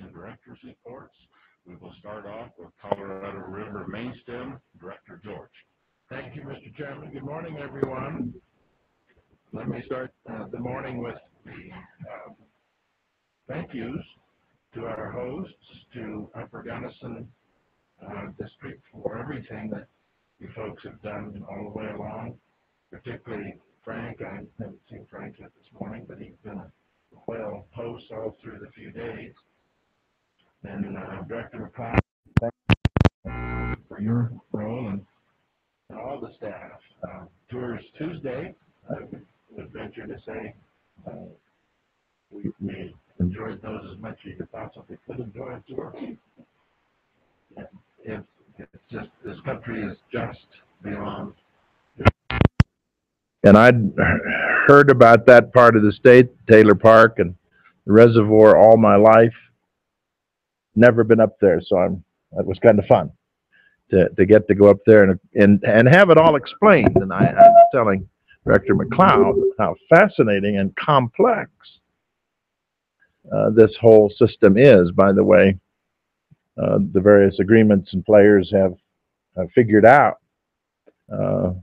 to director's reports. We will start off with Colorado River Main Stem, Director George. Thank you, Mr. Chairman. Good morning, everyone. Let me start the morning with thank yous to our hosts, to Upper Gunnison District for everything that you folks have done all the way along, particularly Frank. I haven't seen Frank yet this morning, but he's been a well host all through the few days. And Director McCloud, thank you for your role and all the staff. Tours Tuesday, I would venture to say we enjoyed those as much as you possibly could enjoy a tour. It's just, this country is just beyond. And I'd heard about that part of the state, Taylor Park and the reservoir, all my life. Never been up there, so that was kind of fun to get to go up there and have it all explained. And I was telling Director McCloud how fascinating and complex this whole system is. By the way, the various agreements and players have figured out a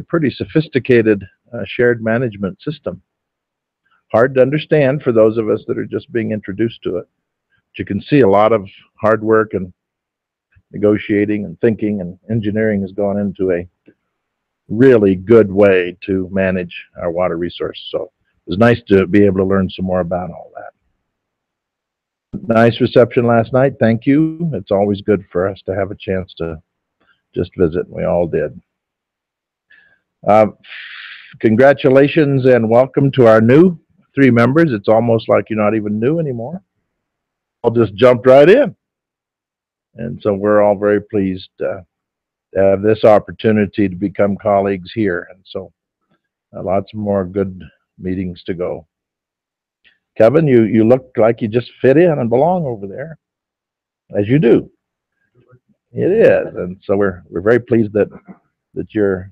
pretty sophisticated shared management system. Hard to understand for those of us that are just being introduced to it. But you can see a lot of hard work and negotiating and thinking and engineering has gone into a really good way to manage our water resources. So it was nice to be able to learn some more about all that. Nice reception last night. Thank you. It's always good for us to have a chance to just visit. We all did. Congratulations and welcome to our new 3 members. It's almost like you're not even new anymore. I'll just jump right in. And so we're all very pleased to have this opportunity to become colleagues here. And so lots more good meetings to go. Kevin, you look like you just fit in and belong over there, as you do. It is. And so we're very pleased that you're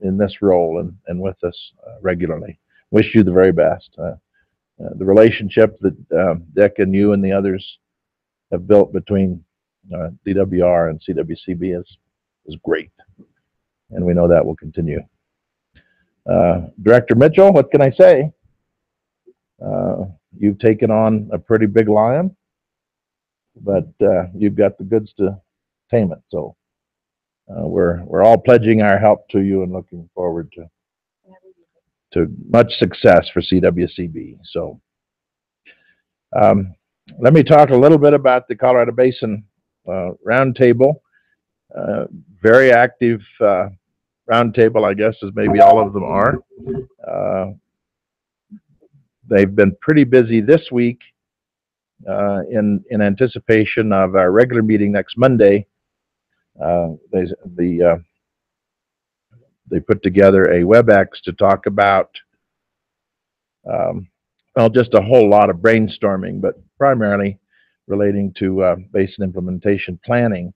in this role and with us regularly. Wish you the very best. The relationship that Dick and you and the others have built between DWR and CWCB is great, and we know that will continue. Director Mitchell, what can I say? You've taken on a pretty big lion, but you've got the goods to tame it. So we're all pledging our help to you and looking forward to much success for CWCB. So let me talk a little bit about the Colorado Basin Roundtable. Very active roundtable, I guess, as maybe all of them are. They've been pretty busy this week in anticipation of our regular meeting next Monday. They put together a WebEx to talk about well, just a whole lot of brainstorming, but primarily relating to basin implementation planning.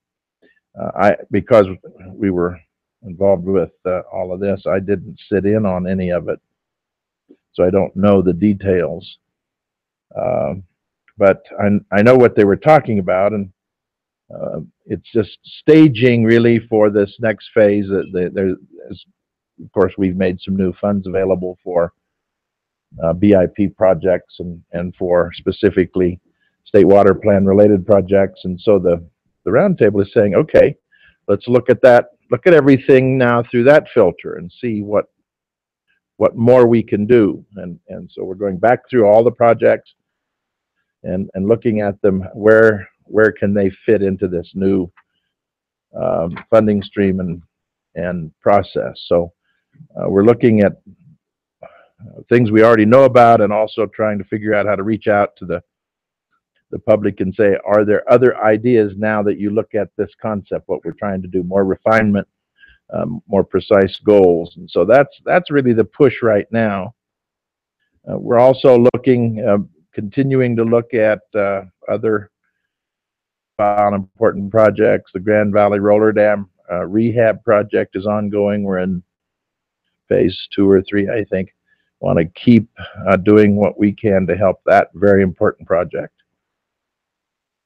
Because we were involved with all of this, I didn't sit in on any of it, so I don't know the details. But I know what they were talking about, and it's just staging really for this next phase. Of course, we've made some new funds available for BIP projects and for specifically state water plan related projects. And so the roundtable is saying, okay, let's look at that, look at everything now through that filter and see what more we can do. And so we're going back through all the projects and looking at them, where can they fit into this new funding stream and process. So we're looking at things we already know about, and also trying to figure out how to reach out to the public and say, are there other ideas now that you look at this concept, what we're trying to do, more refinement, more precise goals. And so that's really the push right now. We're also looking, continuing to look at other important projects. The Grand Valley Roller Dam rehab project is ongoing. We're in phase 2 or 3, I think. Want to keep doing what we can to help that very important project.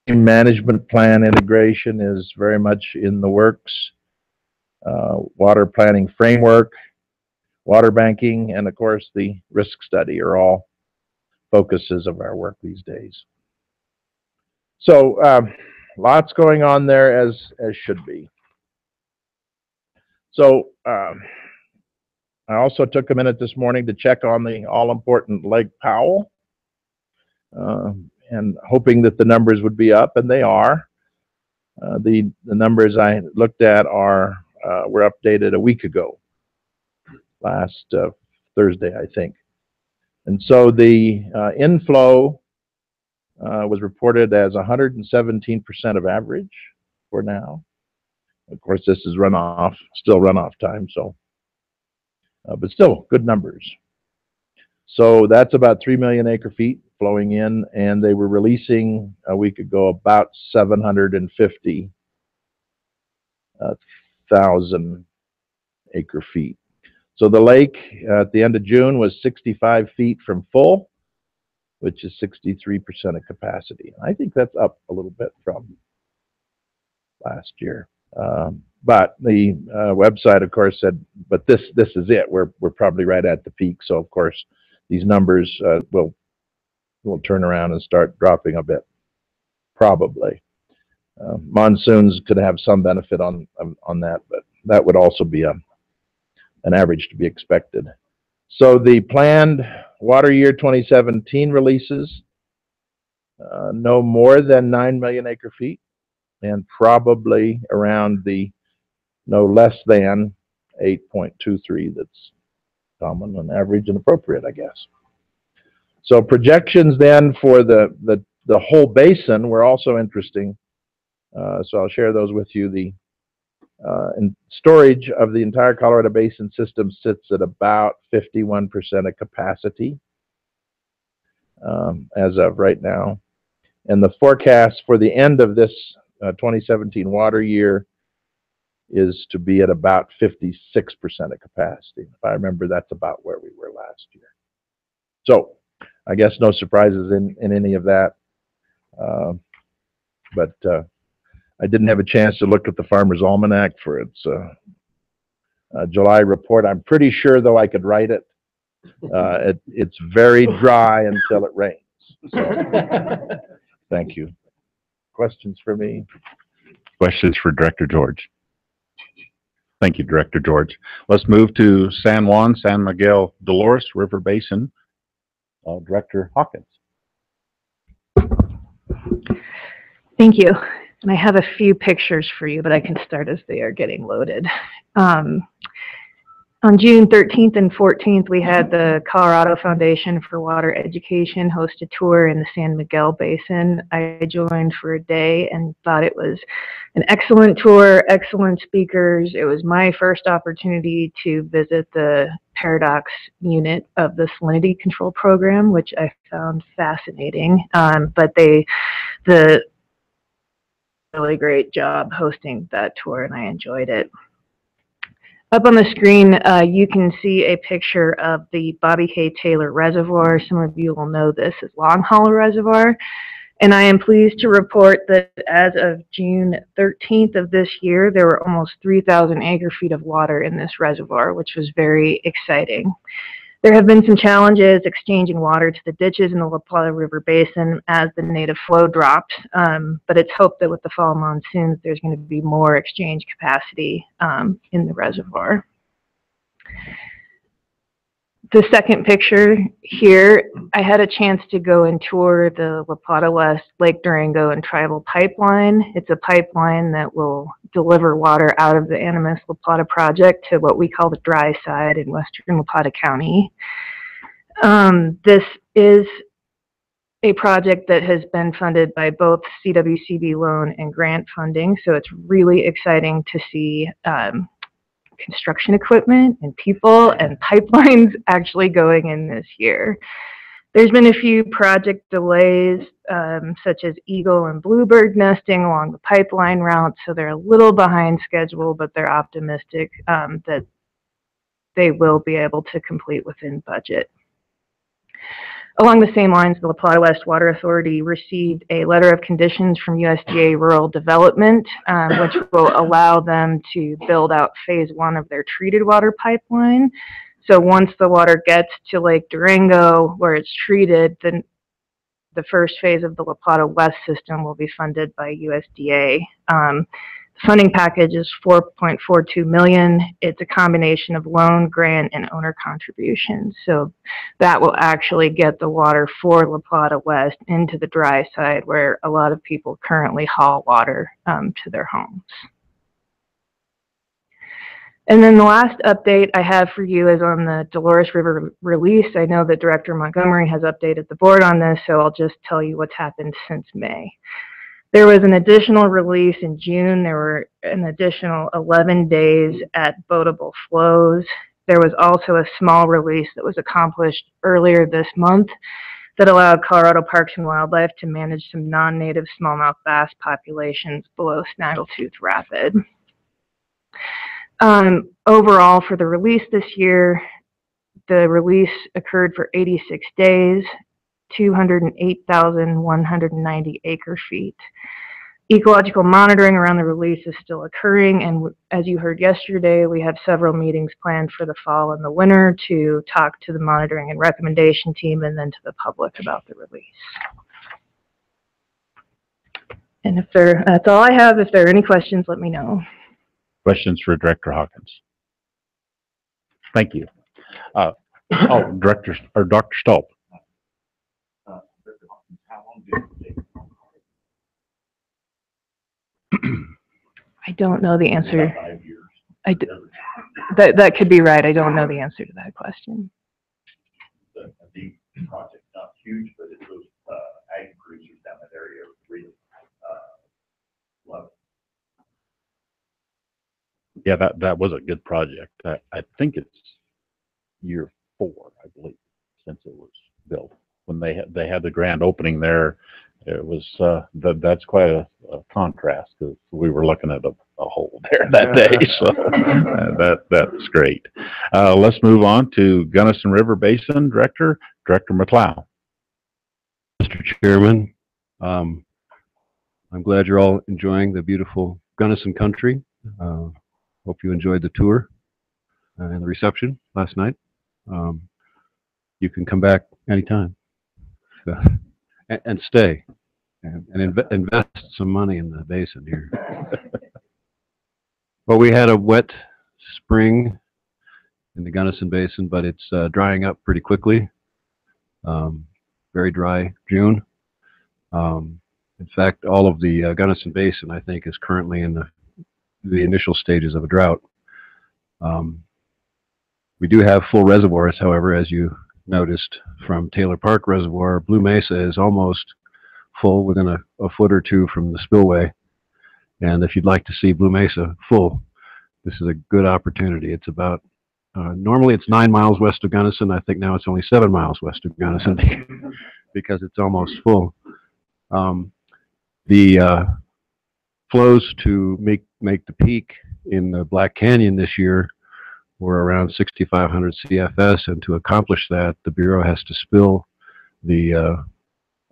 management plan integration is very much in the works. Water planning framework, water banking, and of course the risk study are all focuses of our work these days. So lots going on there as should be. So I also took a minute this morning to check on the all-important Lake Powell, and hoping that the numbers would be up, and they are. The numbers I looked at were updated a week ago, last Thursday, I think. And so the inflow was reported as 117% of average for now. Of course, this is runoff, still runoff time, so, but still good numbers. So that's about 3 million acre-feet flowing in, and they were releasing a week ago about 750,000 acre-feet. So the lake at the end of June was 65 feet from full, which is 63% of capacity. I think that's up a little bit from last year. But the website, of course, said, but this is it. We're probably right at the peak. So of course, these numbers will turn around and start dropping a bit, probably. Monsoons could have some benefit on that, but that would also be an average to be expected. So the planned water year 2017 releases no more than 9 million acre-feet, and probably around the no less than 8.23 that's common and average and appropriate, I guess. So projections then for the whole basin were also interesting. So I'll share those with you. The storage of the entire Colorado Basin system sits at about 51% of capacity as of right now. And the forecast for the end of this 2017 water year is to be at about 56% of capacity. If I remember, that's about where we were last year. So I guess no surprises in any of that. But I didn't have a chance to look at the Farmer's Almanac for its July report. I'm pretty sure, though, I could write it. It's very dry until it rains. So, thank you. Questions for me? Questions for Director George? Thank you, Director George. Let's move to San Juan, San Miguel, Dolores River Basin. Director Hawkins. Thank you. And I have a few pictures for you, but I can start as they are getting loaded. On June 13th and 14th, we had the Colorado Foundation for Water Education host a tour in the San Miguel Basin. I joined for a day and thought it was an excellent tour, excellent speakers. It was my first opportunity to visit the Paradox unit of the salinity control program, which I found fascinating. But they did a really great job hosting that tour, and I enjoyed it. Up on the screen, you can see a picture of the Bobby K. Taylor Reservoir. Some of you will know this as Long Hollow Reservoir. And I am pleased to report that as of June 13th of this year, there were almost 3,000 acre-feet of water in this reservoir, which was very exciting. There have been some challenges exchanging water to the ditches in the La Plata River Basin as the native flow drops, but it's hoped that with the fall monsoons, there's going to be more exchange capacity in the reservoir. The second picture here, I had a chance to go and tour the La Plata West Lake Durango and Tribal Pipeline. It's a pipeline that will deliver water out of the Animas La Plata project to what we call the dry side in western La Plata County. This is a project that has been funded by both CWCB loan and grant funding, so it's really exciting to see construction equipment and people and pipelines actually going in this year. There's been a few project delays, such as eagle and bluebird nesting along the pipeline route, so they're a little behind schedule, but they're optimistic that they will be able to complete within budget. Along the same lines, the La Plata West Water Authority received a letter of conditions from USDA Rural Development, which will allow them to build out phase 1 of their treated water pipeline. So once the water gets to Lake Durango, where it's treated, then the first phase of the La Plata West system will be funded by USDA. The funding package is $4.42 million. It's a combination of loan, grant, and owner contributions. So that will actually get the water for La Plata West into the dry side where a lot of people currently haul water to their homes. And then the last update I have for you is on the Dolores River release. I know that Director Montgomery has updated the board on this, so I'll just tell you what's happened since May. There was an additional release in June. There were an additional 11 days at boatable flows. There was also a small release that was accomplished earlier this month that allowed Colorado Parks and Wildlife to manage some non-native smallmouth bass populations below Snaggletooth Rapid. Overall, for the release this year, the release occurred for 86 days, 208,190 acre feet. Ecological monitoring around the release is still occurring, and as you heard yesterday, we have several meetings planned for the fall and the winter to talk to the monitoring and recommendation team and then to the public about the release. And that's all I have. If there are any questions, let me know. Questions for Director Hawkins? Thank you. Dr. Stolp. I don't know the answer. That could be right. I don't know the answer to that question. The project's not huge, but it's those ag producers down that area really love it. Yeah, that was a good project. I think it's year 4, I believe, since it was built. When they had the grand opening there, it was that's quite a contrast because we were looking at a hole there that day. So that's great. Let's move on to Gunnison River Basin Director McLeod. Mr. Chairman, I'm glad you're all enjoying the beautiful Gunnison country. Hope you enjoyed the tour and the reception last night. You can come back anytime and stay and invest some money in the basin here. Well, we had a wet spring in the Gunnison Basin, but it's drying up pretty quickly. Very dry June. In fact, all of the Gunnison Basin, I think, is currently in the initial stages of a drought. We do have full reservoirs, however, as you noticed from Taylor Park Reservoir. Blue Mesa is almost full, within a foot or two from the spillway. And if you'd like to see Blue Mesa full, this is a good opportunity. It's about, normally it's 9 miles west of Gunnison. I think now it's only 7 miles west of Gunnison because it's almost full. The flows to make the peak in the Black Canyon this year were around 6,500 CFS, and to accomplish that, the Bureau has to spill the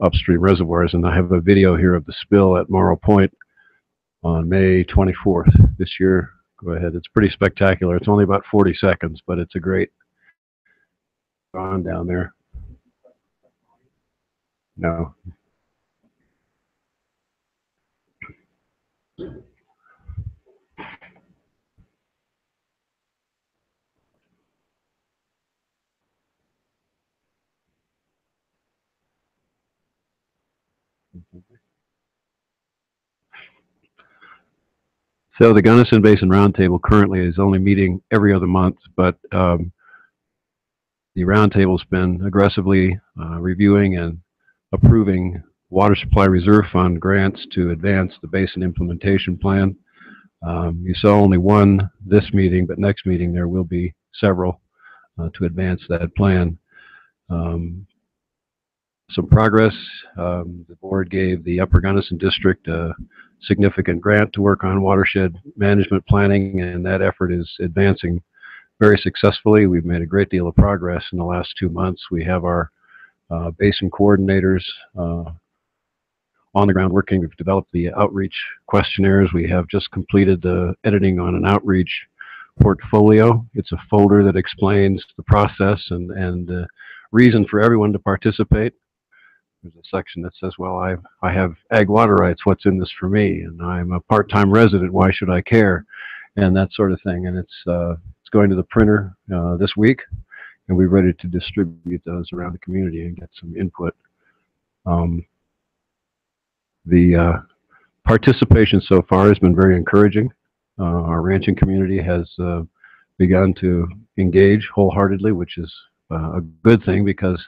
upstream reservoirs, and I have a video here of the spill at Morrow Point on May 24th this year. Go ahead. It's pretty spectacular. It's only about 40 seconds, but it's a great on down there. No. So the Gunnison Basin Roundtable currently is only meeting every other month, but the Roundtable's been aggressively reviewing and approving Water Supply Reserve Fund grants to advance the Basin Implementation Plan. You saw only one this meeting, but next meeting there will be several to advance that plan. Some progress. The board gave the Upper Gunnison District a significant grant to work on watershed management planning, and that effort is advancing very successfully. We've made a great deal of progress in the last 2 months. We have our basin coordinators on the ground working. We've developed the outreach questionnaires. We have just completed the editing on an outreach portfolio. It's a folder that explains the process and the reason for everyone to participate. There's a section that says, well, I have ag water rights. What's in this for me? And I'm a part-time resident. Why should I care? And that sort of thing. And it's going to the printer this week, and we're ready to distribute those around the community and get some input. The participation so far has been very encouraging. Our ranching community has begun to engage wholeheartedly, which is a good thing, because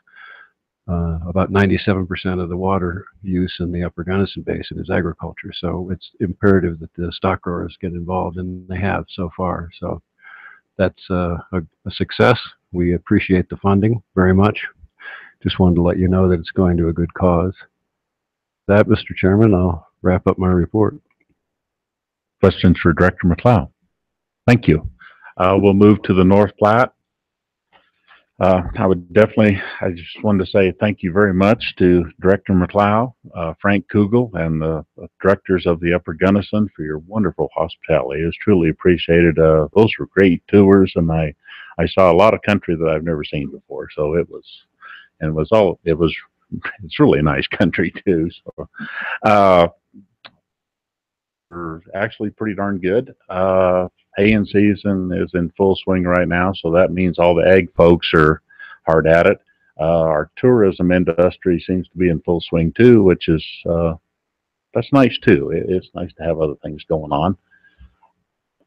about 97% of the water use in the Upper Gunnison Basin is agriculture. So it's imperative that the stock growers get involved, and they have so far. So that's a success. We appreciate the funding very much. Just wanted to let you know that it's going to a good cause. That, Mr. Chairman, I'll wrap up my report. Questions for Director McLeod? Thank you. We'll move to the North Platte. I just wanted to say thank you very much to Director McLeod, Frank Kugel, and the directors of the Upper Gunnison for your wonderful hospitality. It was truly appreciated. Those were great tours, and I saw a lot of country that I've never seen before. So it's really a nice country too. So, we're actually pretty darn good. Haying season is in full swing right now, so that means all the ag folks are hard at it. Our tourism industry seems to be in full swing too, which is that's nice too. It's nice to have other things going on.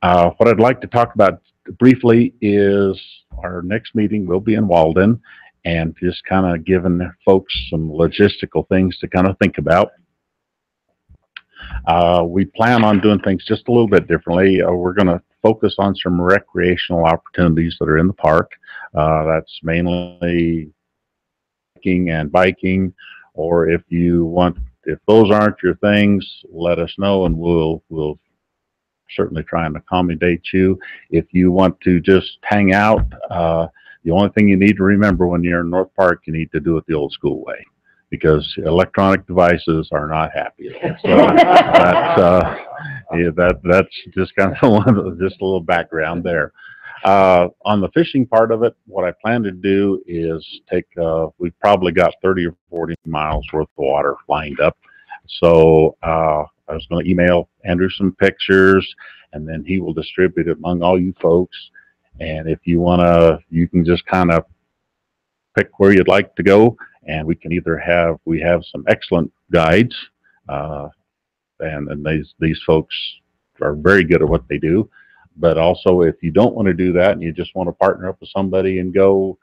What I'd like to talk about briefly is our next meeting will be in Walden, and just kind of giving folks some logistical things to kind of think about. We plan on doing things just a little bit differently. We're going to focus on some recreational opportunities that are in the park. That's mainly hiking and biking, or if those aren't your things, let us know and we'll certainly try and accommodate you. If you want to just hang out, the only thing you need to remember when you're in North Park, you need to do it the old school way, because electronic devices are not happy. So that's just kind of just a little background there. On the fishing part of it, what I plan to do is we've probably got 30 or 40 miles worth of water lined up. So I was going to email Andrew some pictures, and then he will distribute it among all you folks. And if you want to, you can just kind of pick where you'd like to go. And we can either we have some excellent guides, and these folks are very good at what they do. But also, if you don't want to do that and you just want to partner up with somebody and go,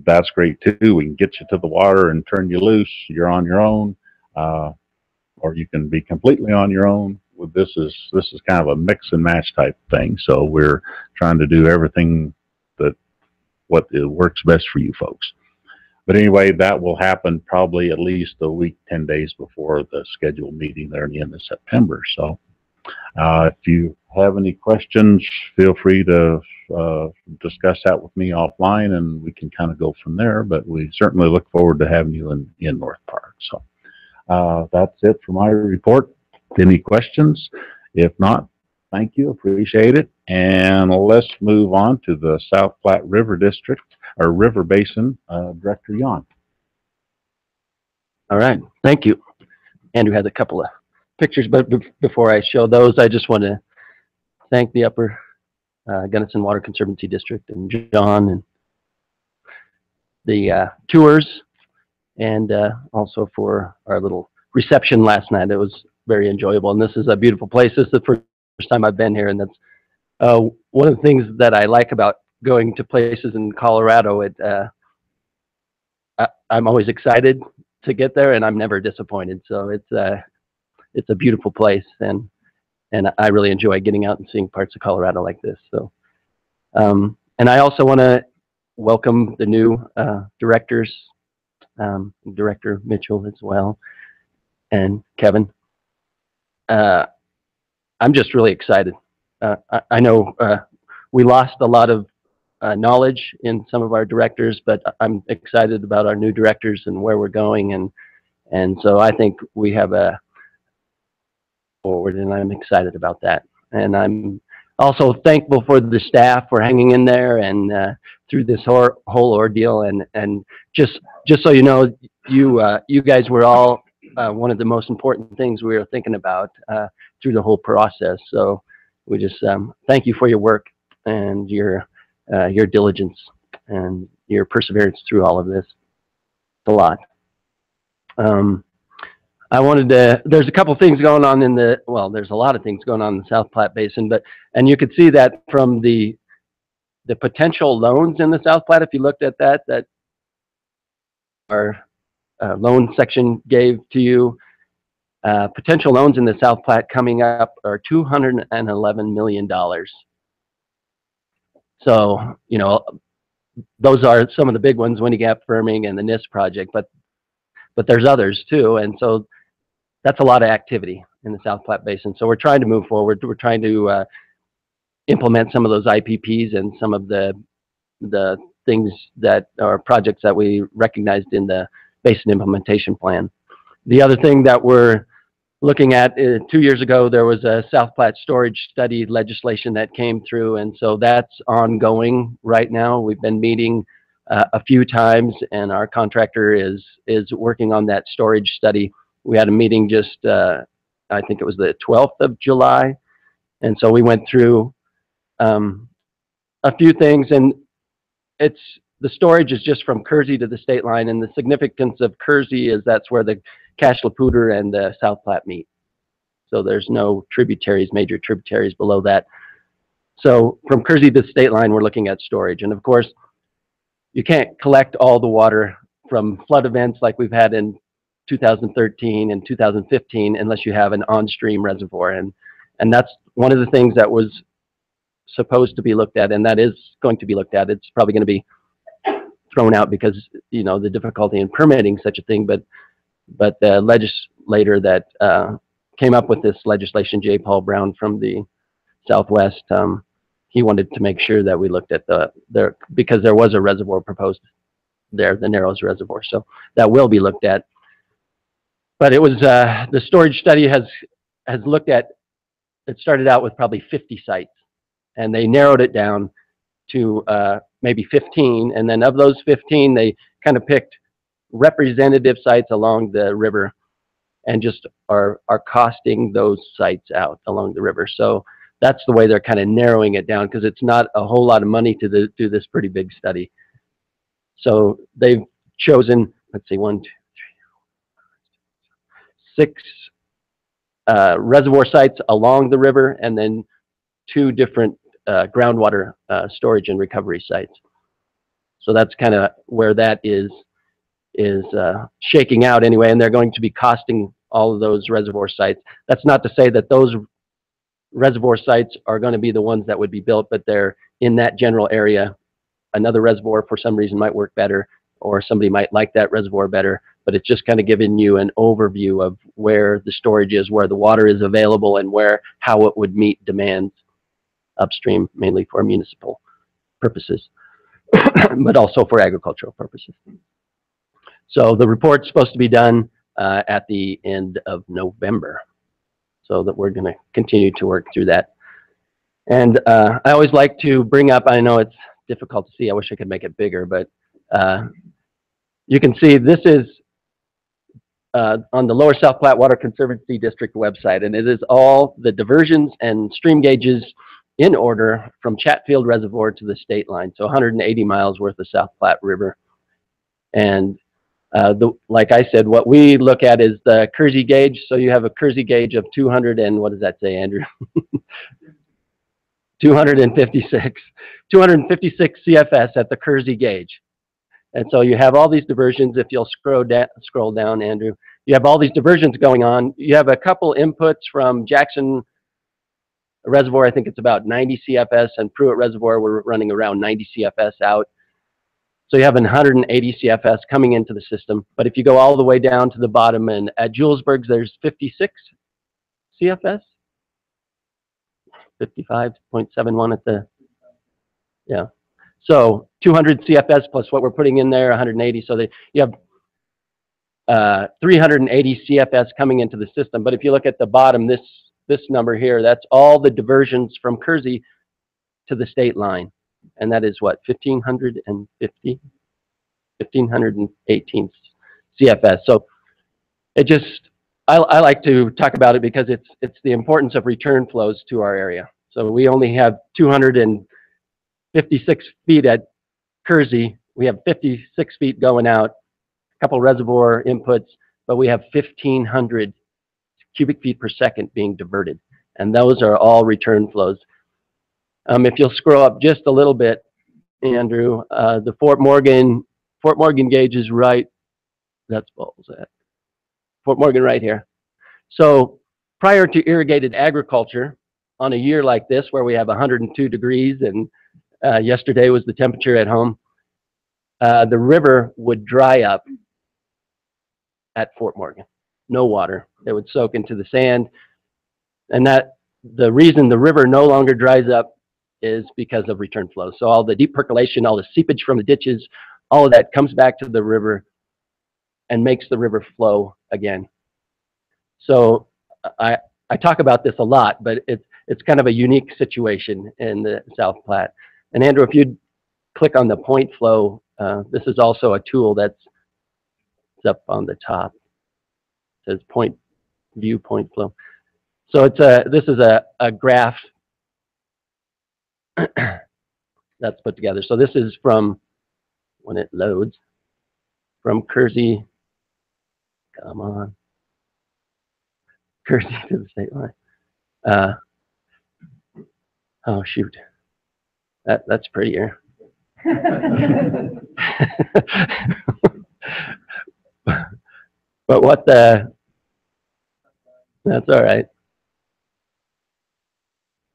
that's great too. We can get you to the water and turn you loose. You're on your own, or you can be completely on your own. This is kind of a mix and match type thing. So we're trying to do everything what works best for you folks. But anyway, that will happen probably at least a week, 10 days before the scheduled meeting there in the end of September. So if you have any questions, feel free to discuss that with me offline, and we can kind of go from there. But we certainly look forward to having you in North Park. So that's it for my report. Any questions? If not, thank you. Appreciate it. And let's move on to the South Platte River District, or River Basin, Director Yon. All right, thank you. Andrew has a couple of pictures, but before I show those, I just want to thank the Upper Gunnison Water Conservancy District and John and the tours, and also for our little reception last night. It was very enjoyable, and this is a beautiful place. This is the first time I've been here, and that's one of the things that I like about going to places in Colorado. I'm always excited to get there, and I'm never disappointed. So it's a beautiful place, and I really enjoy getting out and seeing parts of Colorado like this. So, and I also want to welcome the new directors, Director Mitchell as well, and Kevin. I'm just really excited. I know we lost a lot of knowledge in some of our directors, but I'm excited about our new directors and where we're going, and so I think we have a forward, and I'm excited about that. And I'm also thankful for the staff for hanging in there and through this whole ordeal. And just so you know, you guys were all one of the most important things we were thinking about through the whole process. So we just thank you for your work and your diligence and your perseverance through all of this. It's a lot. I wanted to, there's a couple things going on in the, well, there's a lot of things going on in the South Platte Basin, and you could see that from the potential loans in the South Platte. If you looked at that our loan section gave to you, potential loans in the South Platte coming up are $211 million. So, you know, those are some of the big ones, Windy Gap Firming and the NIST project, but there's others too. And so that's a lot of activity in the South Platte Basin. So we're trying to move forward. We're trying to implement some of those IPPs and some of the things that are projects that we recognized in the Basin Implementation Plan. The other thing that we're looking at, 2 years ago, there was a South Platte storage study legislation that came through, and so that's ongoing right now. We've been meeting a few times, and our contractor is working on that storage study. We had a meeting just, I think it was the 12th of July, and so we went through a few things, and the storage is just from Kersey to the state line, and the significance of Kersey is that's where the Cache la Poudre and the South Platte meet. So there's no tributaries, major tributaries below that. So from Kersey to the state line, we're looking at storage, and of course, you can't collect all the water from flood events like we've had in 2013 and 2015 unless you have an on-stream reservoir, and that's one of the things that was supposed to be looked at, and that is going to be looked at. It's probably going to be thrown out because, you know, the difficulty in permitting such a thing, but the legislator that came up with this legislation, J. Paul Brown from the Southwest, he wanted to make sure that we looked at because there was a reservoir proposed there, the Narrows Reservoir, so that will be looked at. But it was the storage study has looked at, it started out with probably 50 sites, and they narrowed it down to maybe 15, and then of those 15, they kind of picked representative sites along the river and just are costing those sites out along the river. So that's the way they're kind of narrowing it down, because it's not a whole lot of money to do this pretty big study. So they've chosen, let's see, 6 reservoir sites along the river, and then 2 different groundwater storage and recovery sites. So that's kind of where that is shaking out anyway, and they're going to be costing all of those reservoir sites. That's not to say that those reservoir sites are going to be the ones that would be built, but they're in that general area. Another reservoir for some reason might work better, or somebody might like that reservoir better, but it's just kind of giving you an overview of where the storage is, where the water is available, and how it would meet demands upstream, mainly for municipal purposes, but also for agricultural purposes. So the report's supposed to be done at the end of November, so that we're going to continue to work through that. And I always like to bring up, I know it's difficult to see, I wish I could make it bigger, but you can see this is on the Lower South Platte Water Conservancy District website, and it is all the diversions and stream gauges in order from Chatfield Reservoir to the state line, so 180 miles worth of South Platte River. And like I said, what we look at is the Kersey gauge. So you have a Kersey gauge of 200 and what does that say, Andrew? 256 CFS at the Kersey gauge. And so you have all these diversions. If you'll scroll down, Andrew, you have all these diversions going on. You have a couple inputs from Jackson Reservoir. I think it's about 90 CFS, and Pruitt Reservoir, we're running around 90 CFS out. So you have 180 CFS coming into the system. But if you go all the way down to the bottom, and at Julesburg, there's 56 CFS, 55.71 at the, yeah. So 200 CFS plus what we're putting in there, 180. So you have 380 CFS coming into the system. But if you look at the bottom, this number here, that's all the diversions from Kersey to the state line. And that is what, 1,518 CFS. So it just, I like to talk about it because it's the importance of return flows to our area. So we only have 256 feet at Kersey. We have 56 feet going out, a couple reservoir inputs, but we have 1,500 cubic feet per second being diverted. And those are all return flows. If you'll scroll up just a little bit, Andrew, the Fort Morgan gauge is right. That's what was that? Fort Morgan right here. So prior to irrigated agriculture, on a year like this where we have 102 degrees and yesterday was the temperature at home, the river would dry up at Fort Morgan. No water. It would soak into the sand. And that the reason the river no longer dries up is because of return flow. So all the deep percolation, all the seepage from the ditches, all of that comes back to the river and makes the river flow again. So I talk about this a lot, but it's kind of a unique situation in the South Platte. And Andrew, if you'd click on the point flow, this is also a tool that's up on the top. It says point view point flow. So this is a graph that's put together. So this is from, when it loads, from Kersey, come on, Kersey to the state line. Oh shoot, that's prettier. But what the, that's all right.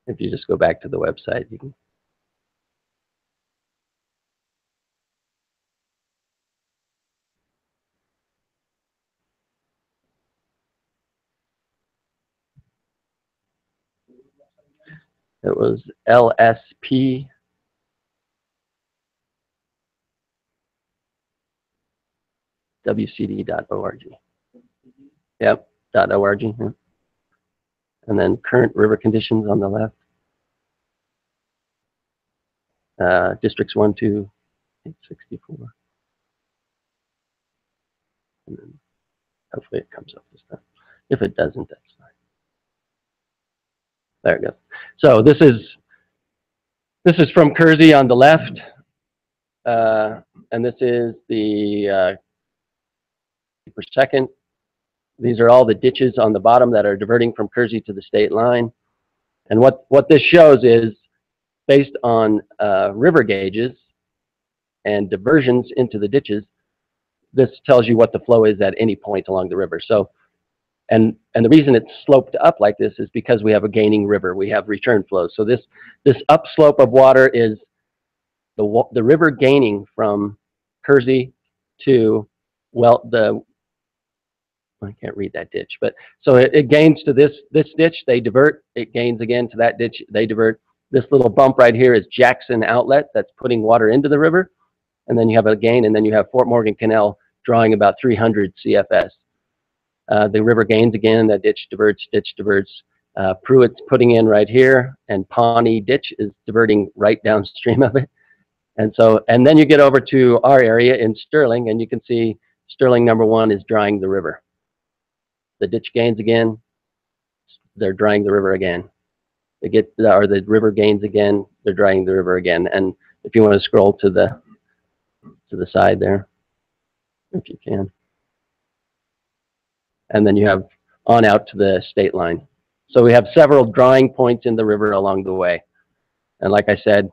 If you just go back to the website, you can. It was LSP WCD.org. Yep, .org. Yeah. And then current river conditions on the left. Districts 1, 2, 864. And then hopefully it comes up this time. If it doesn't, that's fine. There we go. So this is from Kersey on the left, and this is the per second. These are all the ditches on the bottom that are diverting from Kersey to the state line. And what this shows is based on river gauges and diversions into the ditches, this tells you what the flow is at any point along the river. So, and the reason it's sloped up like this is because we have a gaining river. We have return flows. So this upslope of water is the river gaining from Kersey to, well, I can't read that ditch, but so it gains to this ditch, they divert, it gains again to that ditch, they divert. This little bump right here is Jackson Outlet that's putting water into the river, and then you have a gain, and then you have Fort Morgan Canal drawing about 300 CFS. The river gains again, that ditch diverts. Pruitt's putting in right here, and Pawnee Ditch is diverting right downstream of it. And then you get over to our area in Sterling, and you can see Sterling #1 is drying the river. The ditch gains again, they're drying the river again. The river gains again, they're drying the river again. And if you want to scroll to the side there, if you can. And then you have on out to the state line. So we have several drying points in the river along the way. And like I said,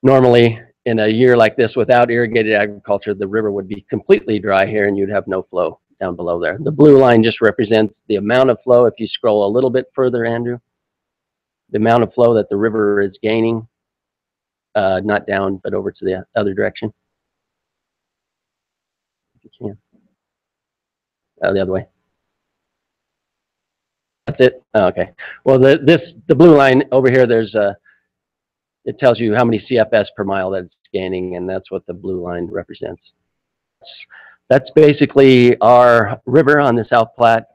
normally in a year like this without irrigated agriculture, the river would be completely dry here and you'd have no flow down below there. The blue line just represents the amount of flow. If you scroll a little bit further, Andrew, the amount of flow that the river is gaining, not down, but over to the other direction. If you can. The other way. That's it? Oh, okay. Well, the blue line over here, there's it tells you how many CFS per mile that it's gaining, and that's what the blue line represents. That's basically our river on the South Platte,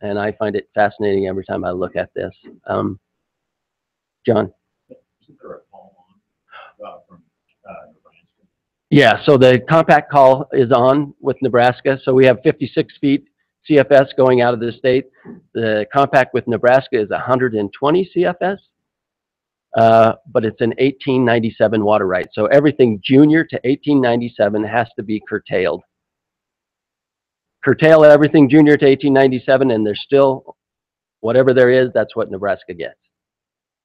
and I find it fascinating every time I look at this. John? Yeah, so the compact call is on with Nebraska. So we have 56 feet CFS going out of the state. The compact with Nebraska is 120 CFS, but it's an 1897 water right. So everything junior to 1897 has to be curtailed. Curtail everything junior to 1897, and there's still, whatever there is, that's what Nebraska gets.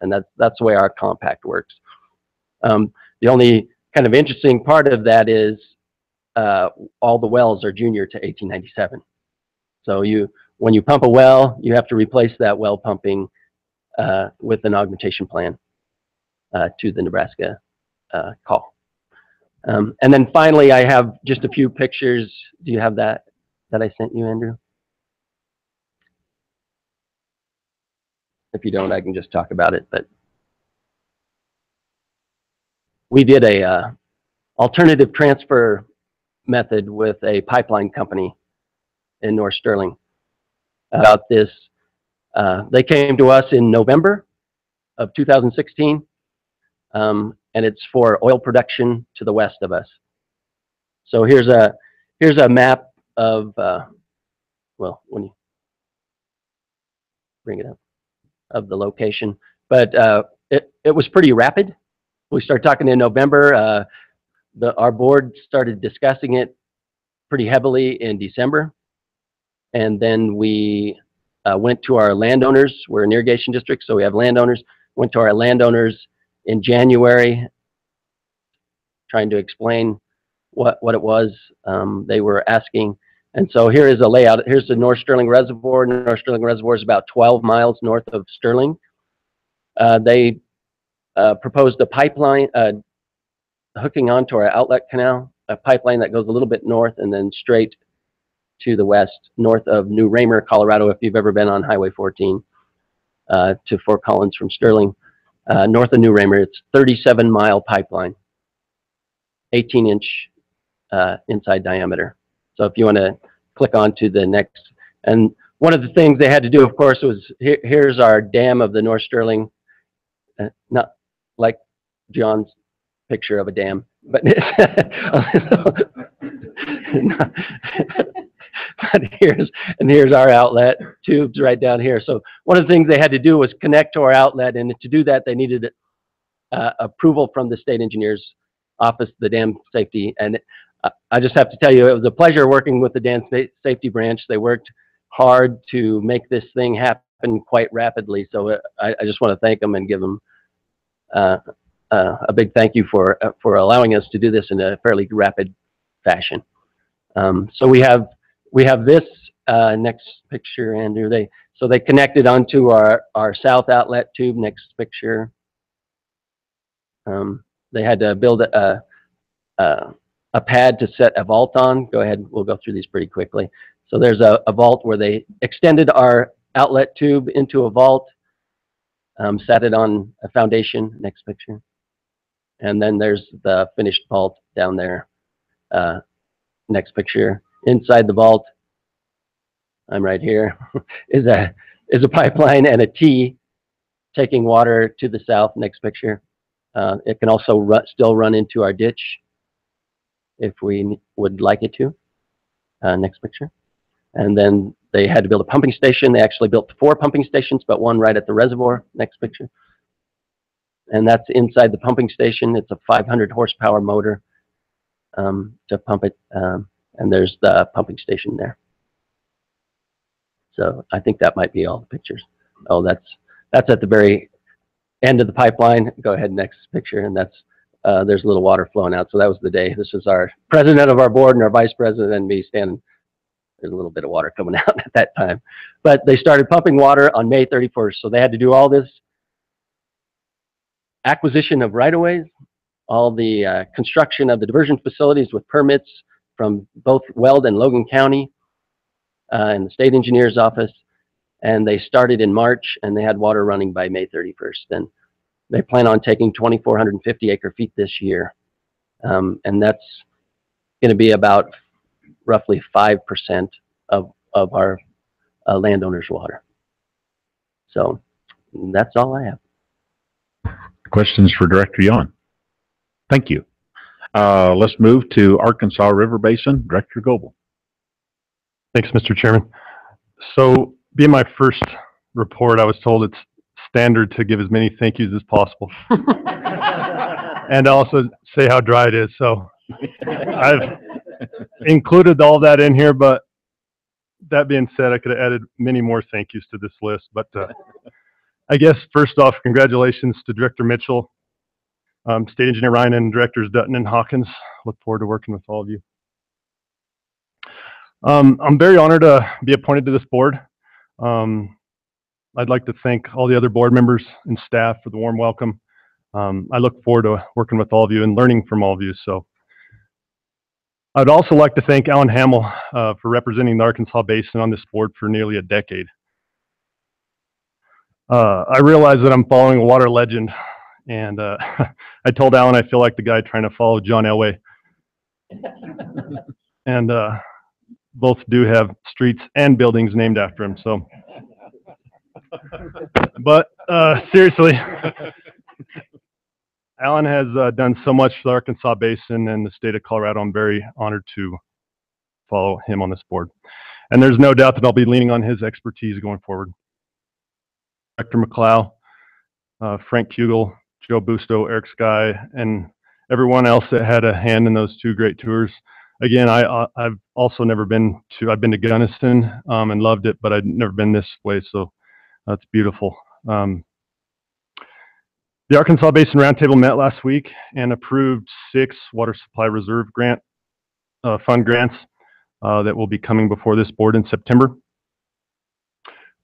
And that's the way our compact works. The only kind of interesting part of that is all the wells are junior to 1897. So when you pump a well, you have to replace that well pumping with an augmentation plan to the Nebraska call. And then finally, I have just a few pictures. Do you have that I sent you, Andrew? If you don't, I can just talk about it. But we did a alternative transfer method with a pipeline company in North Sterling about this. They came to us in November of 2016, and it's for oil production to the west of us. So here's a map of, well, when you bring it up, of the location. But it was pretty rapid. We started talking in November. Our board started discussing it pretty heavily in December. And then we went to our landowners. We're an irrigation district, so we have landowners. Went to our landowners in January, trying to explain what it was they were asking. And so here is a layout. Here's the North Sterling Reservoir. North Sterling Reservoir is about 12 miles north of Sterling. They proposed a pipeline hooking onto our outlet canal, a pipeline that goes a little bit north and then straight to the west, north of New Raymer, Colorado, if you've ever been on Highway 14 to Fort Collins from Sterling. North of New Raymer, it's 37-mile pipeline, 18-inch inside diameter. So if you want to click on to the next, and one of the things they had to do, of course, was here's our dam of the North Sterling, not like John's picture of a dam, but but here's our outlet tubes right down here. So one of the things they had to do was connect to our outlet, and to do that, they needed approval from the state engineer's office, the dam safety. And I just have to tell you, it was a pleasure working with the dam safety branch. They worked hard to make this thing happen quite rapidly. So I just want to thank them and give them a big thank you for allowing us to do this in a fairly rapid fashion. So we have this next picture, Andrew. So they connected onto our south outlet tube. Next picture. They had to build a pad to set a vault on. Go ahead, we'll go through these pretty quickly. So there's a vault where they extended our outlet tube into a vault, set it on a foundation. Next picture. And then there's the finished vault down there. Next picture. Inside the vault, I'm right here, is a pipeline and a T taking water to the south. Next picture. It can also still run into our ditch if we would like it to. Next picture. And then they had to build a pumping station. They actually built 4 pumping stations, but one right at the reservoir. Next picture. And that's inside the pumping station. It's a 500 horsepower motor to pump it. And there's the pumping station there. So I think that might be all the pictures. Oh, that's at the very end of the pipeline. Go ahead, next picture. And that's there's a little water flowing out. So that was the day. This is our president of our board and our vice president and me standing. There's a little bit of water coming out at that time. But they started pumping water on May 31st. So they had to do all this acquisition of right-of-ways, all the construction of the diversion facilities with permits from both Weld and Logan County and the state engineer's office. And they started in March, and they had water running by May 31st. And they plan on taking 2,450 acre-feet this year. And that's going to be about roughly 5% of our landowners' water. So that's all I have. Questions for Director Yon? Thank you. Let's move to Arkansas River Basin. Director Goebel. Thanks, Mr. Chairman. So, being my first report, I was told it's standard to give as many thank yous as possible. And also say how dry it is. So, I've included all that in here, but that being said, I could have added many more thank yous to this list. But I guess first off, congratulations to Director Mitchell, State Engineer Ryan, and Directors Dutton and Hawkins. Look forward to working with all of you. I'm very honored to be appointed to this board. I'd like to thank all the other board members and staff for the warm welcome. I look forward to working with all of you and learning from all of you. So, I'd also like to thank Alan Hamill for representing the Arkansas Basin on this board for nearly a decade. I realize that I'm following a water legend, and I told Alan I feel like the guy trying to follow John Elway. And both do have streets and buildings named after him. So, but seriously, Alan has done so much for the Arkansas Basin and the state of Colorado. I'm very honored to follow him on this board. And there's no doubt that I'll be leaning on his expertise going forward. Director McLeod, Frank Kugel, Joe Busto, Eric Sky, and everyone else that had a hand in those two great tours. Again, I've also never been to, I've been to Gunnison and loved it, but I'd never been this way, so that's beautiful. The Arkansas Basin Roundtable met last week and approved 6 water supply reserve fund grants that will be coming before this board in September.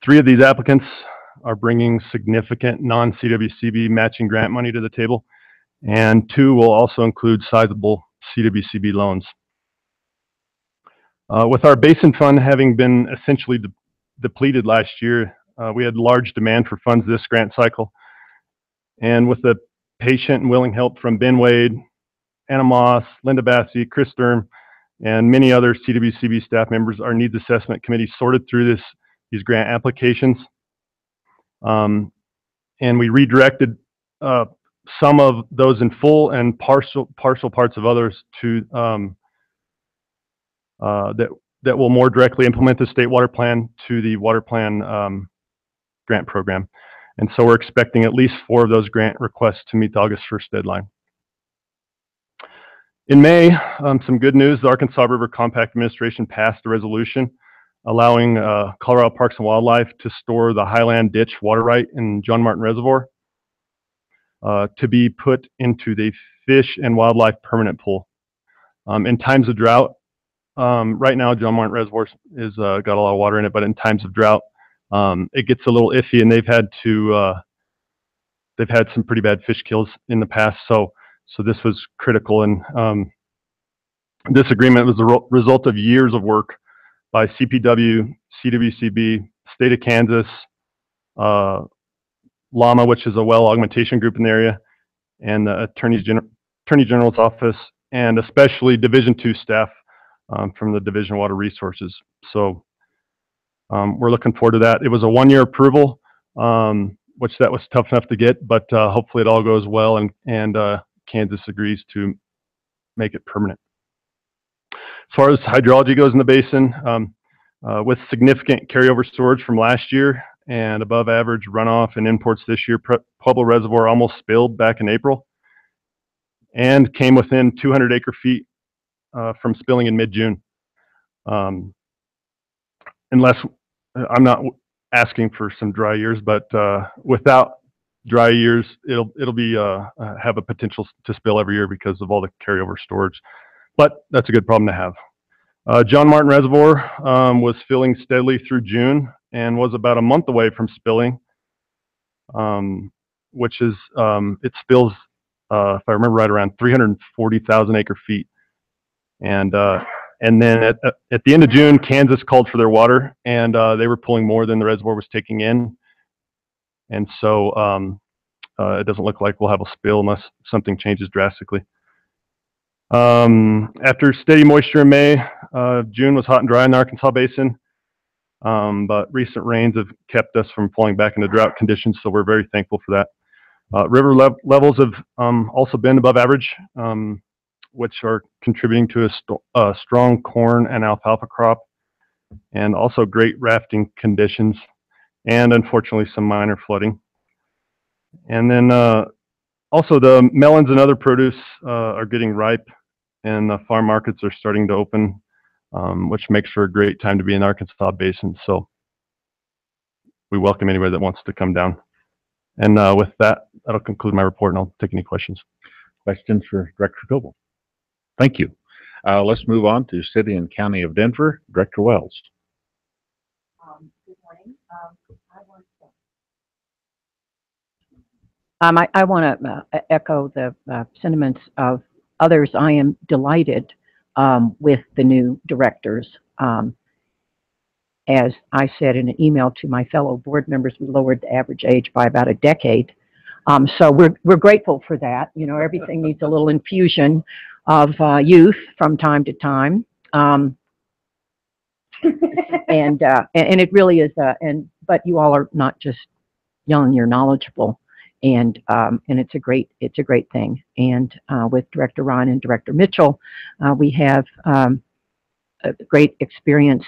3 of these applicants are bringing significant non-CWCB matching grant money to the table, and 2 will also include sizable CWCB loans. With our basin fund having been essentially depleted last year, we had large demand for funds this grant cycle. And with the patient and willing help from Ben Wade, Anna Moss, Linda Bassey, Chris Sturm, and many other CWCB staff members, our needs assessment committee sorted through these grant applications. And we redirected some of those in full and partial parts of others to that will more directly implement the state water plan to the water plan grant program. And so we're expecting at least 4 of those grant requests to meet the August 1st deadline. In May, some good news, the Arkansas River Compact Administration passed a resolution allowing Colorado Parks and Wildlife to store the Highland Ditch water right in John Martin Reservoir to be put into the Fish and Wildlife Permanent Pool. In times of drought, right now John Martin Reservoir is got a lot of water in it, but in times of drought, it gets a little iffy, and they've had some pretty bad fish kills in the past. So this was critical, and this agreement was the result of years of work by CPW, CWCB, State of Kansas, LAMA, which is a well augmentation group in the area, and the Attorney General's office, and especially Division II staff from the Division of Water Resources. So we're looking forward to that. It was a 1-year approval, which that was tough enough to get, but hopefully it all goes well, and Kansas agrees to make it permanent. As far as hydrology goes in the basin, with significant carryover storage from last year and above average runoff and imports this year, Pueblo Reservoir almost spilled back in April and came within 200 acre-feet from spilling in mid-June. Unless I'm not asking for some dry years, but without dry years, it'll be have a potential to spill every year because of all the carryover storage. But that's a good problem to have. John Martin Reservoir was filling steadily through June and was about a month away from spilling, which is it spills, if I remember right, around 340,000 acre-feet. And then at the end of June, Kansas called for their water, and they were pulling more than the reservoir was taking in. And so it doesn't look like we'll have a spill unless something changes drastically. After steady moisture in May, June was hot and dry in the Arkansas Basin, but recent rains have kept us from falling back into drought conditions, so we're very thankful for that. River levels have also been above average, which are contributing to a strong corn and alfalfa crop, and also great rafting conditions, and unfortunately some minor flooding. And then also the melons and other produce are getting ripe, and the farm markets are starting to open, which makes for a great time to be in the Arkansas Basin. So we welcome anybody that wants to come down. And with that, that'll conclude my report, and I'll take any questions. Questions for Director Goebel? Thank you. Let's move on to City and County of Denver. Director Wells. Good morning. I want to echo the sentiments of others. I am delighted with the new directors. As I said in an email to my fellow board members, we lowered the average age by about a decade. So we're grateful for that. You know, everything needs a little infusion of youth from time to time. And it really is. But you all are not just young; you're knowledgeable, and it's a great thing. And with Director Ryan and Director Mitchell, we have a great experience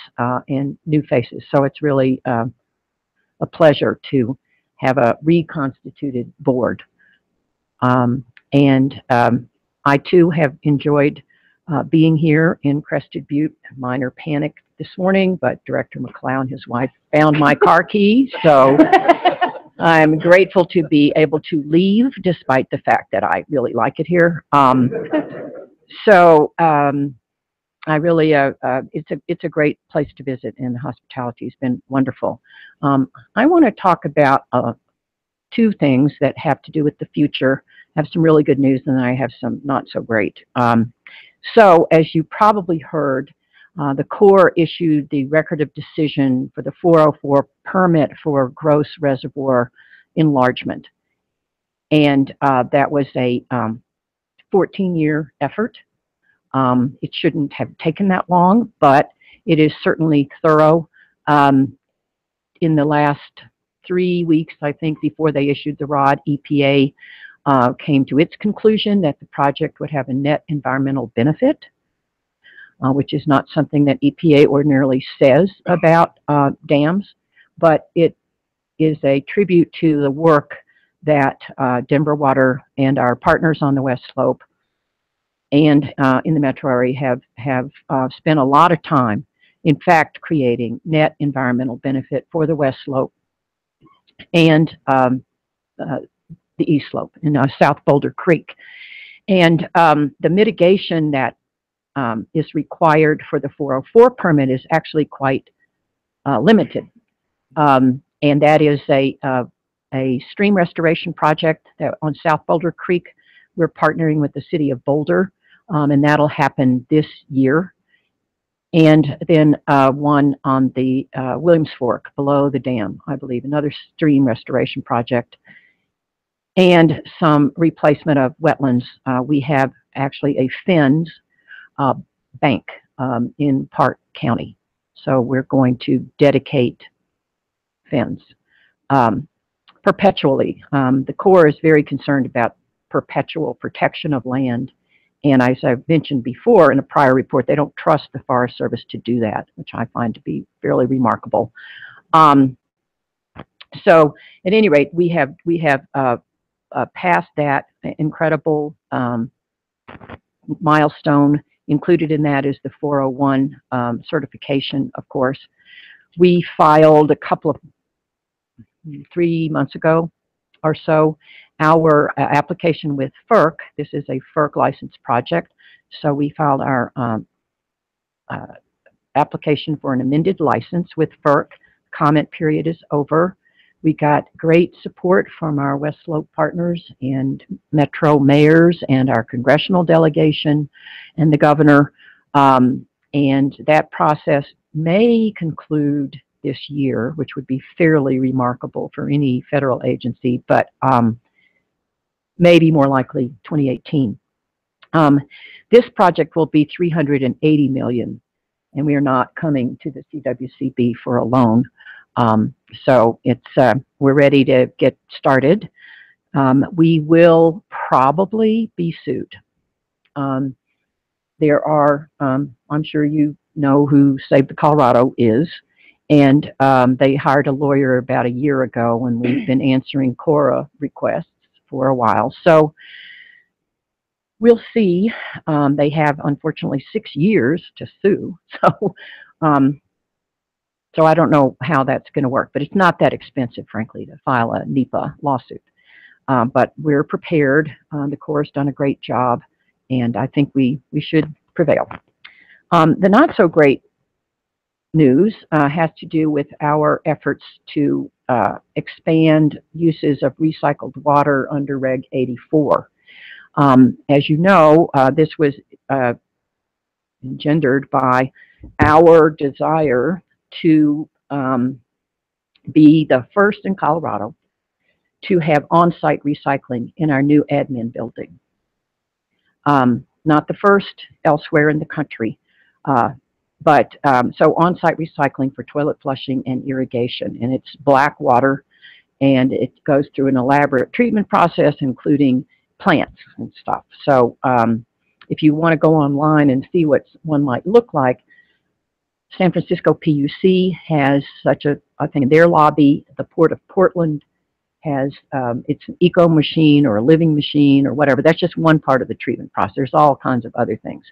in new faces. So it's really a pleasure to have a reconstituted board. I too have enjoyed being here in Crested Butte. Minor panic this morning, but Director McLeod and his wife found my car keys. So I'm grateful to be able to leave despite the fact that I really like it here. I really, it's a great place to visit, and the hospitality has been wonderful. I want to talk about two things that have to do with the future. I have some really good news, and then I have some not so great. So as you probably heard, the Corps issued the record of decision for the 404 permit for gross reservoir enlargement. And that was a 14-year effort. It shouldn't have taken that long, but it is certainly thorough. In the last 3 weeks, I think, before they issued the ROD, EPA came to its conclusion that the project would have a net environmental benefit, which is not something that EPA ordinarily says about dams, but it is a tribute to the work that Denver Water and our partners on the West Slope and in the metro area have spent a lot of time, in fact, creating net environmental benefit for the West Slope and the East Slope in South Boulder Creek. And the mitigation that is required for the 404 permit is actually quite limited. And that is a stream restoration project that on South Boulder Creek. We're partnering with the city of Boulder, and that'll happen this year. And then one on the Williams Fork below the dam, I believe, another stream restoration project, and some replacement of wetlands. We have actually a Fens bank in Park County. So we're going to dedicate Fens perpetually. The Corps is very concerned about perpetual protection of land. And as I've mentioned before in a prior report, they don't trust the Forest Service to do that, which I find to be fairly remarkable. So at any rate, we have passed that incredible milestone. Included in that is the 401 certification, of course. We filed a couple of 3 months ago or so our application with FERC. This is a FERC licensed project. So we filed our application for an amended license with FERC. Comment period is over. We got great support from our West Slope partners and metro mayors and our congressional delegation and the governor. And that process may conclude this year, which would be fairly remarkable for any federal agency. But maybe more likely 2018. This project will be $380 million, and we are not coming to the CWCB for a loan. So we're ready to get started. We will probably be sued. There are, I'm sure you know who Save the Colorado is, and they hired a lawyer about a year ago, and we've been answering CORA requests for a while. So we'll see. They have, unfortunately, 6 years to sue. So I don't know how that's going to work, but it's not that expensive, frankly, to file a NEPA lawsuit. But we're prepared. The Corps has done a great job, and I think we should prevail. The not so great news has to do with our efforts to expand uses of recycled water under Reg 84. As you know, this was engendered by our desire to be the first in Colorado to have on-site recycling in our new admin building. Not the first elsewhere in the country, but so on-site recycling for toilet flushing and irrigation. And it's black water, and it goes through an elaborate treatment process, including plants and stuff. So if you want to go online and see what one might look like, San Francisco PUC has such a thing in their lobby. The Port of Portland has, it's an eco machine or a living machine or whatever. That's just one part of the treatment process. There's all kinds of other things.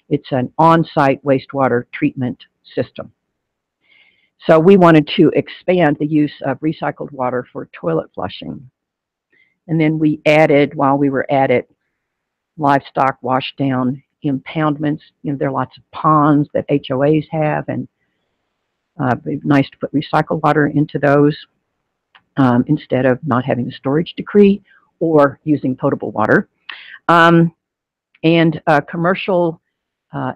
It's an on-site wastewater treatment system. So we wanted to expand the use of recycled water for toilet flushing. And then we added, while we were at it, livestock wash down impoundments. You know, there are lots of ponds that HOAs have, and it's nice to put recycled water into those instead of not having a storage decree or using potable water. And commercial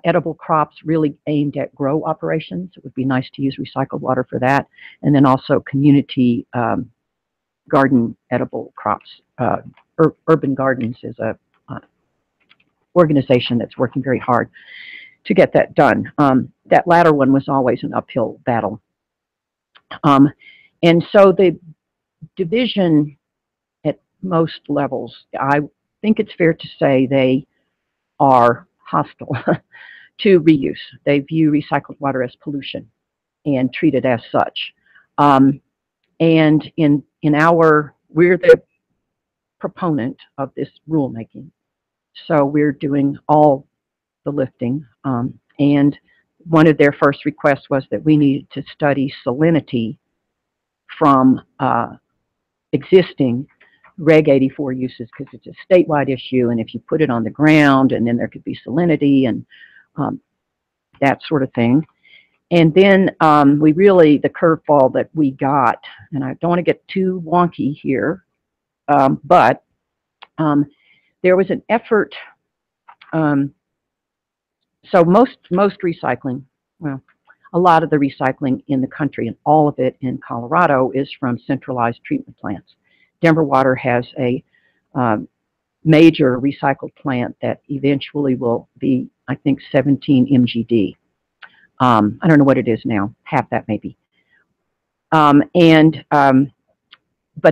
edible crops really aimed at grow operations. It would be nice to use recycled water for that. And then also community garden edible crops. Urban Gardens is a organization that's working very hard to get that done. That latter one was always an uphill battle. And so the division at most levels, I think it's fair to say they are hostile to reuse. They view recycled water as pollution and treat it as such. And we're the proponent of this rulemaking. So we're doing all the lifting. And one of their first requests was that we needed to study salinity from existing Reg 84 uses, because it's a statewide issue, and if you put it on the ground, and then there could be salinity and that sort of thing. And then the curveball that we got, and I don't want to get too wonky here, but there was an effort. So most recycling, well, a lot of the recycling in the country, and all of it in Colorado, is from centralized treatment plants. Denver Water has a major recycled plant that eventually will be, I think, 17 MGD. I don't know what it is now, half that maybe. But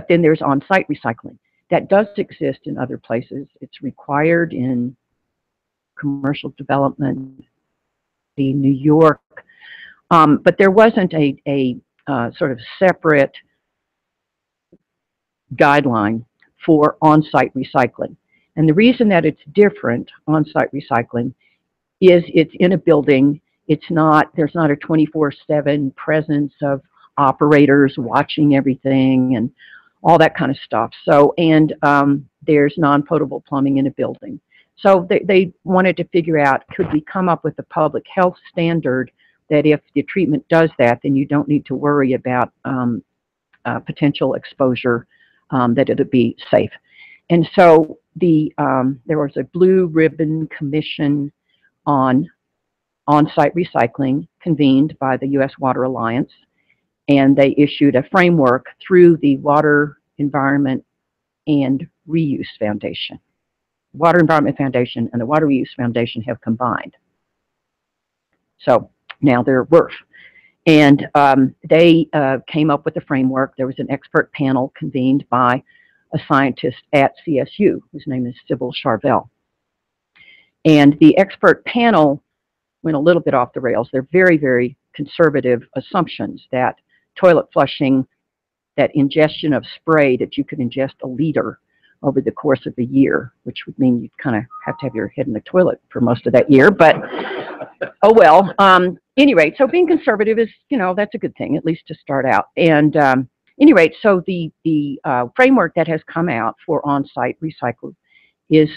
then there's on-site recycling. That does exist in other places. It's required in commercial development in New York. But there wasn't a sort of separate guideline for on-site recycling. And the reason that it's different, on-site recycling, is it's in a building. There's not a 24/7 presence of operators watching everything and all that kind of stuff. So, and there's non-potable plumbing in a building. So they wanted to figure out, could we come up with a public health standard that if the treatment does that, then you don't need to worry about potential exposure, that it'll be safe. And so there was a blue ribbon commission on on-site recycling convened by the U.S. Water Alliance, and they issued a framework through the Water, Environment, and Reuse Foundation. Water Environment Foundation and the Water Reuse Foundation have combined. So now they're WRF. And they came up with a framework. There was an expert panel convened by a scientist at CSU, whose name is Sybil Charvel. And the expert panel went a little bit off the rails. They're very, very conservative assumptions that toilet flushing, that ingestion of spray, that you could ingest a liter over the course of a year, which would mean you'd kind of have to have your head in the toilet for most of that year. But oh well. Any rate, so being conservative is, you know, that's a good thing, at least to start out. And any rate, so the framework that has come out for on-site recycle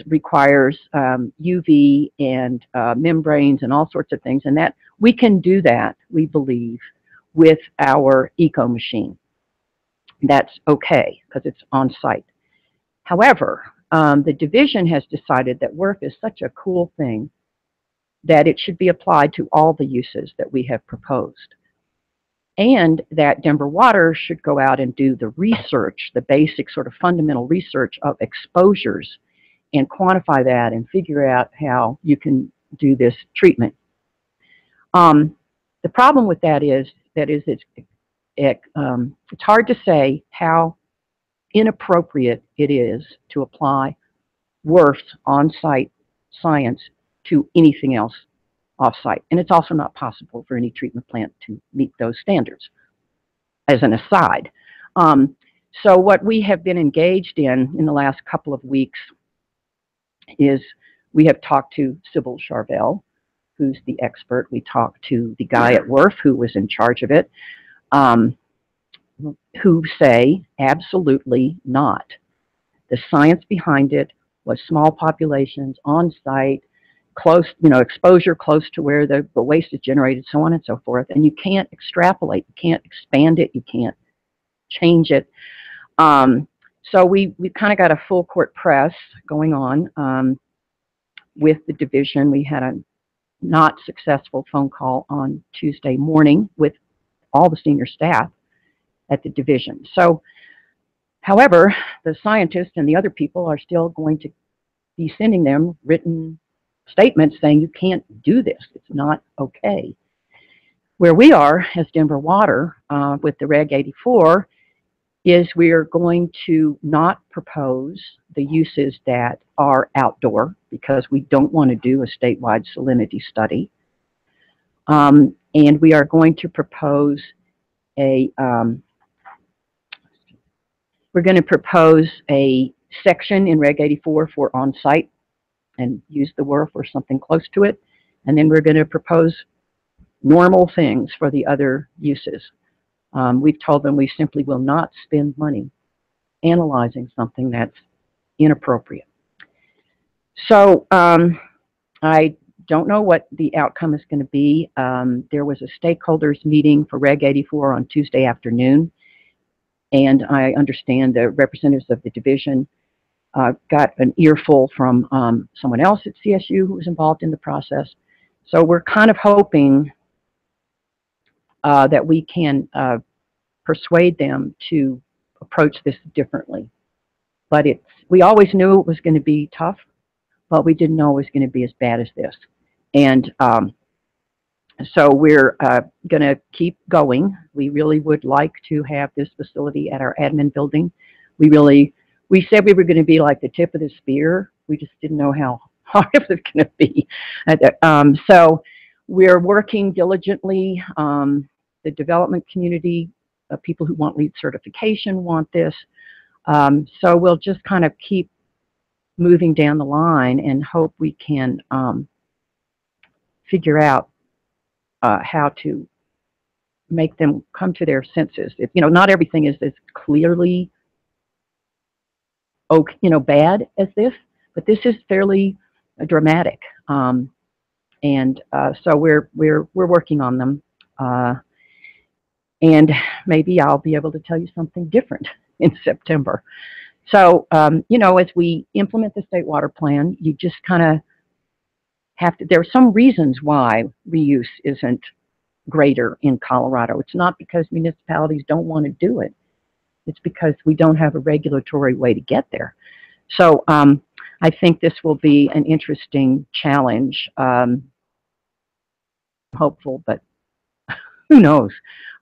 requires UV and membranes and all sorts of things, and that we can do that, we believe, with our eco machine. That's okay because it's on-site. However, the division has decided that WRF is such a cool thing that it should be applied to all the uses that we have proposed. And that Denver Water should go out and do the research, the basic sort of fundamental research of exposures, and quantify that and figure out how you can do this treatment. The problem with that is it's hard to say how inappropriate it is to apply WRF's on-site science to anything else off-site. And it's also not possible for any treatment plant to meet those standards, as an aside. So what we have been engaged in the last couple of weeks is we have talked to Sybil Charvel, who's the expert. We talked to the guy at WRF who was in charge of it, who say absolutely not. The science behind it was small populations on site, close, you know, exposure close to where the waste is generated, so on and so forth. And you can't extrapolate, you can't expand it, you can't change it. So we kind of got a full court press going on with the division. We had a not successful phone call on Tuesday morning with all the senior staff at the division. So, however, the scientists and the other people are still going to be sending them written statements saying you can't do this. It's not okay. Where we are as Denver Water with the Reg 84 is we are going to not propose the uses that are outdoor because we don't want to do a statewide salinity study. And we are going to propose we're going to propose a section in Reg 84 for on-site and use the WRF or something close to it. And then we're going to propose normal things for the other uses. We've told them we simply will not spend money analyzing something that's inappropriate. So I don't know what the outcome is going to be. There was a stakeholders meeting for Reg 84 on Tuesday afternoon, and I understand the representatives of the division got an earful from someone else at CSU who was involved in the process. So we're kind of hoping that we can persuade them to approach this differently. But we always knew it was going to be tough, but we didn't know it was going to be as bad as this. And so we're going to keep going. We really would like to have this facility at our admin building. We said we were going to be like the tip of the spear. We just didn't know how hard it was going to be. So we're working diligently. The development community, people who want LEED certification want this. So we'll just kind of keep moving down the line and hope we can figure out how to make them come to their senses. You know, not everything is as clearly bad as this, but this is fairly dramatic. So we're working on them. And maybe I'll be able to tell you something different in September. So, you know, as we implement the state water plan, you just kind of have to, there are some reasons why reuse isn't greater in Colorado. It's not because municipalities don't want to do it. It's because we don't have a regulatory way to get there. So I think this will be an interesting challenge. Hopeful, but who knows?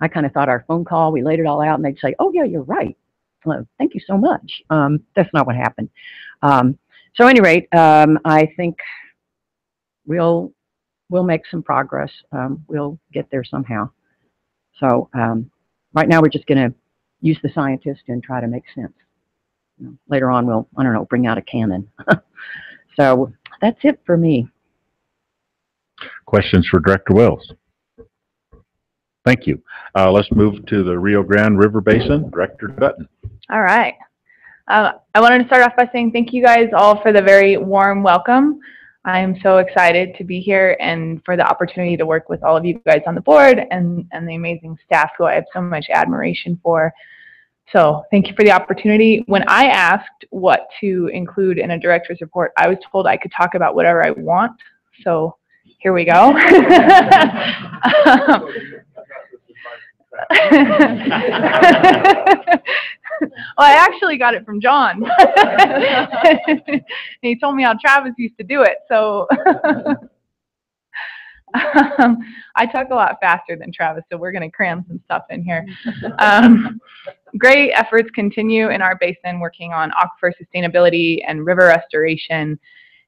I kind of thought our phone call, we laid it all out, and they'd say, "Oh yeah, you're right. Well, thank you so much." That's not what happened. So, at any rate, I think we'll make some progress. We'll get there somehow. So, right now we're just going to use the scientist and try to make sense. Later on, we'll, I don't know, bring out a cannon. So that's it for me. Questions for Director Wells? Thank you. Let's move to the Rio Grande River Basin. Director Dutton. All right. I wanted to start off by saying thank you guys all for the very warm welcome. I am so excited to be here and for the opportunity to work with all of you guys on the board and the amazing staff who I have so much admiration for. So thank you for the opportunity. When I asked what to include in a director's report, I was told I could talk about whatever I want. So here we go. Well, I actually got it from John. And he told me how Travis used to do it. So I talk a lot faster than Travis, so we're going to cram some stuff in here. Great efforts continue in our basin working on aquifer sustainability and river restoration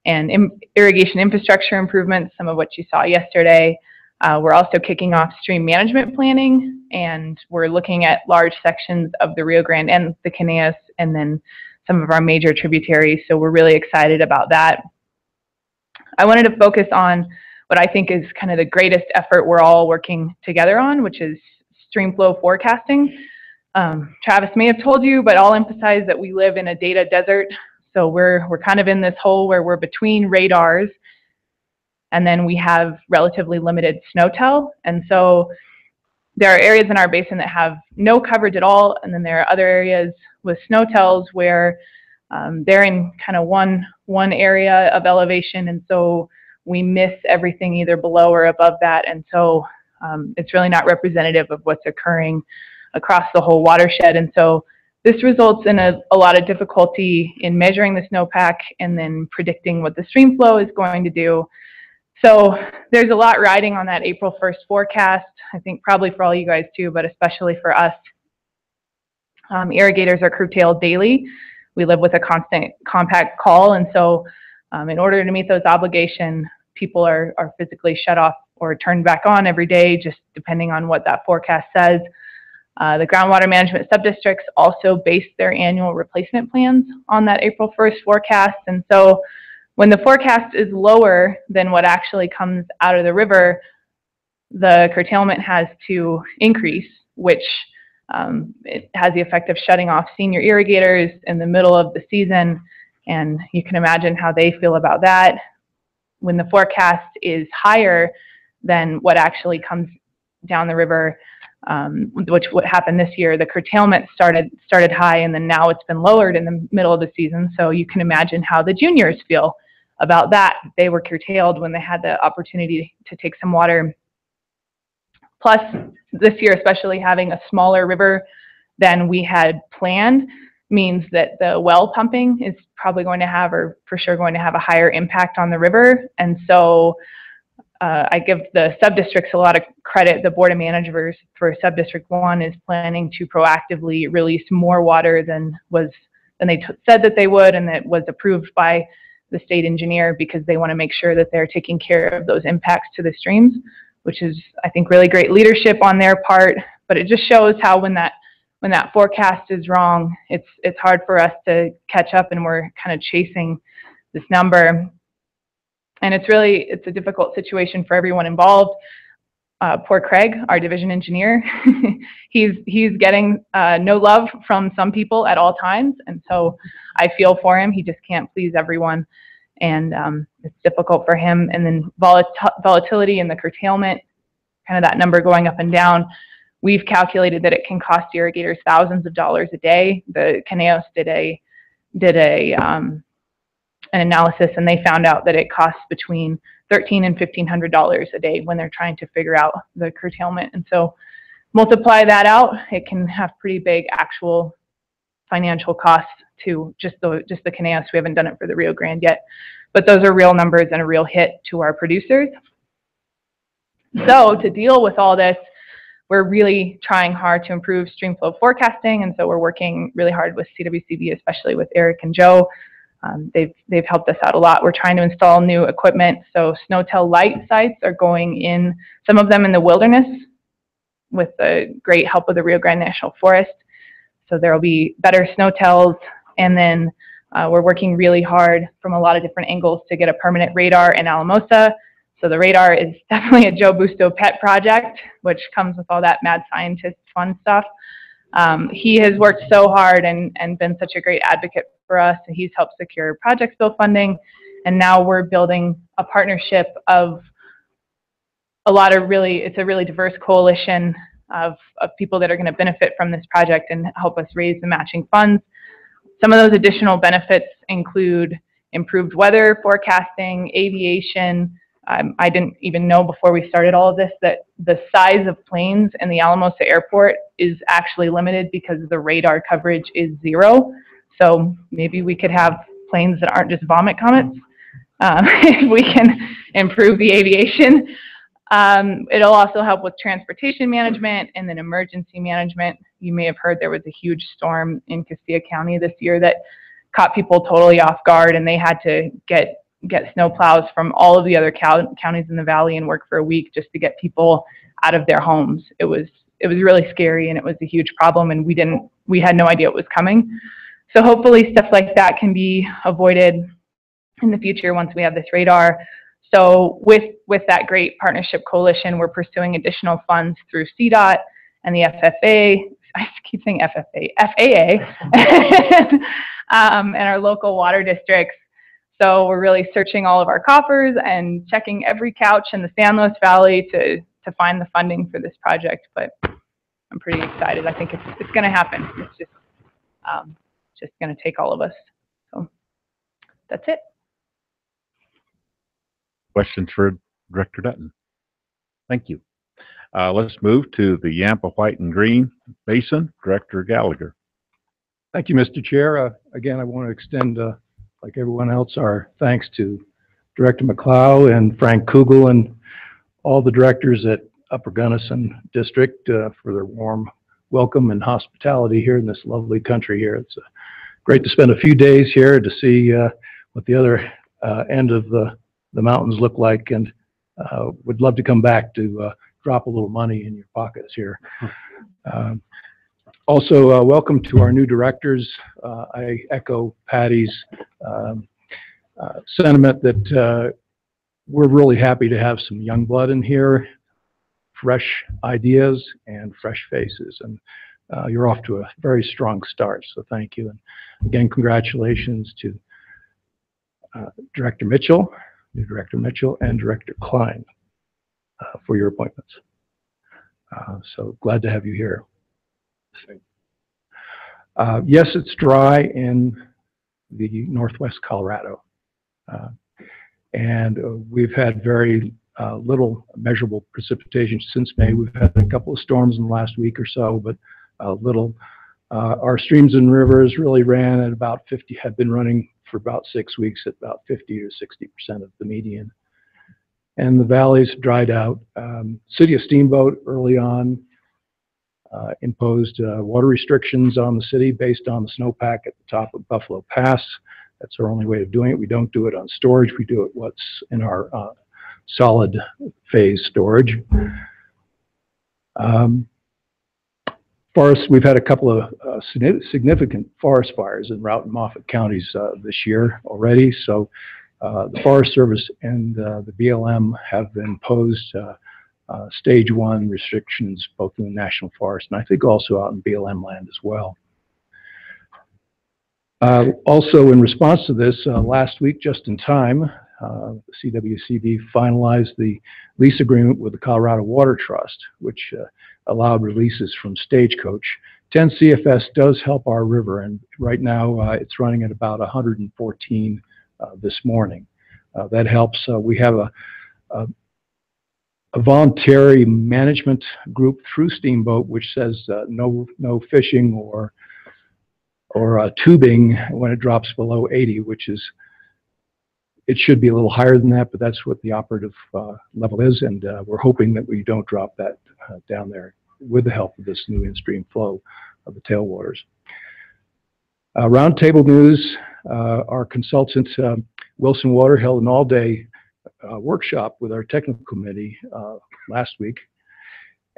and irrigation infrastructure improvements, some of what you saw yesterday. We're also kicking off stream management planning, and we're looking at large sections of the Rio Grande and the Caneas, and then some of our major tributaries, so we're really excited about that. I wanted to focus on what I think is kind of the greatest effort we're all working together on, which is stream flow forecasting. Travis may have told you, but I'll emphasize that we live in a data desert, so we're kind of in this hole where we're between radars, and then we have relatively limited snow tell. And so there are areas in our basin that have no coverage at all, and then there are other areas with snow tells where they're in kind of one area of elevation, and so we miss everything either below or above that, and so it's really not representative of what's occurring across the whole watershed. And so this results in a lot of difficulty in measuring the snowpack and then predicting what the stream flow is going to do. So there's a lot riding on that April 1st forecast, I think probably for all you guys too, but especially for us. Irrigators are curtailed daily. We live with a constant compact call, and so in order to meet those obligations, people are physically shut off or turned back on every day, just depending on what that forecast says. The groundwater management subdistricts also base their annual replacement plans on that April 1st forecast, and so when the forecast is lower than what actually comes out of the river, the curtailment has to increase, which it has the effect of shutting off senior irrigators in the middle of the season, and you can imagine how they feel about that. When the forecast is higher than what actually comes down the river, which what happened this year, the curtailment started high, and then now it's been lowered in the middle of the season, so you can imagine how the juniors feel about that. They were curtailed when they had the opportunity to take some water. Plus, this year, especially having a smaller river than we had planned, means that the well pumping is probably going to have, or for sure going to have, a higher impact on the river. And so I give the subdistricts a lot of credit. The Board of Managers for Subdistrict 1 is planning to proactively release more water than they said that they would, and that was approved by the state engineer, because they want to make sure that they're taking care of those impacts to the streams, which is, I think, really great leadership on their part. But it just shows how when that forecast is wrong, it's hard for us to catch up, and we're kind of chasing this number. And it's a difficult situation for everyone involved. Poor Craig, our division engineer, he's getting no love from some people at all times, and so I feel for him. He just can't please everyone, and it's difficult for him. And then volatility and the curtailment, kind of that number going up and down. We've calculated that it can cost irrigators thousands of dollars a day. The Caneos did an analysis, and they found out that it costs between $1,300 and $1,500 a day when they're trying to figure out the curtailment. And so multiply that out, it can have pretty big actual financial costs to just the Caneas. We haven't done it for the Rio Grande yet, but those are real numbers and a real hit to our producers. So to deal with all this, we're really trying hard to improve stream flow forecasting, and so we're working really hard with CWCB, especially with Eric and Joe. They've helped us out a lot. We're trying to install new equipment. So Snowtail light sites are going in, some of them in the wilderness, with the great help of the Rio Grande National Forest. So there will be better snowtails, and then we're working really hard from a lot of different angles to get a permanent radar in Alamosa. So the radar is definitely a Joe Busto pet project, which comes with all that mad scientist fun stuff. He has worked so hard and been such a great advocate for us. He's helped secure project bill funding, and now we're building a partnership of it's a really diverse coalition of people that are going to benefit from this project and help us raise the matching funds. Some of those additional benefits include improved weather forecasting, aviation. I didn't even know before we started all of this that the size of planes in the Alamosa airport is actually limited because the radar coverage is 0. So maybe we could have planes that aren't just vomit comets if we can improve the aviation. It'll also help with transportation management and then emergency management. You may have heard there was a huge storm in Castilla County this year that caught people totally off guard, and they had to get snow plows from all of the other counties in the valley and work for a week just to get people out of their homes. It was really scary, and it was a huge problem, and we had no idea it was coming. So hopefully stuff like that can be avoided in the future once we have this radar. So with that great partnership coalition, we're pursuing additional funds through CDOT and the FFA. I keep saying FFA, FAA, and our local water districts. So we're really searching all of our coffers and checking every couch in the San Luis Valley to find the funding for this project. But I'm pretty excited. I think it's going to happen. It's just going to take all of us. So that's it. Questions for Director Dutton? Thank you. Let's move to the Yampa White and Green Basin. Director Gallagher. Thank you, Mr. Chair. Again, I want to extend, like everyone else, our thanks to Director McLeod and Frank Kugel and all the directors at Upper Gunnison District for their warm welcome and hospitality here in this lovely country here. It's great to spend a few days here to see what the other end of the mountains look like, and would love to come back to drop a little money in your pockets here. Also, welcome to our new directors. I echo Patty's sentiment that we're really happy to have some young blood in here, fresh ideas and fresh faces, and you're off to a very strong start, so thank you. And again, congratulations to Director Mitchell, new Director Mitchell, and Director Klein for your appointments. So glad to have you here. Yes, it's dry in the northwest Colorado, and we've had very little measurable precipitation since May. We've had a couple of storms in the last week or so, but little. Our streams and rivers really ran at about 50, have been running for about 6 weeks at about 50 to 60% of the median. And the valleys dried out. City of Steamboat early on imposed water restrictions on the city based on the snowpack at the top of Buffalo Pass. That's our only way of doing it. We don't do it on storage. We do it what's in our solid phase storage. Forests, we've had a couple of significant forest fires in Routt and Moffat counties this year already. So the Forest Service and the BLM have imposed stage 1 restrictions both in the National Forest and I think also out in BLM land as well. Also in response to this, last week, just in time, the CWCB finalized the lease agreement with the Colorado Water Trust, which allowed releases from Stagecoach. 10 CFS does help our river, and right now it's running at about 114 this morning. That helps. We have a voluntary management group through Steamboat, which says no fishing or or tubing when it drops below 80, which is, it should be a little higher than that, but that's what the operative level is, and we're hoping that we don't drop that down there with the help of this new in-stream flow of the tailwaters. Roundtable news, our consultant, Wilson Water, held an all-day workshop with our technical committee last week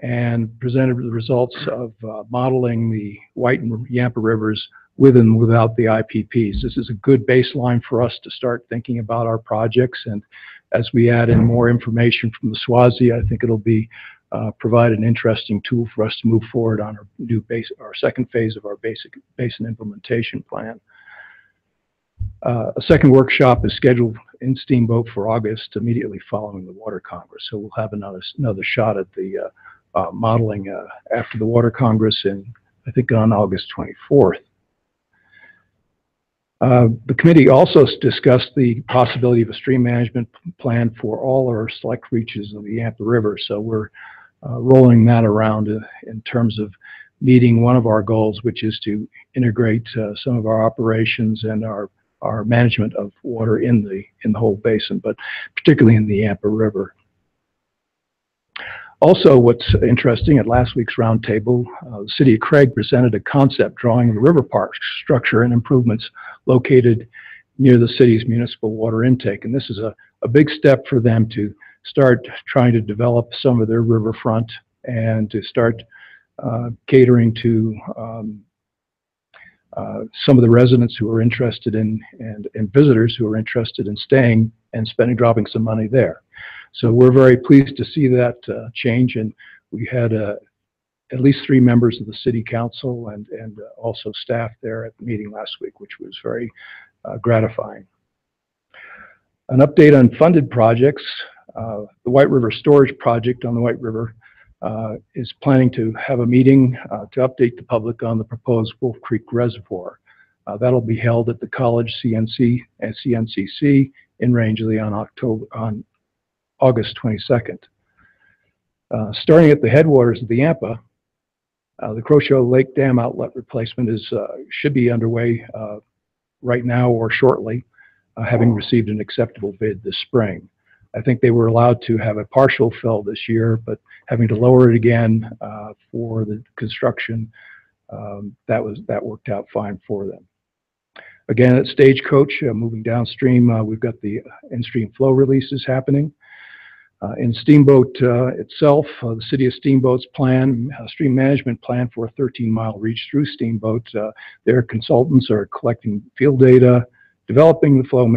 and presented the results of modeling the White and Yampa rivers with and without the IPPs. This is a good baseline for us to start thinking about our projects, and as we add in more information from the SWASI, I think it'll be provide an interesting tool for us to move forward on our second phase of our basic basin implementation plan. A second workshop is scheduled in Steamboat for August, immediately following the Water Congress. So we'll have another shot at the modeling after the Water Congress I think on August 24th. The committee also discussed the possibility of a stream management plan for all our select reaches of the Yampa River. So we're rolling that around in terms of meeting one of our goals, which is to integrate some of our operations and our management of water in the whole basin, but particularly in the Yampa River. Also, what's interesting, at last week's roundtable, the City of Craig presented a concept drawing the river park structure and improvements located near the city's municipal water intake. And this is a big step for them to start trying to develop some of their riverfront and to start catering to some of the residents who are interested in and visitors who are interested in staying and dropping some money there. So we're very pleased to see that change, and we had at least 3 members of the City Council and also staff there at the meeting last week, which was very gratifying. An update on funded projects. The White River Storage Project on the White River is planning to have a meeting to update the public on the proposed Wolf Creek Reservoir. That'll be held at the College CNC and CNCC in Rangeley on August 22nd. Starting at the headwaters of the Yampa, the Croshow Lake Dam outlet replacement should be underway right now or shortly, having received an acceptable bid this spring. I think they were allowed to have a partial fill this year, but having to lower it again for the construction, that worked out fine for them. Again, at Stagecoach, moving downstream, we've got the in-stream flow releases happening. In Steamboat itself, the City of Steamboat's stream management plan for a 13-mile reach through Steamboat, their consultants are collecting field data, developing the flow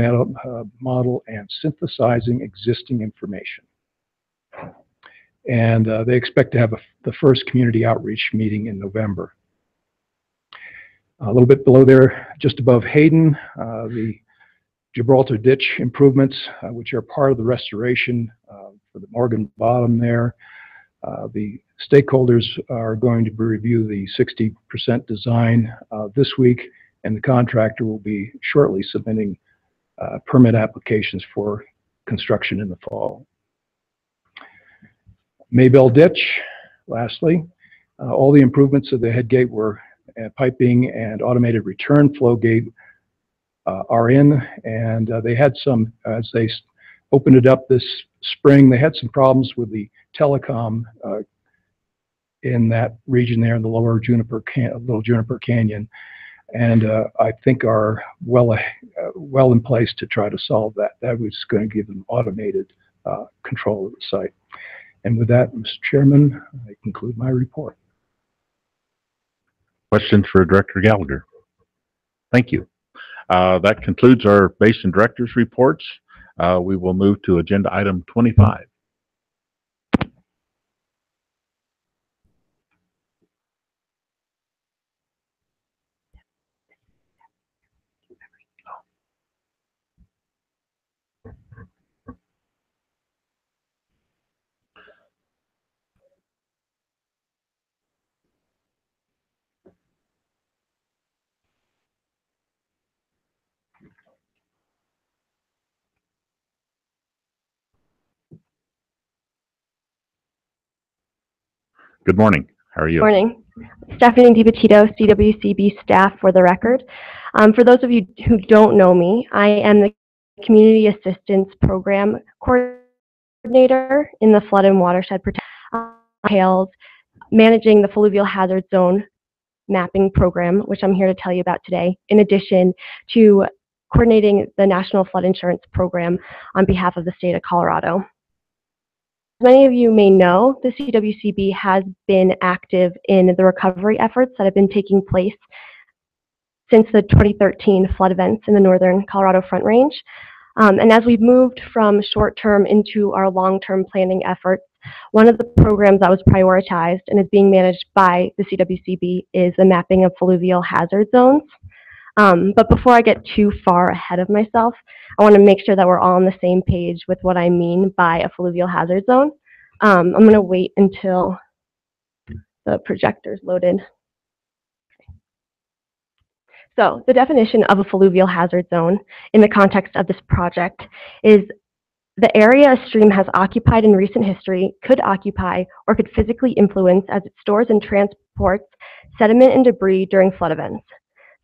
model, and synthesizing existing information. And they expect to have the first community outreach meeting in November. A little bit below there, just above Hayden, the Gibraltar Ditch improvements, which are part of the restoration for the Morgan Bottom there. The stakeholders are going to review the 60% design this week, and the contractor will be shortly submitting permit applications for construction in the fall. Maybell Ditch, lastly, all the improvements of the headgate were piping and automated return flow gate are in, and they had some, as they opened it up this spring, they had some problems with the telecom in that region there in the lower Little Juniper Canyon, and I think are well in place to try to solve that. That was going to give them automated control of the site. And with that, Mr. Chairman, I conclude my report. Questions for Director Gallagher? Thank you. That concludes our Basin Directors reports. We will move to agenda item 25. Good morning. How are you? Morning. Stephanie DiPetito, CWCB staff for the record. For those of you who don't know me, I am the Community Assistance Program Coordinator in the Flood and Watershed Protection. Entails managing the Fluvial Hazard Zone mapping program, which I'm here to tell you about today, in addition to coordinating the National Flood Insurance Program on behalf of the state of Colorado. As many of you may know, the CWCB has been active in the recovery efforts that have been taking place since the 2013 flood events in the northern Colorado Front Range. And as we've moved from short-term into our long-term planning efforts, one of the programs that was prioritized and is being managed by the CWCB is the mapping of fluvial hazard zones. But before I get too far ahead of myself, I want to make sure that we're all on the same page with what I mean by a fluvial hazard zone. I'm going to wait until the projector's loaded. So the definition of a fluvial hazard zone in the context of this project is the area a stream has occupied in recent history, could occupy, or could physically influence as it stores and transports sediment and debris during flood events.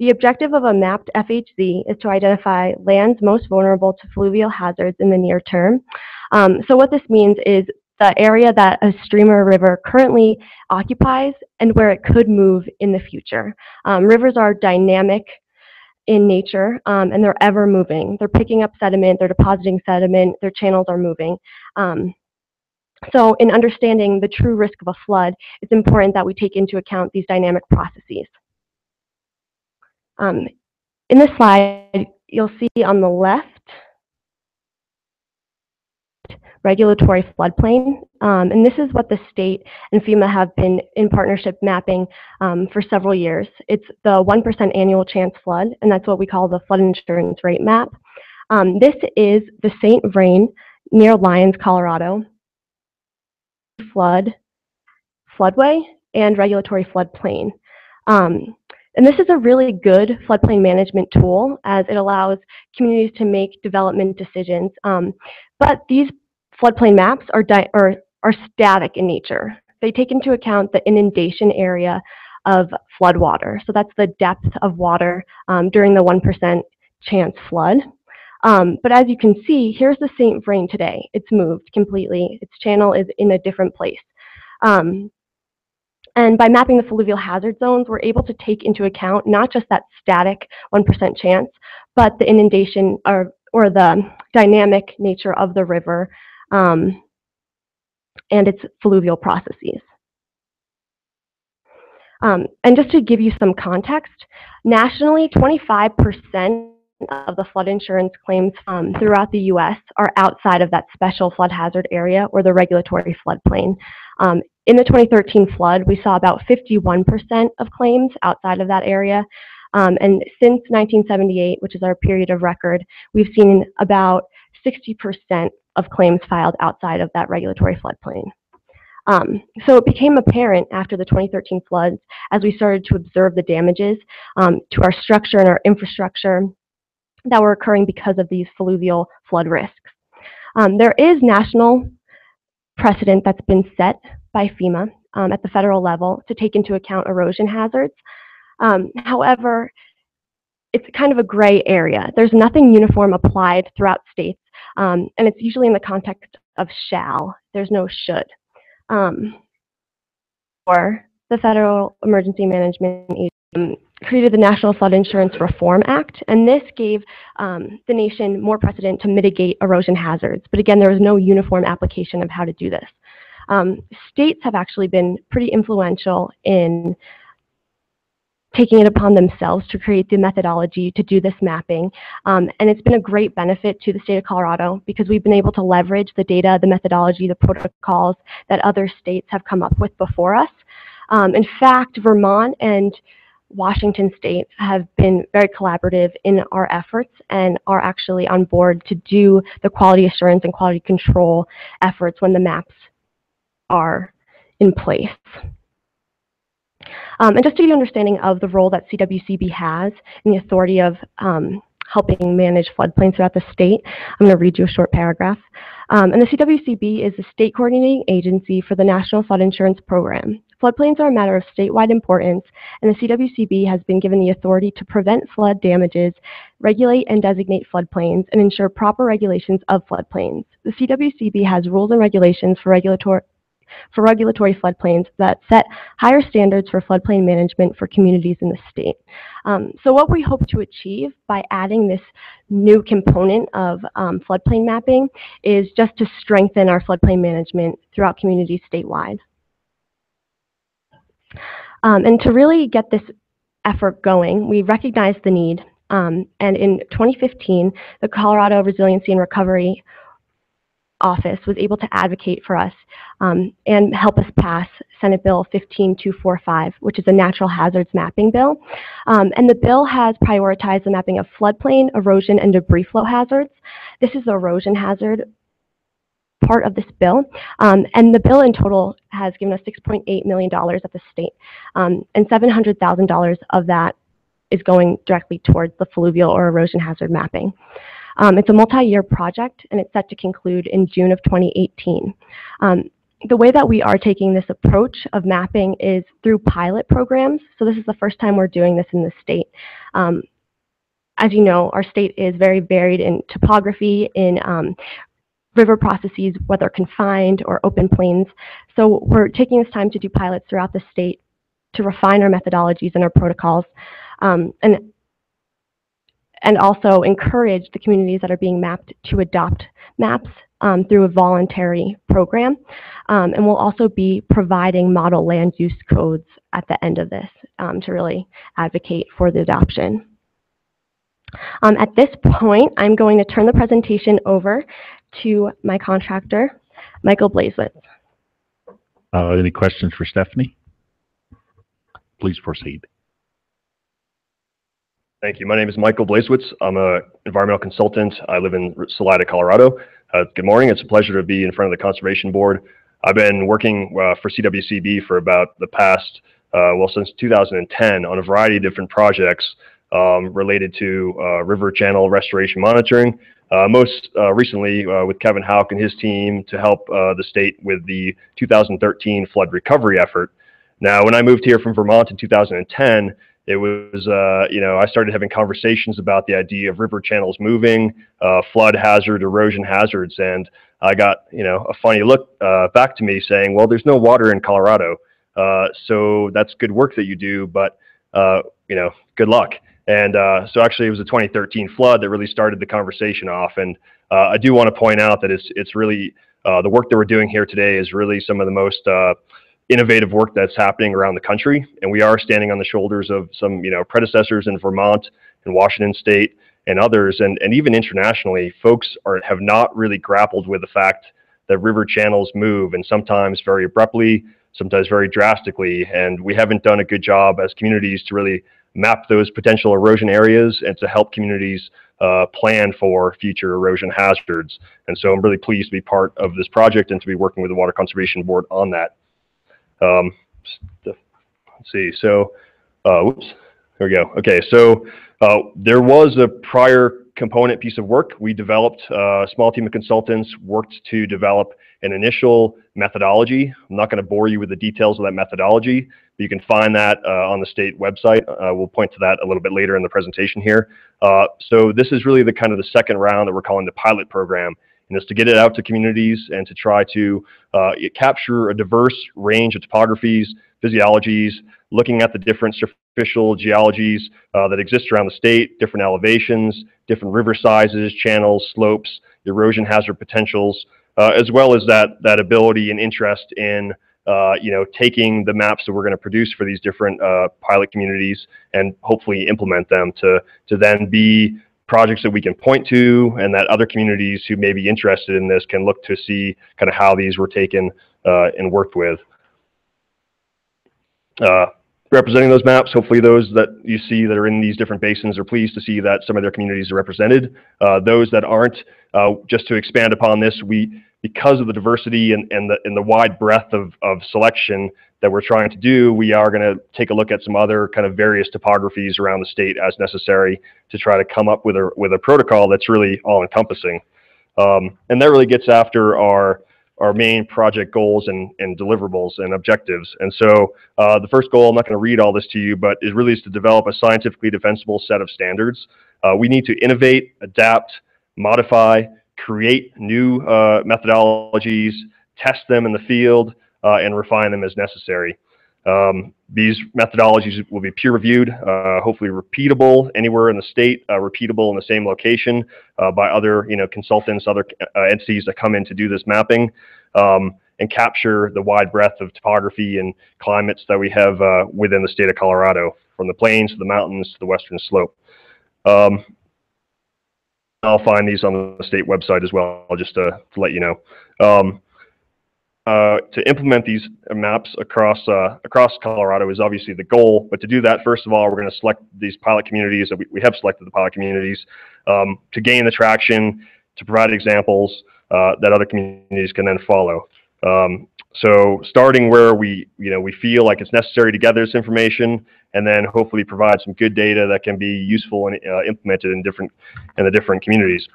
The objective of a mapped FHZ is to identify lands most vulnerable to fluvial hazards in the near term. So what this means is the area that a stream or river currently occupies and where it could move in the future. Rivers are dynamic in nature, and they're ever moving. They're picking up sediment, they're depositing sediment, their channels are moving. So in understanding the true risk of a flood, it's important that we take into account these dynamic processes. In this slide, you'll see on the left, regulatory floodplain, and this is what the state and FEMA have been in partnership mapping for several years. It's the 1% annual chance flood, and that's what we call the flood insurance rate map. This is the St. Vrain near Lyons, Colorado, floodway, and regulatory floodplain. And this is a really good floodplain management tool as it allows communities to make development decisions. But these floodplain maps are static in nature. They take into account the inundation area of floodwater. So that's the depth of water during the 1% chance flood. But as you can see, here's the St. Vrain today. It's moved completely. Its channel is in a different place. And by mapping the fluvial hazard zones, we're able to take into account not just that static 1% chance, but the inundation or the dynamic nature of the river and its fluvial processes. And just to give you some context, nationally, 25% of the flood insurance claims throughout the U.S. are outside of that special flood hazard area or the regulatory floodplain. In the 2013 flood, we saw about 51% of claims outside of that area. And since 1978, which is our period of record, we've seen about 60% of claims filed outside of that regulatory floodplain. So it became apparent after the 2013 floods, as we started to observe the damages to our structure and our infrastructure that were occurring because of these fluvial flood risks. There is national precedent that's been set by FEMA at the federal level to take into account erosion hazards. However, it's kind of a gray area. There's nothing uniform applied throughout states, and it's usually in the context of shall. There's no should. Or the Federal Emergency Management Agency created the National Flood Insurance Reform Act, and this gave the nation more precedent to mitigate erosion hazards. But again, there was no uniform application of how to do this. States have actually been pretty influential in taking it upon themselves to create the methodology to do this mapping. And it's been a great benefit to the state of Colorado because we've been able to leverage the data, the methodology, the protocols that other states have come up with before us. In fact, Vermont and Washington State have been very collaborative in our efforts and are actually on board to do the quality assurance and quality control efforts when the maps are in place. And just to give you an understanding of the role that CWCB has in the authority of helping manage floodplains throughout the state, I'm going to read you a short paragraph. And the CWCB is the state coordinating agency for the National Flood Insurance Program. Floodplains are a matter of statewide importance, and the CWCB has been given the authority to prevent flood damages, regulate and designate floodplains, and ensure proper regulations of floodplains. The CWCB has rules and regulations for regulatory floodplains that set higher standards for floodplain management for communities in the state. So what we hope to achieve by adding this new component of floodplain mapping is just to strengthen our floodplain management throughout communities statewide. And to really get this effort going, we recognize the need. And in 2015, the Colorado Resiliency and Recovery Office was able to advocate for us and help us pass Senate Bill 15245, which is a natural hazards mapping bill. And the bill has prioritized the mapping of floodplain, erosion, and debris flow hazards. This is the erosion hazard part of this bill. And the bill in total has given us $6.8 million at the state. And $700,000 of that is going directly towards the fluvial or erosion hazard mapping. It's a multi-year project, and it's set to conclude in June of 2018. The way that we are taking this approach of mapping is through pilot programs. So this is the first time we're doing this in the state. As you know, our state is very varied in topography, in river processes, whether confined or open plains. So we're taking this time to do pilots throughout the state to refine our methodologies and our protocols. And also encourage the communities that are being mapped to adopt maps through a voluntary program. And we'll also be providing model land use codes at the end of this to really advocate for the adoption. At this point, I'm going to turn the presentation over to my contractor, Michael Blazewitz. Any questions for Stephanie? Please proceed. Thank you. My name is Michael Blazewitz. I'm an environmental consultant. I live in Salida, Colorado. Good morning. It's a pleasure to be in front of the Conservation Board. I've been working for CWCB for about the past, since 2010 on a variety of different projects related to river channel restoration monitoring. Most recently with Kevin Houck and his team to help the state with the 2013 flood recovery effort. Now, when I moved here from Vermont in 2010, it was, I started having conversations about the idea of river channels moving, flood hazard, erosion hazards, and I got, a funny look back to me saying, well, there's no water in Colorado, so that's good work that you do, but, good luck. And so actually it was a 2013 flood that really started the conversation off, and I do want to point out that it's really, the work that we're doing here today is really some of the most innovative work that's happening around the country, and we are standing on the shoulders of some predecessors in Vermont and Washington State and others, and even internationally, folks have not really grappled with the fact that river channels move, and sometimes very abruptly, sometimes very drastically, and we haven't done a good job as communities to really map those potential erosion areas and to help communities plan for future erosion hazards. And so I'm really pleased to be part of this project and to be working with the Water Conservation Board on that. Let's see, so, whoops, there we go. Okay, so there was a prior component piece of work. We developed, a small team of consultants worked to develop an initial methodology. I'm not going to bore you with the details of that methodology, but you can find that on the state website. We'll point to that a little bit later in the presentation here. So this is really the kind of the second round that we're calling the pilot program. And is to get it out to communities and to try to capture a diverse range of topographies, physiologies, looking at the different superficial geologies that exist around the state, different elevations, different river sizes, channels, slopes, erosion hazard potentials, as well as that ability and interest in taking the maps that we're going to produce for these different pilot communities and hopefully implement them to then be projects that we can point to, and that other communities who may be interested in this can look to see kind of how these were taken and worked with. Representing those maps, hopefully those that you see that are in these different basins are pleased to see that some of their communities are represented. Those that aren't, just to expand upon this, because of the diversity and the wide breadth of selection that we're trying to do, we are going to take a look at some other kind of various topographies around the state as necessary to try to come up with a protocol that's really all encompassing. And that really gets after our our main project goals and deliverables and objectives. And so the first goal, I'm not going to read all this to you, but is really to develop a scientifically defensible set of standards. We need to innovate, adapt, modify, create new methodologies, test them in the field, and refine them as necessary. These methodologies will be peer-reviewed, hopefully repeatable anywhere in the state, repeatable in the same location by other, consultants, other entities that come in to do this mapping, and capture the wide breadth of topography and climates that we have within the state of Colorado, from the plains to the mountains to the western slope. I'll find these on the state website as well, just to let you know. To implement these maps across Colorado is obviously the goal, but to do that, first of all, we're going to select these pilot communities, that we have selected the pilot communities, to gain the traction, to provide examples that other communities can then follow. So starting where we feel like it's necessary to gather this information, and then hopefully provide some good data that can be useful and implemented in the different communities.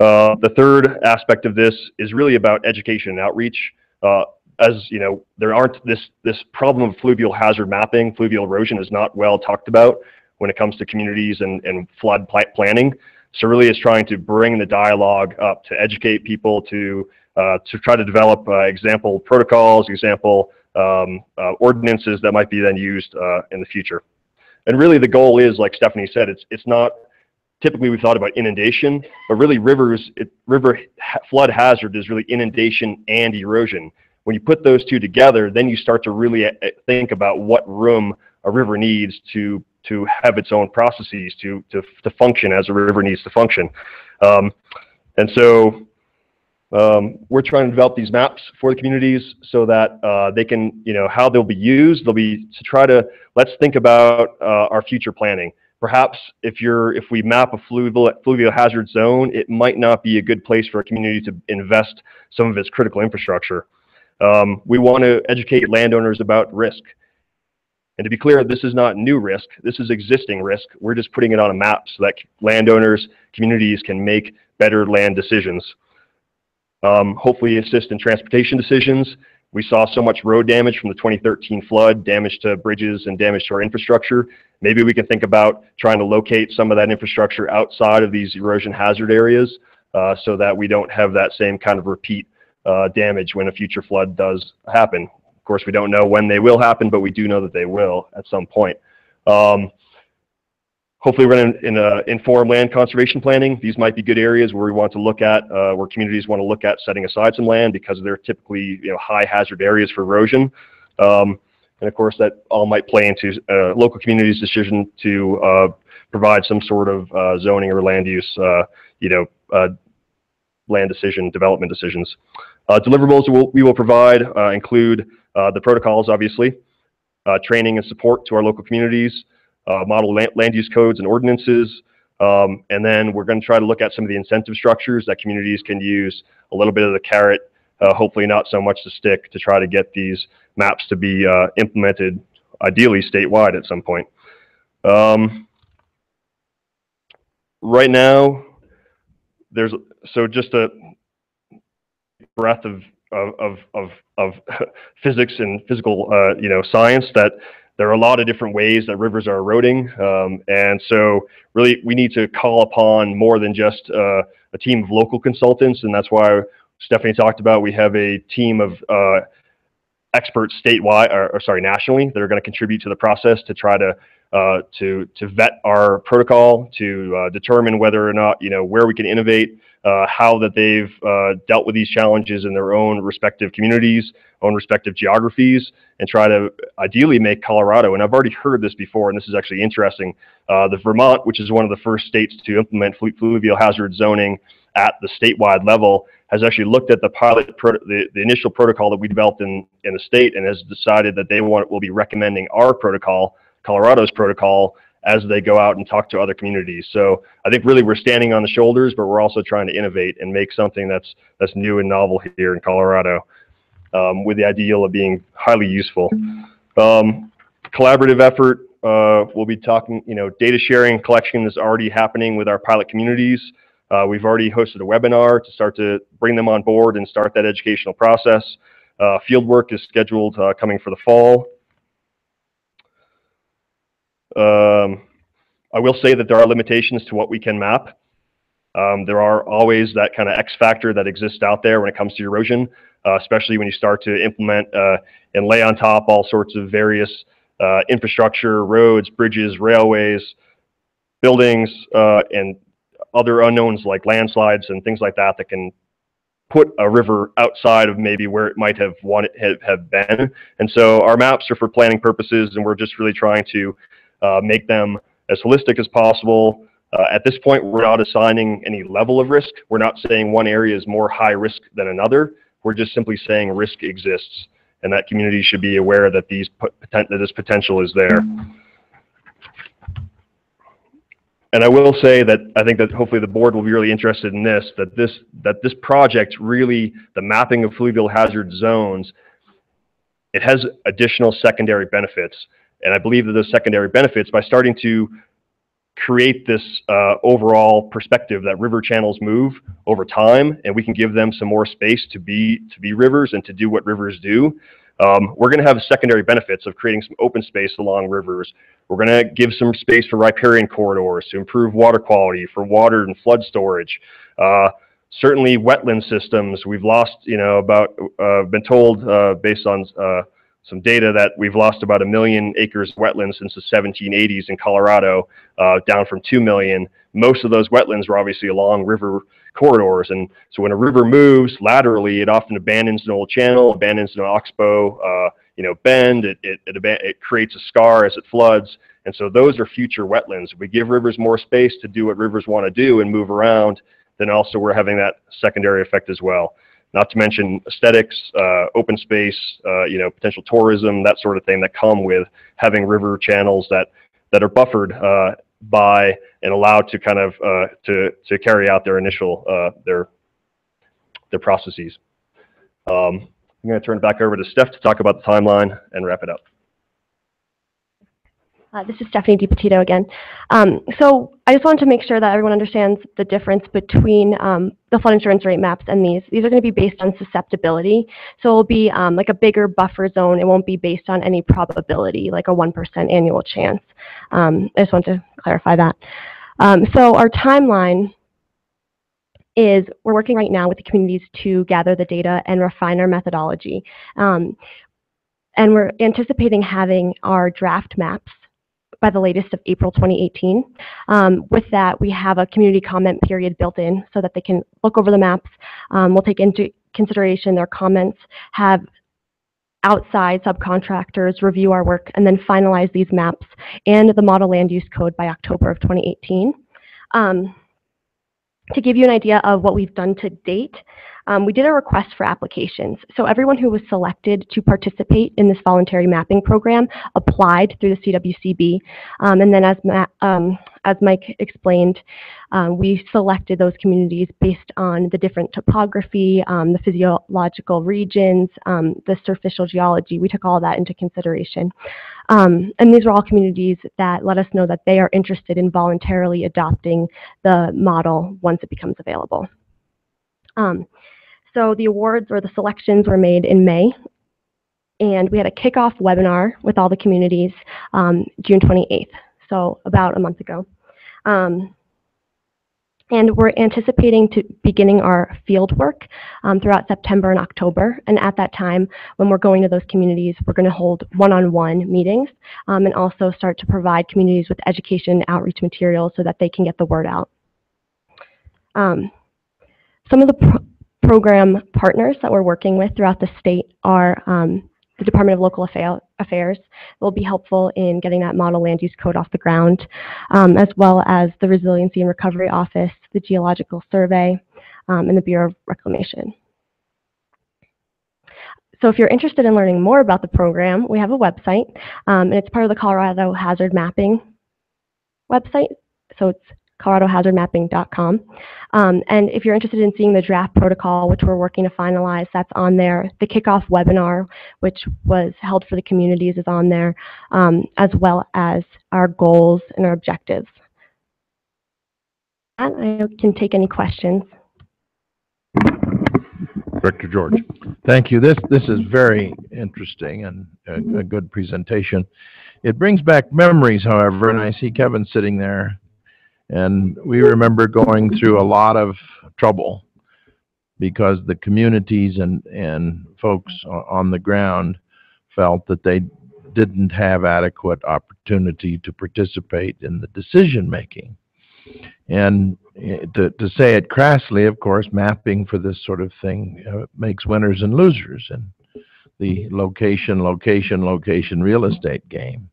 The third aspect of this is really about education and outreach. As you know, there aren't this problem of fluvial hazard mapping. Fluvial erosion is not well talked about when it comes to communities and flood planning. So really, it's trying to bring the dialogue up, to educate people, to try to develop example protocols, example ordinances that might be then used in the future. And really, the goal is, like Stephanie said, it's not. Typically, we've thought about inundation, but really river flood hazard is really inundation and erosion. When you put those two together, then you start to really think about what room a river needs to have its own processes, to function as a river needs to function. And so we're trying to develop these maps for the communities so that they can, how they'll be used. They'll be to try to, let's think about our future planning. Perhaps if we map a fluvial hazard zone, it might not be a good place for a community to invest some of its critical infrastructure. We want to educate landowners about risk. And to be clear, this is not new risk. This is existing risk. We're just putting it on a map so that landowners, communities can make better land decisions. Hopefully assist in transportation decisions. We saw so much road damage from the 2013 flood, damage to bridges and damage to our infrastructure. Maybe we can think about trying to locate some of that infrastructure outside of these erosion hazard areas so that we don't have that same kind of repeat damage when a future flood does happen. Of course, we don't know when they will happen, but we do know that they will at some point. Hopefully we're going to inform land conservation planning. These might be good areas where we want to look at, where communities want to look at setting aside some land because they're typically high hazard areas for erosion. And of course that all might play into local communities' decision to provide some sort of zoning or land use, land decision, development decisions. Deliverables we will provide include the protocols, obviously, training and support to our local communities, model land use codes and ordinances, and then we're going to try to look at some of the incentive structures that communities can use, a little bit of the carrot, hopefully not so much the stick, to try to get these maps to be implemented, ideally statewide at some point. Right now, there's just a breadth of physics and physical science that there are a lot of different ways that rivers are eroding, and so really we need to call upon more than just a team of local consultants, and that's why Stephanie talked about we have a team of experts statewide, nationally, that are going to contribute to the process to try to vet our protocol, to determine whether or not, where we can innovate, how that they've dealt with these challenges in their own respective communities, own respective geographies, and try to ideally make Colorado, and I've already heard this before, and this is actually interesting, the Vermont, which is one of the first states to implement fluvial hazard zoning at the statewide level, has actually looked at the the initial protocol that we developed in the state, and has decided that they will be recommending our protocol, Colorado's protocol, as they go out and talk to other communities. So I think really we're standing on the shoulders, but we're also trying to innovate and make something that's new and novel here in Colorado, with the ideal of being highly useful. Collaborative effort, we'll be talking, data sharing, collection is already happening with our pilot communities. We've already hosted a webinar to start to bring them on board and start that educational process. Field work is scheduled coming for the fall. I will say that there are limitations to what we can map. There are always that kind of X factor that exists out there when it comes to erosion, especially when you start to implement and lay on top all sorts of various infrastructure, roads, bridges, railways, buildings, and other unknowns like landslides and things like that that can put a river outside of maybe where it might have been. And so our maps are for planning purposes, and we're just really trying to make them as holistic as possible. At this point, we're not assigning any level of risk. We're not saying one area is more high risk than another. We're just simply saying risk exists, and that community should be aware that this potential is there. And I will say that I think that hopefully the board will be really interested in this, that this project really, the mapping of fluvial hazard zones, it has additional secondary benefits. And I believe that those secondary benefits, by starting to create this overall perspective that river channels move over time, and we can give them some more space to be rivers and to do what rivers do, we're going to have secondary benefits of creating some open space along rivers. We're going to give some space for riparian corridors to improve water quality, for water and flood storage. Certainly wetland systems, we've lost, been told based on some data that we've lost about 1 million acres of wetlands since the 1780s in Colorado, down from 2 million. Most of those wetlands were obviously along river corridors. And so when a river moves laterally, it often abandons an old channel, abandons an oxbow, bend, it creates a scar as it floods. And so those are future wetlands. If we give rivers more space to do what rivers want to do and move around, then also we're having that secondary effect as well. Not to mention aesthetics, open space, potential tourism, that sort of thing that come with having river channels that are buffered by and allowed to kind of to carry out their initial their processes. I'm going to turn it back over to Steph to talk about the timeline and wrap it up. This is Stephanie DiPetito again. So I just wanted to make sure that everyone understands the difference between the flood insurance rate maps and these. These are going to be based on susceptibility. So it will be like a bigger buffer zone. It won't be based on any probability, like a 1% annual chance. I just want to clarify that. So our timeline is we're working right now with the communities to gather the data and refine our methodology. And we're anticipating having our draft maps by the latest of April 2018. With that, we have a community comment period built in so that they can look over the maps. We'll take into consideration their comments, have outside subcontractors review our work, and then finalize these maps and the model land use code by October of 2018. To give you an idea of what we've done to date, we did a request for applications. So everyone who was selected to participate in this voluntary mapping program applied through the CWCB. And then as Mike explained, we selected those communities based on the different topography, the physiological regions, the surficial geology. We took all of that into consideration. And these are all communities that let us know that they are interested in voluntarily adopting the model once it becomes available. So the awards or the selections were made in May, and we had a kickoff webinar with all the communities June 28th, so about a month ago. And we're anticipating to beginning our field work throughout September and October. And at that time, when we're going to those communities, we're going to hold one-on-one meetings and also start to provide communities with education and outreach materials so that they can get the word out. Some of the program partners that we're working with throughout the state are the Department of Local Affairs will be helpful in getting that model land use code off the ground, as well as the Resiliency and Recovery Office, the Geological Survey, and the Bureau of Reclamation. So if you're interested in learning more about the program, we have a website, and it's part of the Colorado Hazard Mapping website. So it's coloradohazardmapping.com. And if you're interested in seeing the draft protocol, which we're working to finalize, that's on there. The kickoff webinar, which was held for the communities, is on there, as well as our goals and our objectives. I can take any questions. Director George. Thank you. This is very interesting and a good presentation. It brings back memories, however, and I see Kevin sitting there, and we remember going through a lot of trouble because the communities and folks on the ground felt that they didn't have adequate opportunity to participate in the decision making. And to say it crassly, of course, mapping for this sort of thing makes winners and losers in the location real estate game.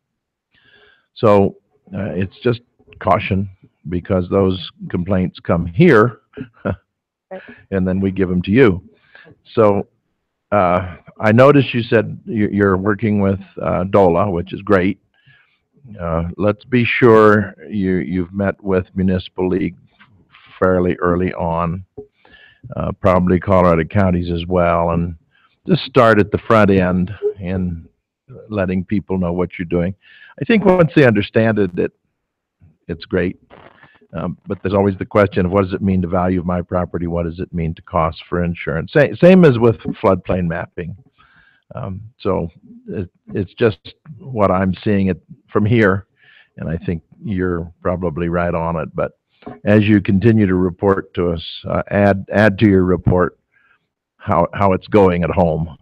So it's just caution, because those complaints come here and then we give them to you. So I noticed you said you're working with DOLA, which is great. Let's be sure you've met with Municipal League fairly early on, probably Colorado counties as well, and just start at the front end and letting people know what you're doing. I think once they understand it, it's great. But there's always the question of what does it mean to value of my property? What does it mean to cost for insurance? Same as with floodplain mapping. So it's just what I'm seeing it from here, and I think you're probably right on it. But as you continue to report to us, add to your report how it's going at home,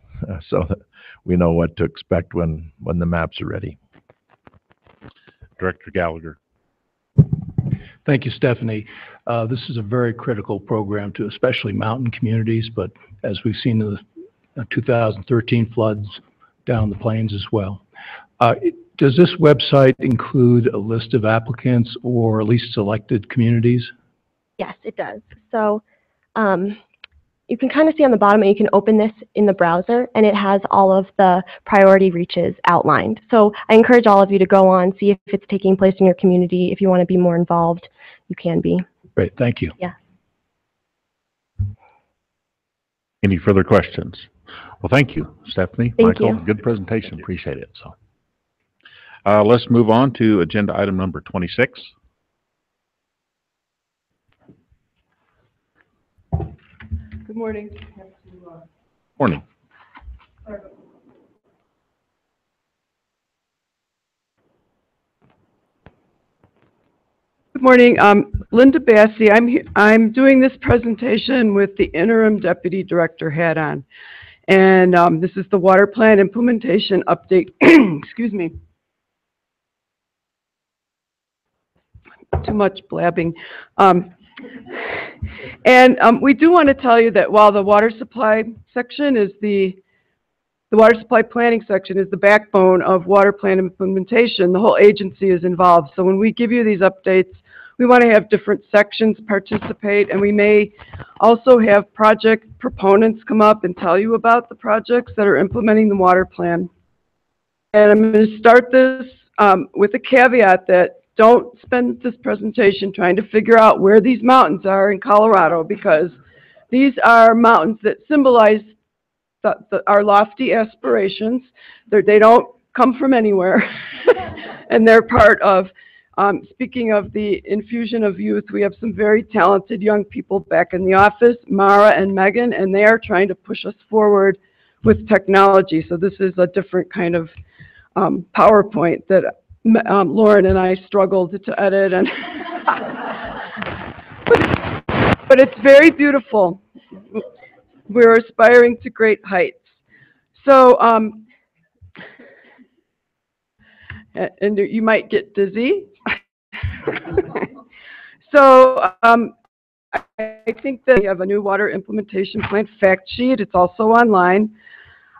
so that we know what to expect when the maps are ready. Director Gallagher. Thank you, Stephanie. This is a very critical program to especially mountain communities, but as we've seen in the 2013 floods down the plains as well. Does this website include a list of applicants or at least selected communities? Yes, it does. So you can kind of see on the bottom, and you can open this in the browser, and it has all of the priority reaches outlined. So I encourage all of you to go on, see if it's taking place in your community. If you want to be more involved, you can be. Great, thank you. Yeah. Any further questions? Well, thank you, Stephanie. Thank Michael, you. good presentation. Appreciate it. So let's move on to agenda item number 26. Good morning. Morning. Good morning. Linda Bassi. I'm doing this presentation with the interim deputy director hat on, and this is the water plan implementation update. Excuse me. Too much blabbing. We do want to tell you that while the water supply section is the water supply planning section is the backbone of water plan implementation, the whole agency is involved. So when we give you these updates, we want to have different sections participate, and we may also have project proponents come up and tell you about the projects that are implementing the water plan. And I'm going to start this with a caveat that don't spend this presentation trying to figure out where these mountains are in Colorado, because these are mountains that symbolize our lofty aspirations. They don't come from anywhere, and they're part of, speaking of the infusion of youth, we have some very talented young people back in the office, Mara and Megan, and they are trying to push us forward with technology. So this is a different kind of PowerPoint that Lauren and I struggled to edit, and but it's very beautiful. We're aspiring to great heights. So, and you might get dizzy. So, I think that we have a new water implementation plan fact sheet. It's also online.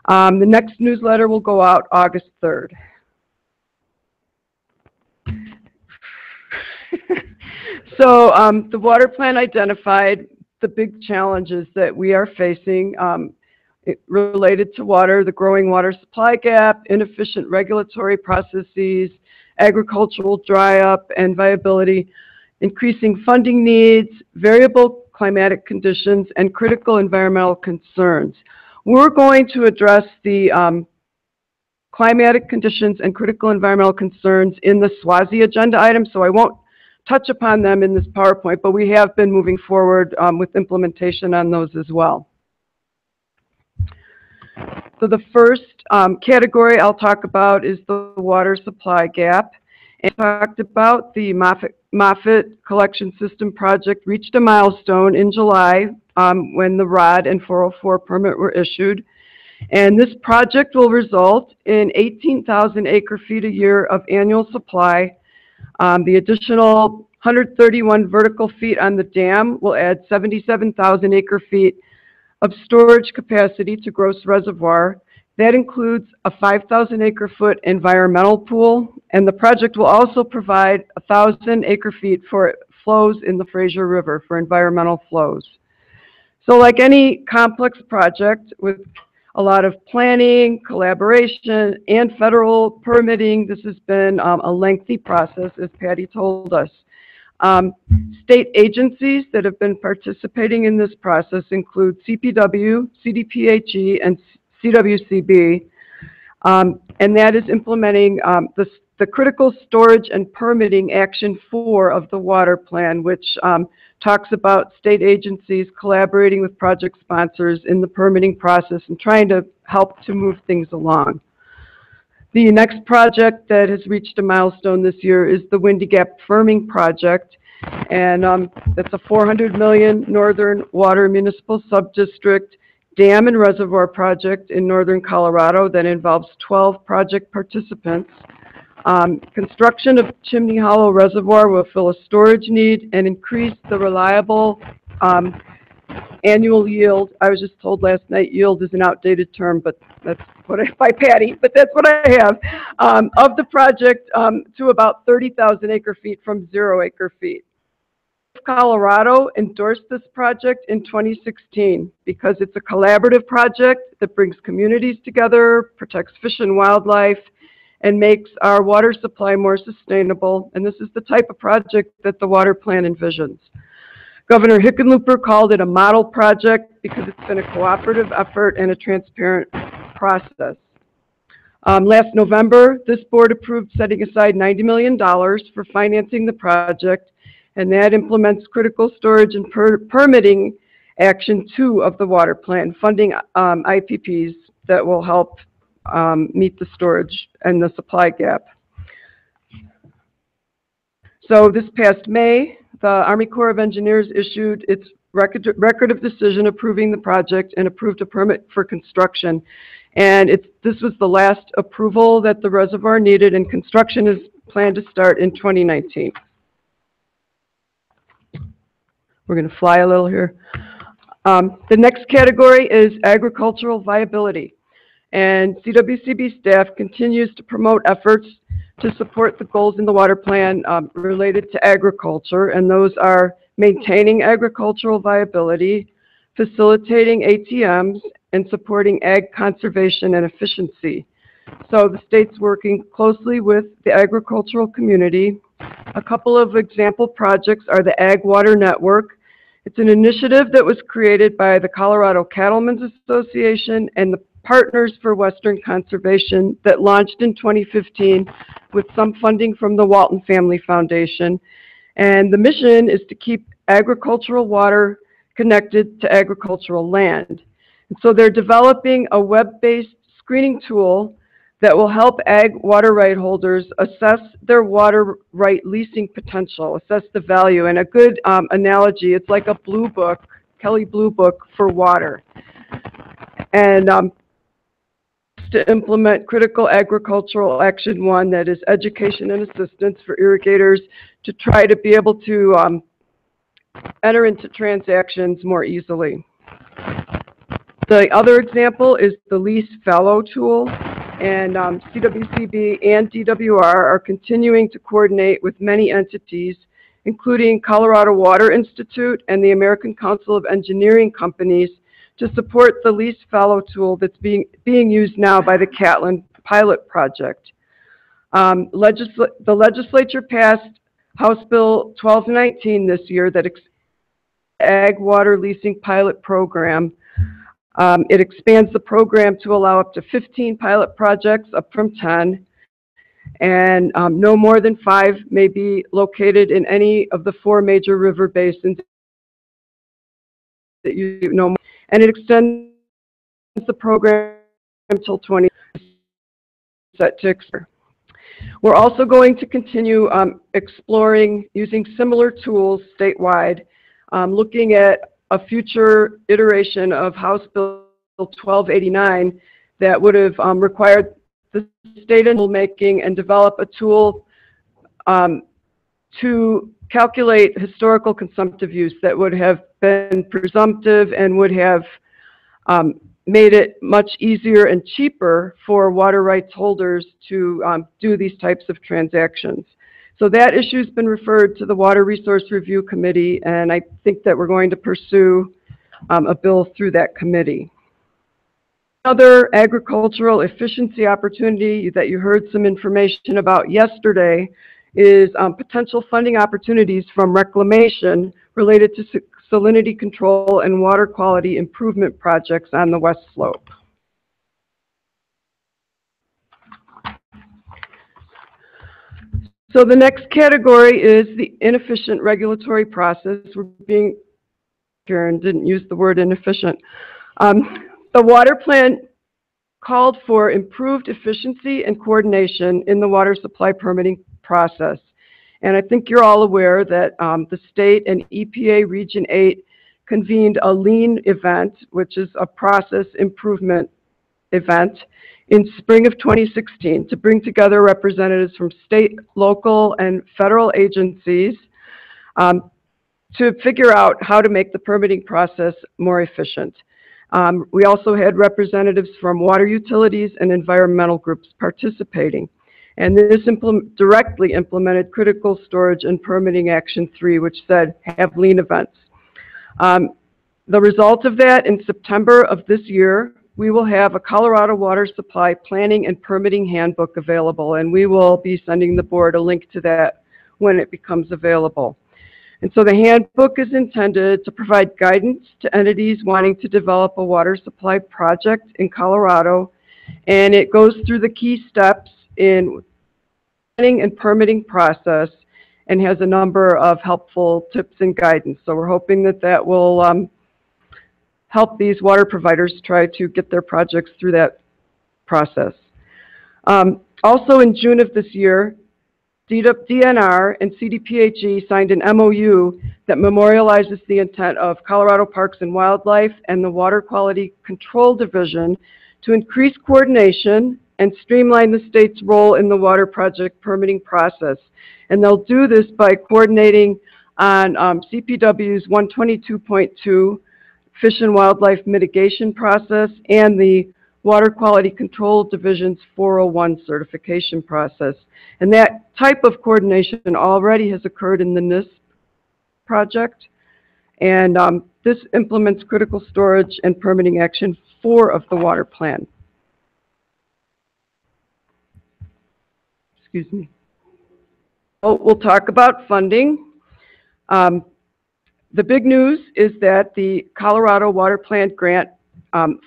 The next newsletter will go out August 3rd. So the water plan identified the big challenges that we are facing related to water, the growing water supply gap, inefficient regulatory processes, agricultural dry up and viability, increasing funding needs, variable climatic conditions, and critical environmental concerns. We're going to address the climatic conditions and critical environmental concerns in the SWASI agenda item, so I won't touch upon them in this PowerPoint, but we have been moving forward with implementation on those as well. So the first category I'll talk about is the water supply gap. And talked about the Moffett Collection System project reached a milestone in July when the ROD and 404 permit were issued. And this project will result in 18,000 acre-feet a year of annual supply. The additional 131 vertical feet on the dam will add 77,000 acre-feet of storage capacity to Gross Reservoir. That includes a 5,000 acre-foot environmental pool, and the project will also provide 1,000 acre-feet for flows in the Fraser River for environmental flows. So like any complex project with a lot of planning, collaboration, and federal permitting, this has been a lengthy process, as Patty told us. State agencies that have been participating in this process include CPW, CDPHE, and CWCB, and that is implementing the Critical Storage and Permitting Action 4 of the Water Plan, which talks about state agencies collaborating with project sponsors in the permitting process and trying to help to move things along. The next project that has reached a milestone this year is the Windy Gap Firming Project, and that's a $400 million Northern Water Municipal Subdistrict dam and reservoir project in northern Colorado that involves 12 project participants. Construction of Chimney Hollow Reservoir will fill a storage need and increase the reliable annual yield. I was just told last night yield is an outdated term, but that's what by Patty, but that's what I have, of the project to about 30,000 acre-feet from 0 acre-feet. Colorado endorsed this project in 2016 because it's a collaborative project that brings communities together, protects fish and wildlife, and makes our water supply more sustainable. And this is the type of project that the water plan envisions. Governor Hickenlooper called it a model project because it's been a cooperative effort and a transparent process. Last November, this board approved setting aside $90 million for financing the project, and that implements Critical Storage and Permitting Action 2 of the Water Plan, funding IPPs that will help meet the storage and the supply gap. So this past May, the Army Corps of Engineers issued its record of decision approving the project and approved a permit for construction. And this was the last approval that the reservoir needed, and construction is planned to start in 2019. We're going to fly a little here. The next category is agricultural viability. And CWCB staff continues to promote efforts to support the goals in the water plan related to agriculture, and those are maintaining agricultural viability, facilitating ATMs, and supporting ag conservation and efficiency. So the state's working closely with the agricultural community. A couple of example projects are the Ag Water Network. It's an initiative that was created by the Colorado Cattlemen's Association and the Partners for Western Conservation that launched in 2015 with some funding from the Walton Family Foundation. And the mission is to keep agricultural water connected to agricultural land. And so they're developing a web-based screening tool that will help ag water right holders assess their water right leasing potential, assess the value. And a good analogy, it's like a blue book, Kelly Blue Book for water. And to implement Critical Agricultural Action 1, that is education and assistance for irrigators to try to be able to enter into transactions more easily. The other example is the Lease Fallow tool, and CWCB and DWR are continuing to coordinate with many entities, including Colorado Water Institute and the American Council of Engineering Companies, to support the Lease Fallow tool that's being used now by the Catlin pilot project. The legislature passed House Bill 1219 this year that Ag Water Leasing Pilot Program. It expands the program to allow up to 15 pilot projects, up from 10. and no more than 5 may be located in any of the 4 major river basins that you know, and it extends the program until 20 set to expire. We're also going to continue exploring using similar tools statewide, looking at a future iteration of House Bill 1289 that would have required the state rulemaking and develop a tool to calculate historical consumptive use that would have been presumptive and would have made it much easier and cheaper for water rights holders to do these types of transactions. So that issue's been referred to the Water Resource Review Committee, and I think that we're going to pursue a bill through that committee. Another agricultural efficiency opportunity that you heard some information about yesterday is potential funding opportunities from reclamation related to salinity control and water quality improvement projects on the West Slope. So the next category is the inefficient regulatory process. We're being, Karen didn't use the word inefficient. The water plan called for improved efficiency and coordination in the water supply permitting process. And I think you're all aware that the state and EPA Region 8 convened a lean event, which is a process improvement event, in spring of 2016 to bring together representatives from state, local, and federal agencies to figure out how to make the permitting process more efficient. We also had representatives from water utilities and environmental groups participating. And this directly implemented Critical Storage and Permitting Action 3, which said have lean events. The result of that, in September of this year, we will have a Colorado Water Supply Planning and Permitting Handbook available, and we will be sending the board a link to that when it becomes available. And so the handbook is intended to provide guidance to entities wanting to develop a water supply project in Colorado, and it goes through the key steps in planning and permitting process and has a number of helpful tips and guidance. So we're hoping that that will help these water providers try to get their projects through that process. Also in June of this year, DNR and CDPHE signed an MOU that memorializes the intent of Colorado Parks and Wildlife and the Water Quality Control Division to increase coordination and streamline the state's role in the water project permitting process. And they'll do this by coordinating on CPW's 122.2 Fish and Wildlife Mitigation Process and the Water Quality Control Division's 401 certification process. And that type of coordination already has occurred in the NISP project. And this implements Critical Storage and Permitting Action 4 of the water plan. Excuse me. Oh, we'll talk about funding. The big news is that the Colorado Water Plant Grant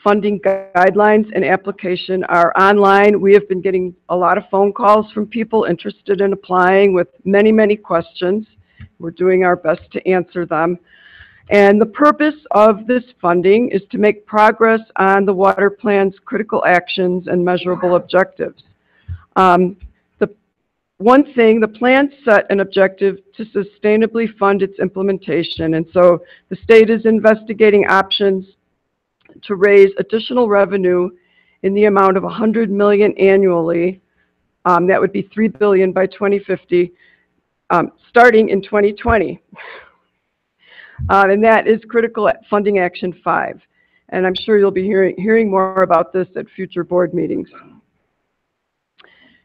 funding guidelines and application are online. We have been getting a lot of phone calls from people interested in applying with many, many questions. We're doing our best to answer them. And the purpose of this funding is to make progress on the water plan's critical actions and measurable objectives. One thing, the plan set an objective to sustainably fund its implementation, and so the state is investigating options to raise additional revenue in the amount of $100 million annually. That would be $3 billion by 2050, starting in 2020. And that is Critical Funding Action 5. And I'm sure you'll be hearing more about this at future board meetings.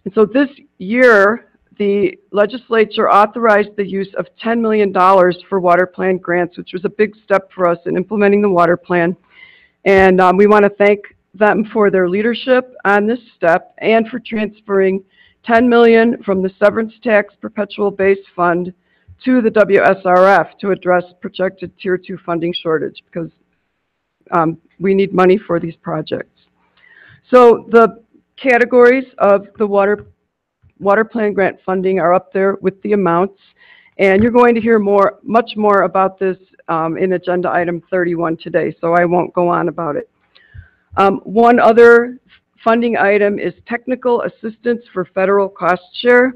And so this year, the legislature authorized the use of $10 million for water plan grants, which was a big step for us in implementing the water plan. And we want to thank them for their leadership on this step and for transferring $10 million from the severance tax perpetual base fund to the WSRF to address projected Tier 2 funding shortage, because we need money for these projects. So the categories of the water water plan grant funding are up there with the amounts. And you're going to hear much more about this in agenda item 31 today, so I won't go on about it. One other funding item is technical assistance for federal cost share.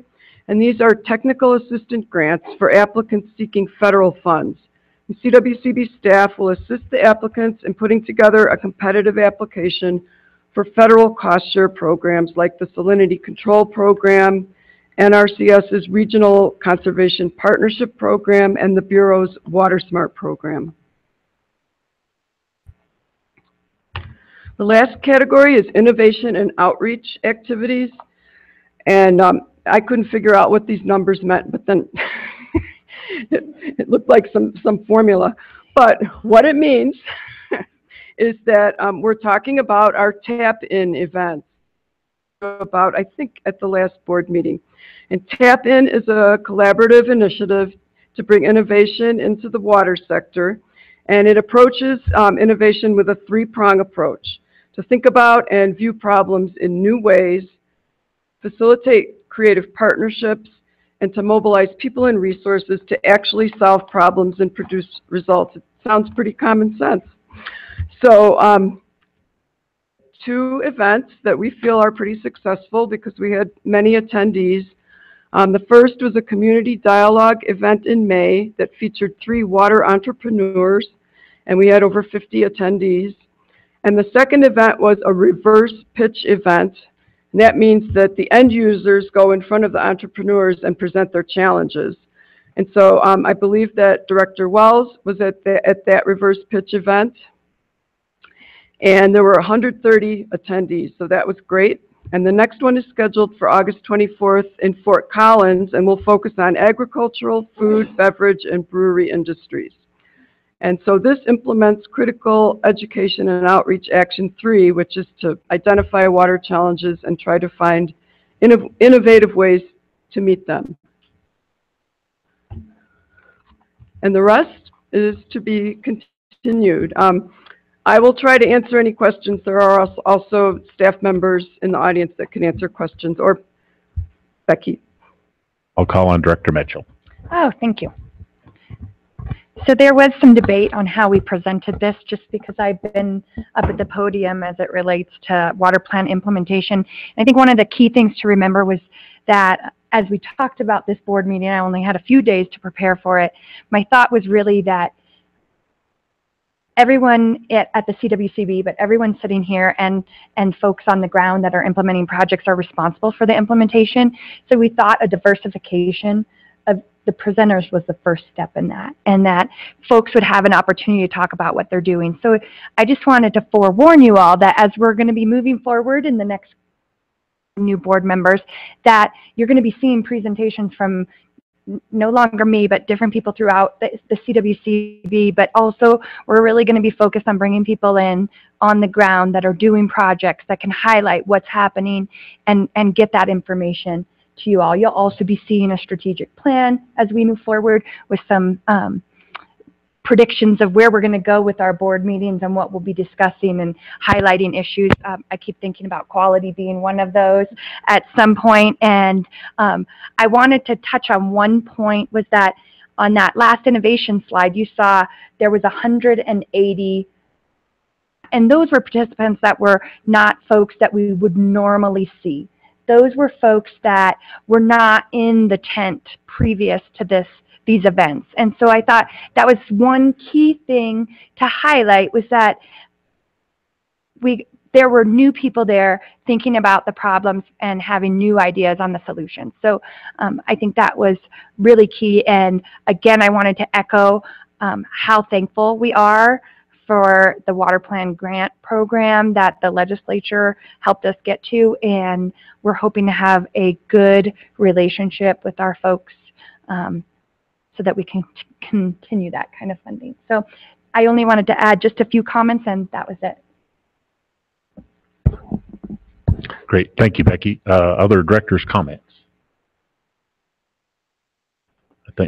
And these are technical assistance grants for applicants seeking federal funds. The CWCB staff will assist the applicants in putting together a competitive application for federal cost share programs like the Salinity Control Program, NRCS's Regional Conservation Partnership Program, and the Bureau's Water Smart Program. The last category is innovation and outreach activities. And I couldn't figure out what these numbers meant, but then it looked like some formula. But what it means is that we're talking about our tap-in events, about, I think, at the last board meeting. And tap-in is a collaborative initiative to bring innovation into the water sector. And it approaches innovation with a three-prong approach: to think about and view problems in new ways, facilitate creative partnerships, and to mobilize people and resources to actually solve problems and produce results. It sounds pretty common sense. So two events that we feel are pretty successful because we had many attendees. The first was a community dialogue event in May that featured 3 water entrepreneurs, and we had over 50 attendees. And the second event was a reverse pitch event. And that means that the end users go in front of the entrepreneurs and present their challenges. And so I believe that Director Wells was at that reverse pitch event. And there were 130 attendees, so that was great. And the next one is scheduled for August 24th in Fort Collins, and we'll focus on agricultural, food, beverage, and brewery industries. And so this implements critical education and outreach action 3, which is to identify water challenges and try to find innovative ways to meet them. And the rest is to be continued. I will try to answer any questions. There are also staff members in the audience that can answer questions, or Becky. I'll call on Director Mitchell. Oh, thank you. So there was some debate on how we presented this, just because I've been up at the podium as it relates to water plan implementation. And I think one of the key things to remember was that as we talked about this board meeting, I only had a few days to prepare for it. My thought was really that everyone at the CWCB, but everyone sitting here and folks on the ground that are implementing projects are responsible for the implementation. So we thought a diversification of the presenters was the first step in that, and that folks would have an opportunity to talk about what they're doing. So I just wanted to forewarn you all that as we're going to be moving forward in the next new board members, that you're going to be seeing presentations from no longer me, but different people throughout the CWCB, but also we're really going to be focused on bringing people in on the ground that are doing projects that can highlight what's happening and get that information to you all. You'll also be seeing a strategic plan as we move forward with some predictions of where we're going to go with our board meetings and what we'll be discussing and highlighting issues. I keep thinking about quality being one of those at some point. And I wanted to touch on one point, was that on that last innovation slide, you saw there was 180, and those were participants that were not folks that we would normally see. Those were folks that were not in the tent previous to these events. And so I thought that was one key thing to highlight, was that there were new people there thinking about the problems and having new ideas on the solutions. So I think that was really key. And again, I wanted to echo how thankful we are for the water plan grant program that the legislature helped us get to, and we're hoping to have a good relationship with our folks so that we can continue that kind of funding. So I only wanted to add just a few comments, and that was it. Great, thank you, Becky. Other directors' comments?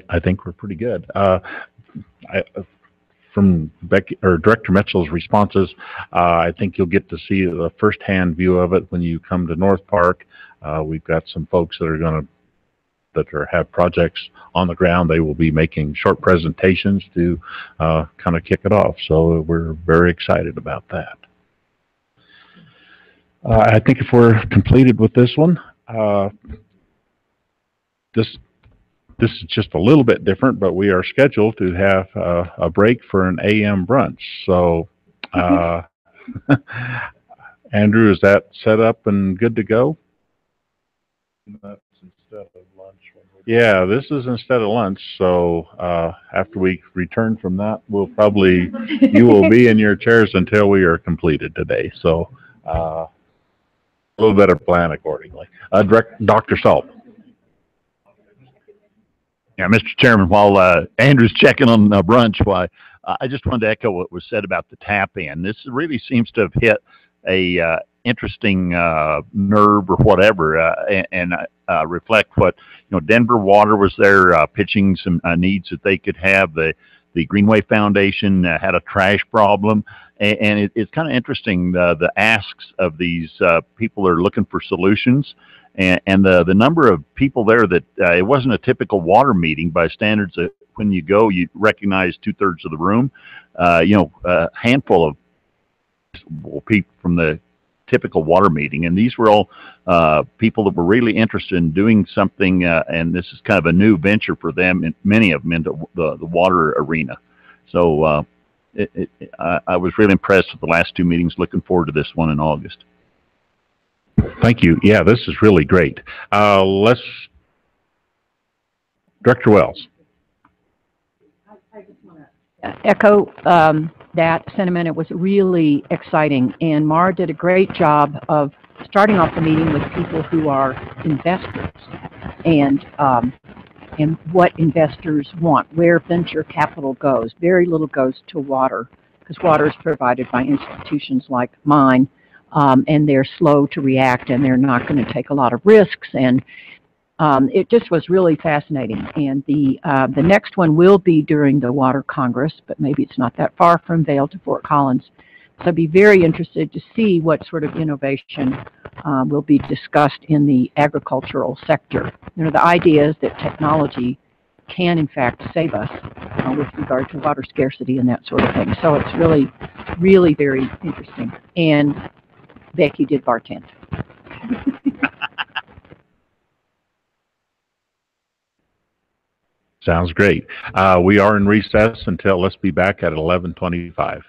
I think we're pretty good. From Becky or Director Mitchell's responses, I think you'll get to see the first-hand view of it when you come to North Park. We've got some folks that have projects on the ground. They will be making short presentations to kind of kick it off. So we're very excited about that. I think if we're completed with this one, this is just a little bit different, but we are scheduled to have a break for an AM brunch. So, Andrew, is that set up and good to go? That's instead of lunch. Yeah, this is instead of lunch. So after we return from that, you will be in your chairs until we are completed today. So a little better plan accordingly. Dr. Salt. Yeah, Mr. Chairman, while Andrew's checking on brunch, I just wanted to echo what was said about the tap-in. This really seems to have hit a interesting nerve or whatever, and reflect what Denver Water was there pitching some needs that they could have. The Greenway Foundation had a trash problem, and it's kind of interesting the asks of these people that are looking for solutions. And the number of people there that it wasn't a typical water meeting by standards that when you go, you recognize 2/3 of the room. A handful of people from the typical water meeting. And these were all people that were really interested in doing something. And this is kind of a new venture for them, and many of them into the water arena. So I was really impressed with the last two meetings. Looking forward to this one in August. Thank you. Yeah, this is really great. Director Wells. I just want to echo that sentiment. It was really exciting, and Mara did a great job of starting off the meeting with people who are investors and what investors want, where venture capital goes. Very little goes to water, because water is provided by institutions like mine. And they're slow to react, and they're not going to take a lot of risks. And it just was really fascinating. And the next one will be during the Water Congress, but maybe it's not that far from Vail to Fort Collins. So I'd be very interested to see what sort of innovation will be discussed in the agricultural sector. The idea is that technology can, in fact, save us with regard to water scarcity and that sort of thing. So it's really, really very interesting. And Becky did bartend. Sounds great. We are in recess until, let's be back at 11:25.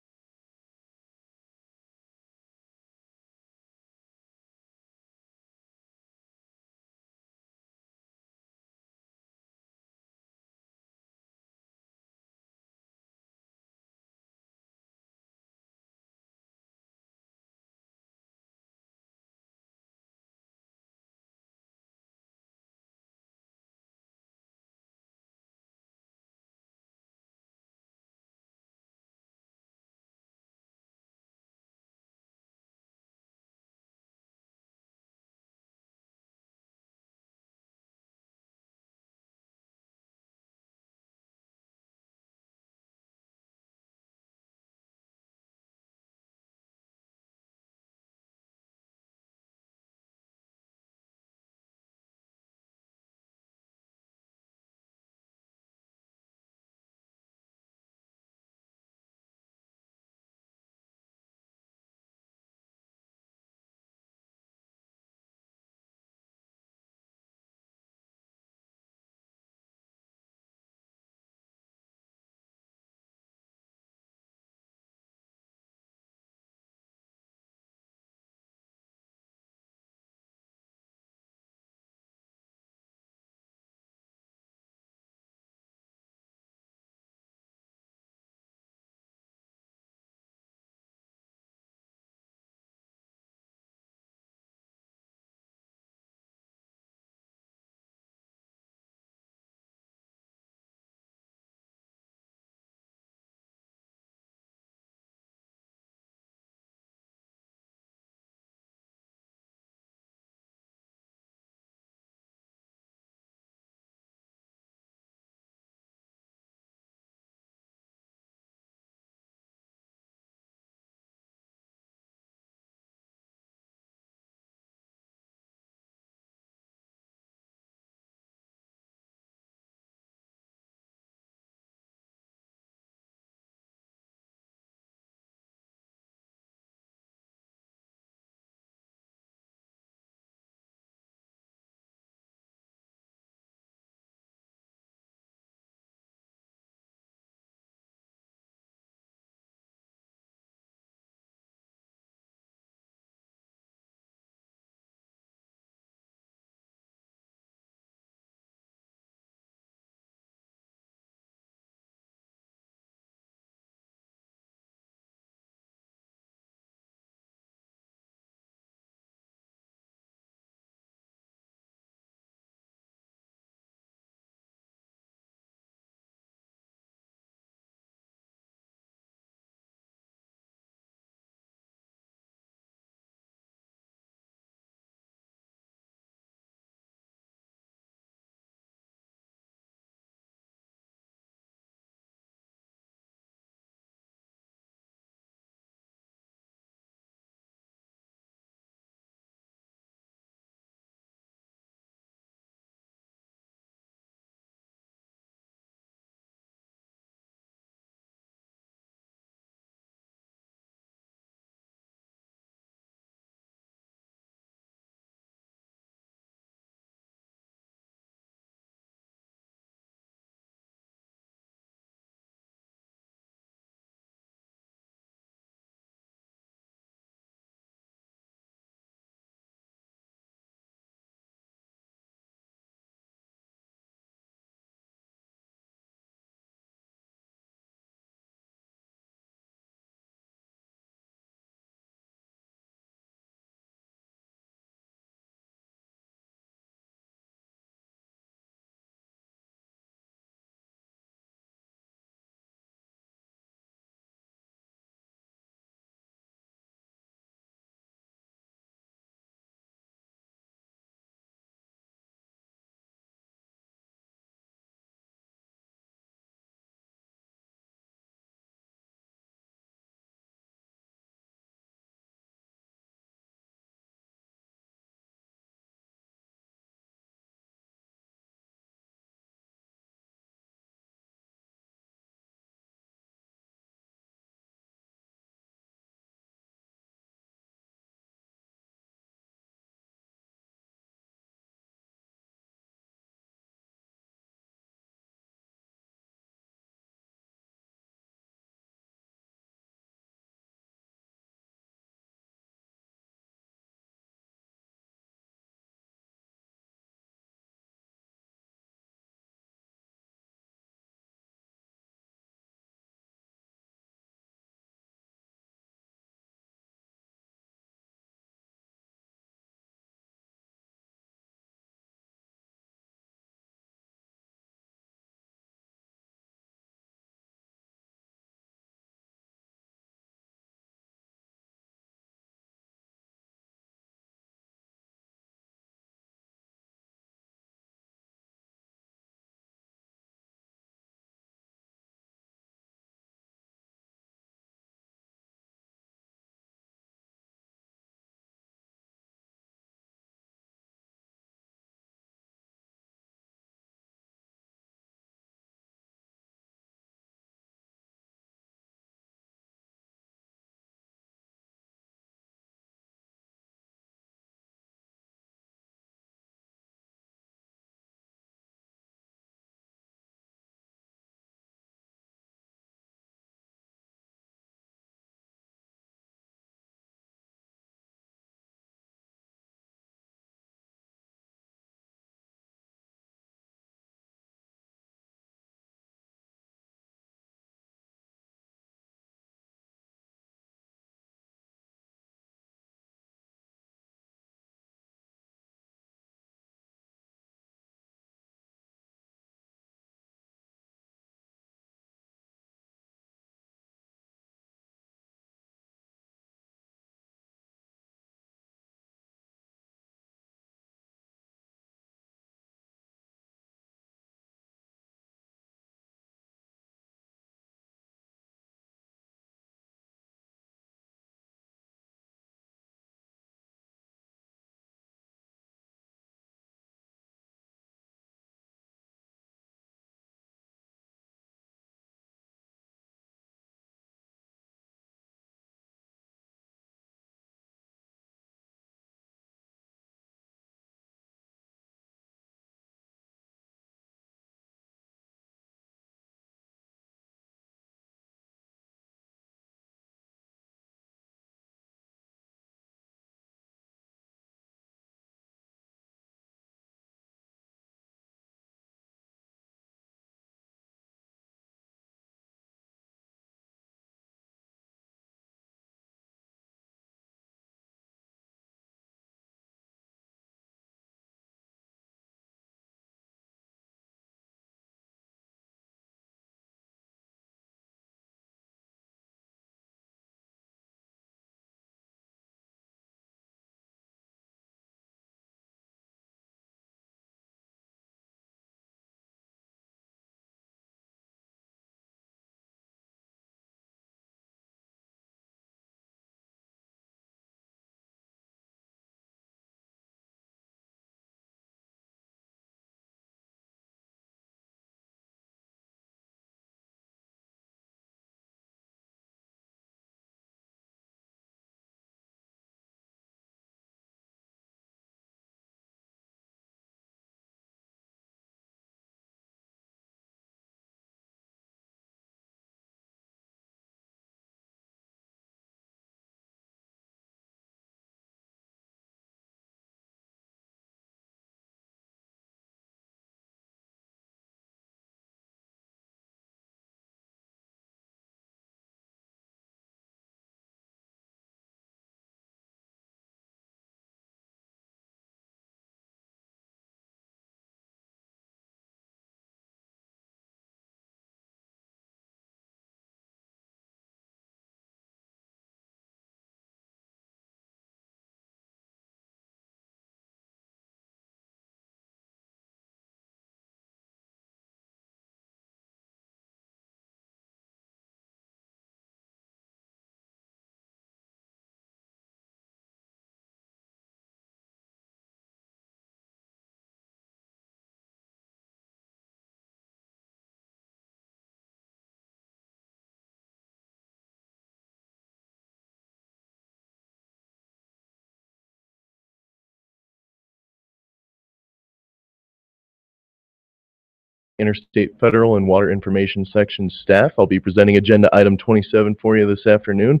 Interstate Federal and Water Information Section staff. I'll be presenting agenda item 27 for you this afternoon.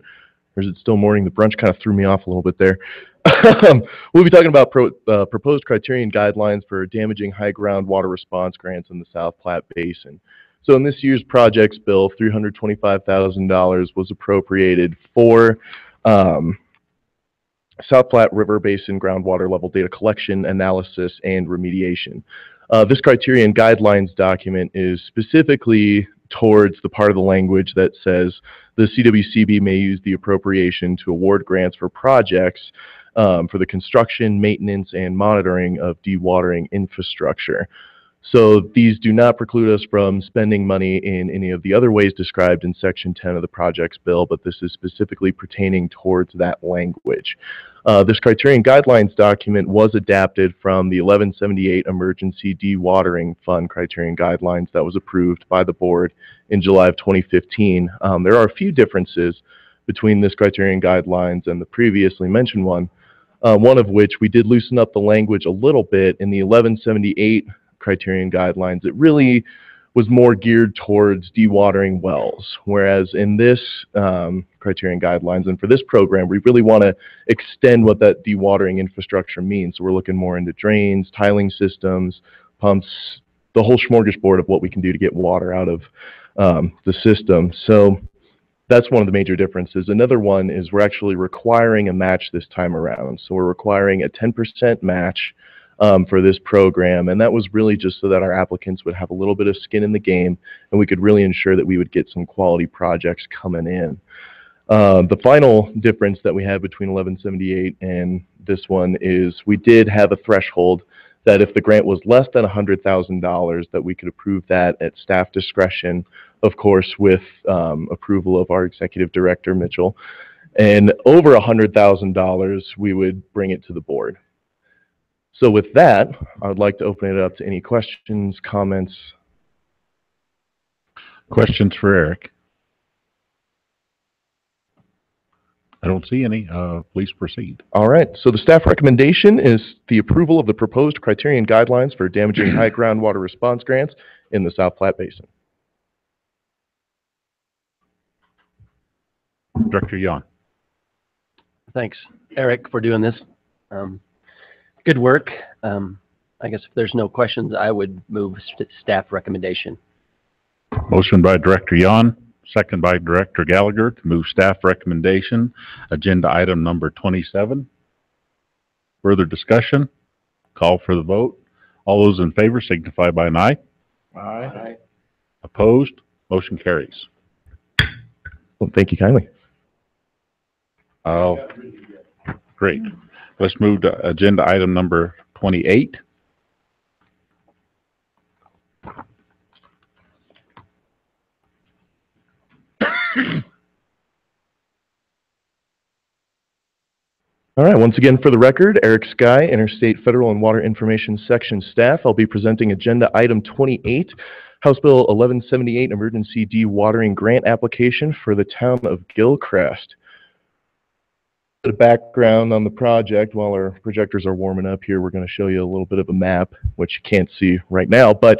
Or is it still morning? The brunch kind of threw me off a little bit there. We'll be talking about proposed criterion guidelines for damaging high groundwater response grants in the South Platte Basin. So in this year's projects bill, $325,000 was appropriated for South Platte River Basin groundwater level data collection, analysis, and remediation. This criterion guidelines document is specifically towards the part of the language that says the CWCB may use the appropriation to award grants for projects for the construction, maintenance, and monitoring of dewatering infrastructure. So these do not preclude us from spending money in any of the other ways described in Section 10 of the projects bill, but this is specifically pertaining towards that language. This criterion guidelines document was adapted from the 1178 Emergency Dewatering Fund criterion guidelines that was approved by the board in July of 2015. There are a few differences between this criterion guidelines and the previously mentioned one of which we did loosen up the language a little bit. In the 1178 criterion guidelines, it really was more geared towards dewatering wells, whereas in this criterion guidelines and for this program, we really want to extend what that dewatering infrastructure means. So we're looking more into drains, tiling systems, pumps, the whole smorgasbord of what we can do to get water out of the system. So that's one of the major differences. Another one is we're actually requiring a match this time around. So we're requiring a 10% match for this program, and that was really just so that our applicants would have a little bit of skin in the game and we could really ensure that we would get some quality projects coming in. The final difference that we have between 1178 and this one is we did have a threshold that if the grant was less than $100,000 that we could approve that at staff discretion, of course with approval of our executive director Mitchell, and over $100,000 we would bring it to the board. So with that, I would like to open it up to any questions, comments. Questions for Eric? I don't see any. Please proceed. All right. So the staff recommendation is the approval of the proposed criterion guidelines for damaging high groundwater response grants in the South Platte Basin. Director Yon. Thanks, Eric, for doing this. Good work. I guess if there's no questions, I would move staff recommendation. Motion by Director Yon, second by Director Gallagher to move staff recommendation, agenda item number 27. Further discussion? Call for the vote. All those in favor signify by an aye. Aye. Opposed? Motion carries. Well, thank you kindly. Great. Let's move to agenda item number 28. All right, once again for the record, Eric Sky, Interstate Federal and Water Information Section staff. I'll be presenting agenda item 28, House Bill 1178 Emergency Dewatering Grant Application for the town of Gilcrest. The background on the project, while our projectors are warming up here, we're going to show you a little bit of a map, which you can't see right now, but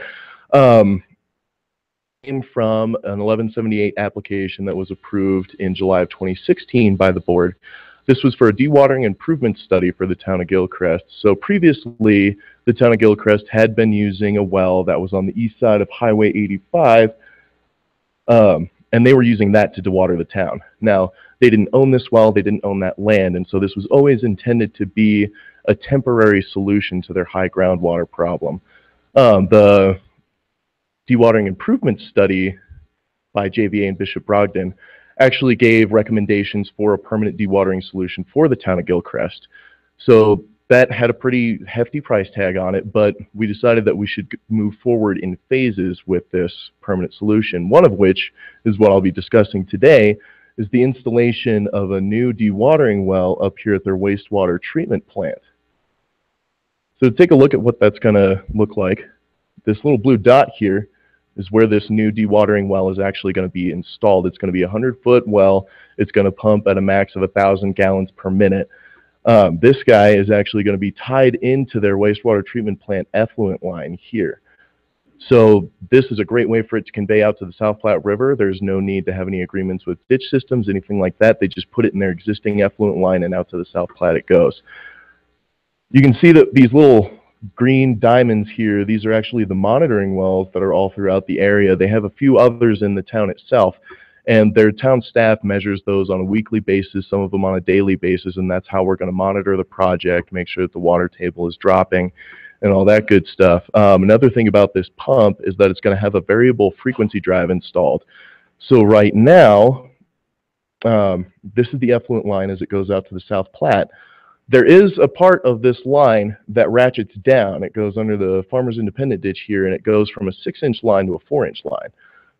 came from an 1178 application that was approved in July of 2016 by the board. This was for a dewatering improvement study for the town of Gilcrest. So previously, the town of Gilcrest had been using a well that was on the east side of Highway 85, and they were using that to dewater the town. Now, they didn't own this well, they didn't own that land, and so this was always intended to be a temporary solution to their high groundwater problem. The dewatering improvement study by JVA and Bishop Brogdon actually gave recommendations for a permanent dewatering solution for the town of Gilcrest. So that had a pretty hefty price tag on it, but we decided that we should move forward in phases with this permanent solution, one of which is what I'll be discussing today, is the installation of a new dewatering well up here at their wastewater treatment plant. So take a look at what that's going to look like. This little blue dot here is where this new dewatering well is actually going to be installed. It's going to be a 100-foot well. It's going to pump at a max of 1,000 gallons per minute. This guy is actually going to be tied into their wastewater treatment plant effluent line here. So this is a great way for it to convey out to the South Platte River. There's no need to have any agreements with ditch systems, anything like that. They just put it in their existing effluent line and out to the South Platte it goes. You can see that these little green diamonds here, these are actually the monitoring wells that are all throughout the area. They have a few others in the town itself, and their town staff measures those on a weekly basis, some of them on a daily basis, and that's how we're going to monitor the project, make sure that the water table is dropping, and all that good stuff. Another thing about this pump is that it's going to have a variable frequency drive installed. So right now, this is the effluent line as it goes out to the South Platte. There is a part of this line that ratchets down. It goes under the Farmers Independent ditch here, and it goes from a 6-inch line to a 4-inch line.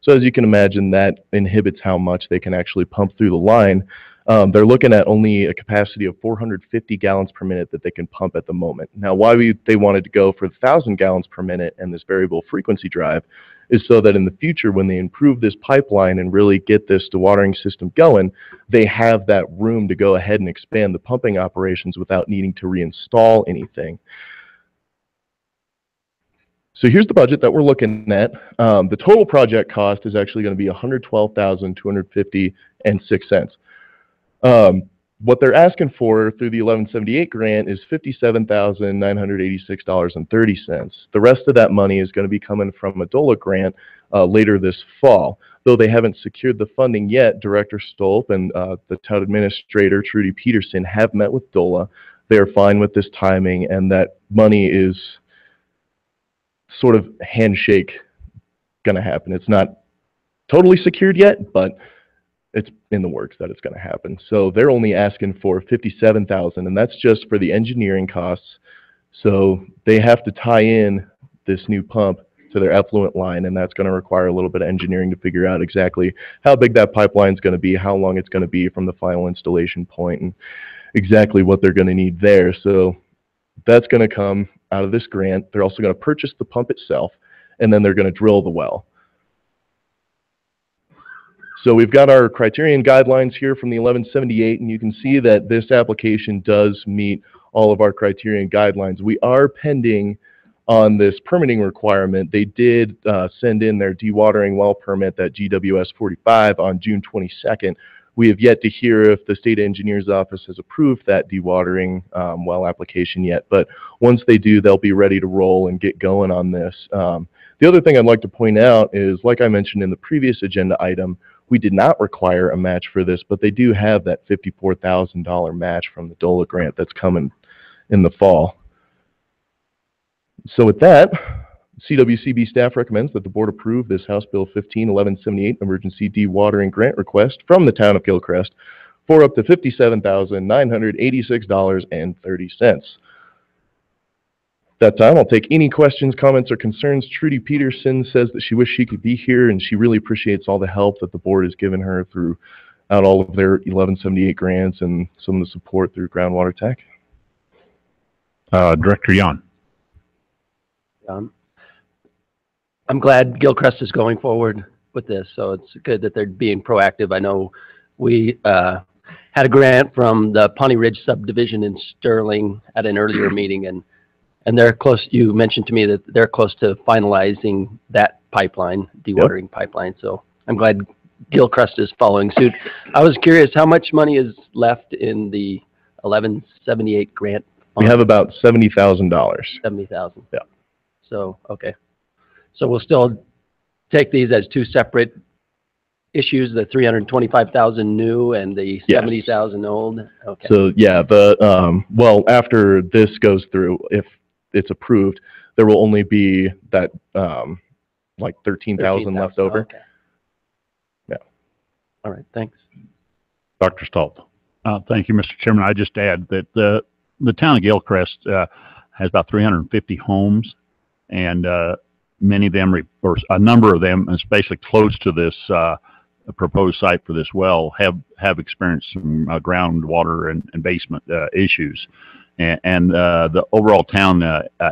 So as you can imagine, that inhibits how much they can actually pump through the line. They're looking at only a capacity of 450 gallons per minute that they can pump at the moment. Now, why they wanted to go for 1,000 gallons per minute and this variable frequency drive is so that in the future, when they improve this pipeline and really get this dewatering system going, they have that room to go ahead and expand the pumping operations without needing to reinstall anything. So here's the budget that we're looking at. The total project cost is actually going to be $112,250.06. What they're asking for through the 1178 grant is $57,986.30. The rest of that money is going to be coming from a DOLA grant later this fall. Though they haven't secured the funding yet, Director Stolp and the town administrator, Trudy Peterson, have met with DOLA. They're fine with this timing, and that money is sort of handshake going to happen. It's not totally secured yet, but it's in the works that it's going to happen. So they're only asking for $57,000, and that's just for the engineering costs. So they have to tie in this new pump to their effluent line, and that's going to require a little bit of engineering to figure out exactly how big that pipeline is going to be, how long it's going to be from the final installation point, and exactly what they're going to need there. So that's going to come out of this grant. They're also going to purchase the pump itself, and then they're going to drill the well. So we've got our criterion guidelines here from the 1178, and you can see that this application does meet all of our criterion guidelines. We are pending on this permitting requirement. They did send in their dewatering well permit, that GWS 45, on June 22nd. We have yet to hear if the state engineer's office has approved that dewatering well application yet, but once they do, they'll be ready to roll and get going on this. The other thing I'd like to point out is, like I mentioned in the previous agenda item, we did not require a match for this, but they do have that $54,000 match from the DOLA grant that's coming in the fall. So with that, CWCB staff recommends that the board approve this House Bill 15-1178 emergency dewatering grant request from the town of Gilchrist for up to $57,986.30. That time, I'll take any questions, comments, or concerns. Trudy Peterson says that she wishes she could be here, and she really appreciates all the help that the board has given her throughout all of their 1178 grants and some of the support through Groundwater Tech. Director Yon. I'm glad Gilchrist is going forward with this, so it's good that they're being proactive. I know we had a grant from the Pawnee Ridge subdivision in Sterling at an earlier meeting, and they're close. You mentioned to me that they're close to finalizing that pipeline, dewatering pipeline. So I'm glad Gilchrist is following suit. I was curious, how much money is left in the 1178 grant? We have about $70,000. 70,000. Yeah. So okay. So we'll still take these as two separate issues: the 325,000 new and the 70,000 old. Okay. So yeah, well, after this goes through, if it's approved, there will only be that like 13,000 left over. Okay. Yeah. All right. Thanks. Dr. Stolp. Thank you, Mr. Chairman. I just add that the town of Gilchrist has about 350 homes, and many of them, or a number of them, especially close to this proposed site for this well, have experienced some groundwater and basement issues. And the overall town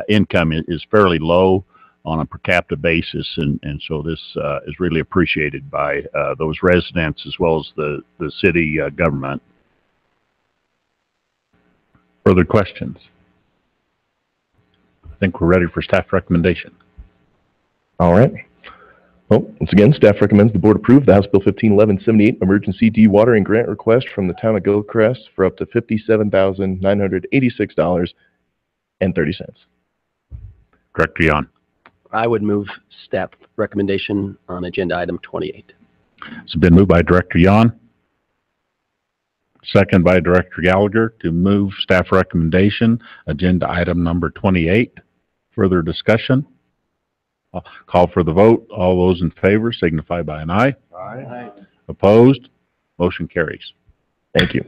income is fairly low on a per capita basis, and so this is really appreciated by those residents as well as the city government. Further questions? I think we're ready for staff recommendation. All right. Well, once again, staff recommends the board approve the House Bill 151178 emergency dewatering grant request from the town of Gilcrest for up to $57,986.30. Director Yon. I would move staff recommendation on agenda item 28. It's been moved by Director Yon, second by Director Gallagher to move staff recommendation, agenda item number 28. Further discussion? I'll call for the vote. All those in favor signify by an aye. Aye. Opposed? Motion carries. Thank you.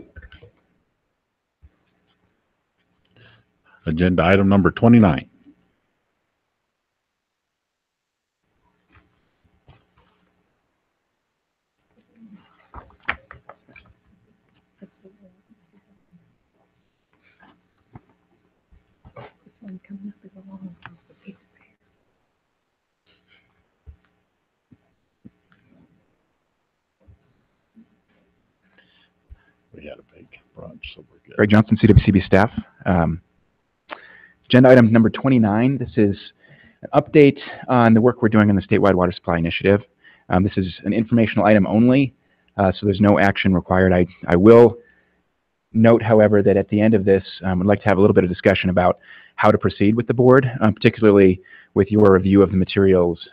Agenda item number 29. We had a big brunch, so we're good. Greg Johnson, CWCB staff. Agenda item number 29. This is an update on the work we're doing on the statewide water supply initiative. This is an informational item only, so there's no action required. I will note, however, that at the end of this, I'd like to have a little bit of discussion about how to proceed with the board, particularly with your review of the materials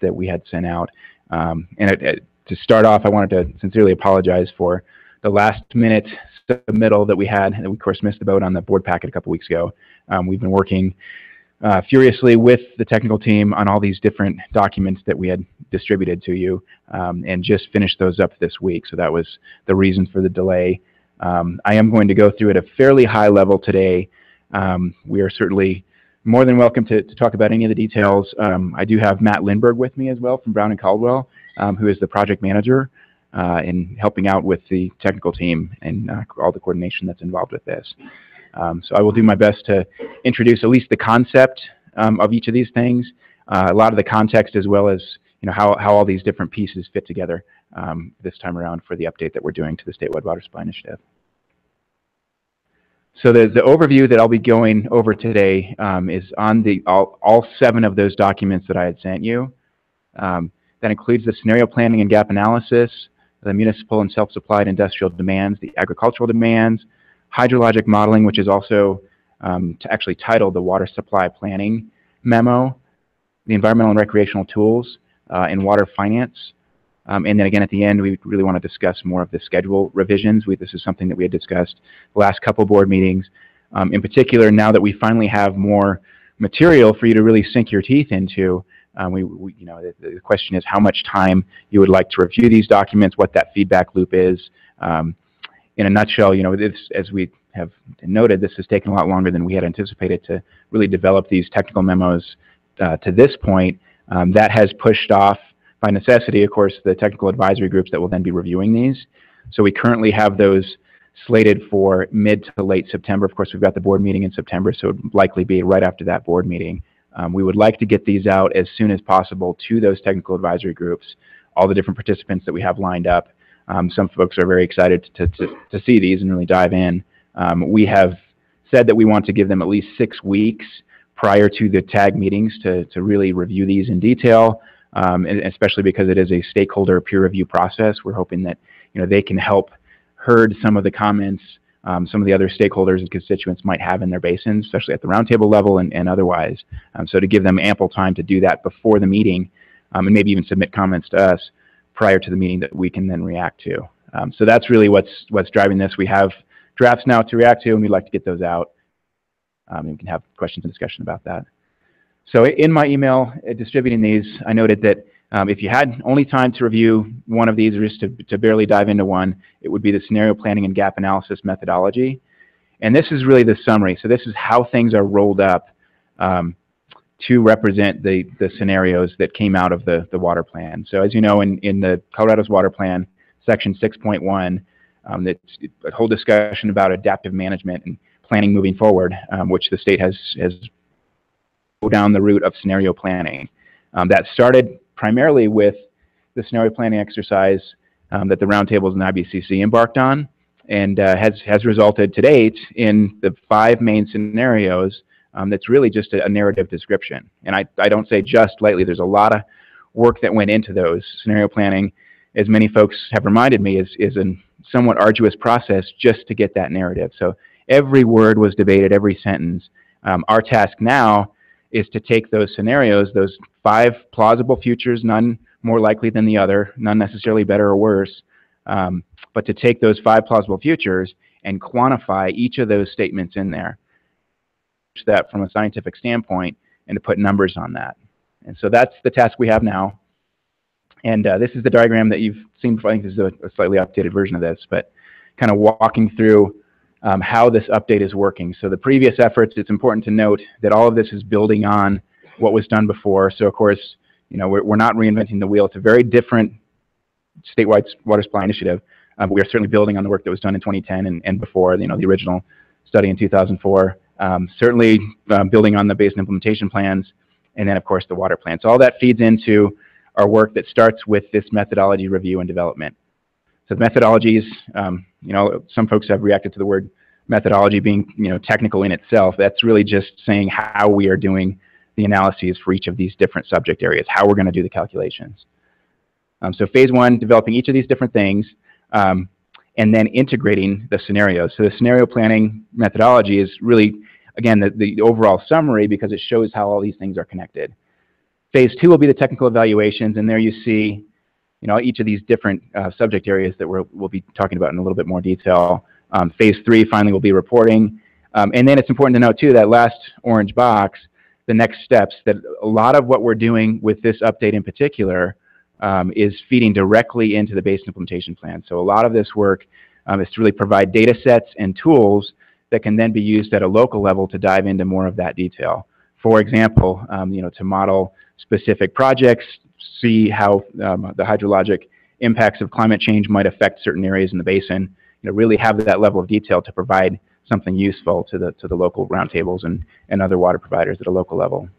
that we had sent out. To start off, I wanted to sincerely apologize for the last minute submittal that we had, and we of course missed the boat on the board packet a couple weeks ago. We've been working furiously with the technical team on all these different documents that we had distributed to you, and just finished those up this week. So that was the reason for the delay. I am going to go through at a fairly high level today. We are certainly more than welcome to talk about any of the details. I do have Matt Lindberg with me as well from Brown and Caldwell, who is the project manager in helping out with the technical team and all the coordination that's involved with this. So I will do my best to introduce at least the concept of each of these things, a lot of the context, as well as how all these different pieces fit together this time around for the update that we're doing to the statewide water supply initiative. So the overview that I'll be going over today is on all 7 of those documents that I had sent you. That includes the scenario planning and gap analysis, the municipal and self-supplied industrial demands, the agricultural demands, hydrologic modeling, which is also actually titled the water supply planning memo, the environmental and recreational tools, and water finance. And then again, at the end, we really want to discuss more of the schedule revisions. This is something that we had discussed the last couple board meetings. In particular, now that we finally have more material for you to really sink your teeth into, the question is how much time you would like to review these documents, what that feedback loop is. In a nutshell, as we have noted, this has taken a lot longer than we had anticipated to really develop these technical memos to this point. That has pushed off, by necessity, of course, the technical advisory groups that will then be reviewing these. So we currently have those slated for mid to late September. Of course, we've got the board meeting in September, so it would likely be right after that board meeting. We would like to get these out as soon as possible to those technical advisory groups, all the different participants that we have lined up. Some folks are very excited to see these and really dive in. We have said that we want to give them at least 6 weeks prior to the TAG meetings to really review these in detail, and especially because it is a stakeholder peer review process. We're hoping that they can help herd some of the comments some of the other stakeholders and constituents might have in their basins, especially at the roundtable level and otherwise. So to give them ample time to do that before the meeting, and maybe even submit comments to us prior to the meeting that we can then react to. So that's really what's driving this. We have drafts now to react to, and we'd like to get those out. And we can have questions and discussion about that. So in my email distributing these, I noted that if you had only time to review one of these or just to barely dive into one, it would be the scenario planning and gap analysis methodology. And this is really the summary. So this is how things are rolled up to represent the scenarios that came out of the water plan. So as you know, in the Colorado's water plan, section 6.1, it's a whole discussion about adaptive management and planning moving forward, which the state has go down the route of scenario planning. That started primarily with the scenario planning exercise that the roundtables and IBCC embarked on, and has resulted to date in the 5 main scenarios that's really just a narrative description. And I don't say just lightly. There's a lot of work that went into those. Scenario planning, as many folks have reminded me, is a somewhat arduous process just to get that narrative. So every word was debated, every sentence. Our task now is to take those scenarios, those 5 plausible futures, none more likely than the other, none necessarily better or worse, but to take those 5 plausible futures and quantify each of those statements in there, that from a scientific standpoint, and to put numbers on that. And so that's the task we have now. And this is the diagram that you've seen before. I think this is a slightly updated version of this, but kind of walking through how this update is working. So the previous efforts, it's important to note that all of this is building on what was done before. So of course, you know, we're not reinventing the wheel. It's a very different statewide water supply initiative. But we are certainly building on the work that was done in 2010 and before, you know, the original study in 2004. Certainly building on the basin implementation plans, and then of course the water plan. So all that feeds into our work that starts with this methodology review and development. So the methodologies, you know, some folks have reacted to the word methodology being, you know, technical in itself. That's really just saying how we are doing the analyses for each of these different subject areas, how we're going to do the calculations. So phase 1, developing each of these different things, and then integrating the scenarios. So the scenario planning methodology is really, again, the overall summary, because it shows how all these things are connected. Phase 2 will be the technical evaluations, and there you see, you know, each of these different subject areas that we'll be talking about in a little bit more detail. Phase 3 finally will be reporting. And then it's important to note too, that last orange box, the next steps, that a lot of what we're doing with this update in particular is feeding directly into the basin implementation plan. So a lot of this work is to really provide data sets and tools that can then be used at a local level to dive into more of that detail. For example, you know, to model specific projects, see how the hydrologic impacts of climate change might affect certain areas in the basin, you know, really have that level of detail to provide something useful to the local roundtables and other water providers at a local level.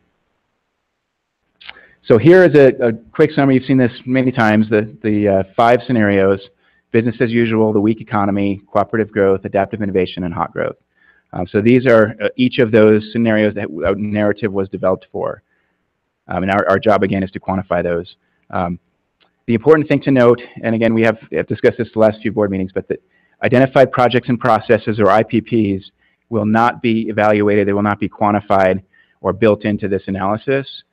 So here is a quick summary. You've seen this many times, the 5 scenarios: business as usual, the weak economy, cooperative growth, adaptive innovation, and hot growth. So these are each of those scenarios that a narrative was developed for. And our job, again, is to quantify those. The important thing to note, and again, we have discussed this the last few board meetings, but that identified projects and processes, or IPPs, will not be evaluated, they will not be quantified or built into this analysis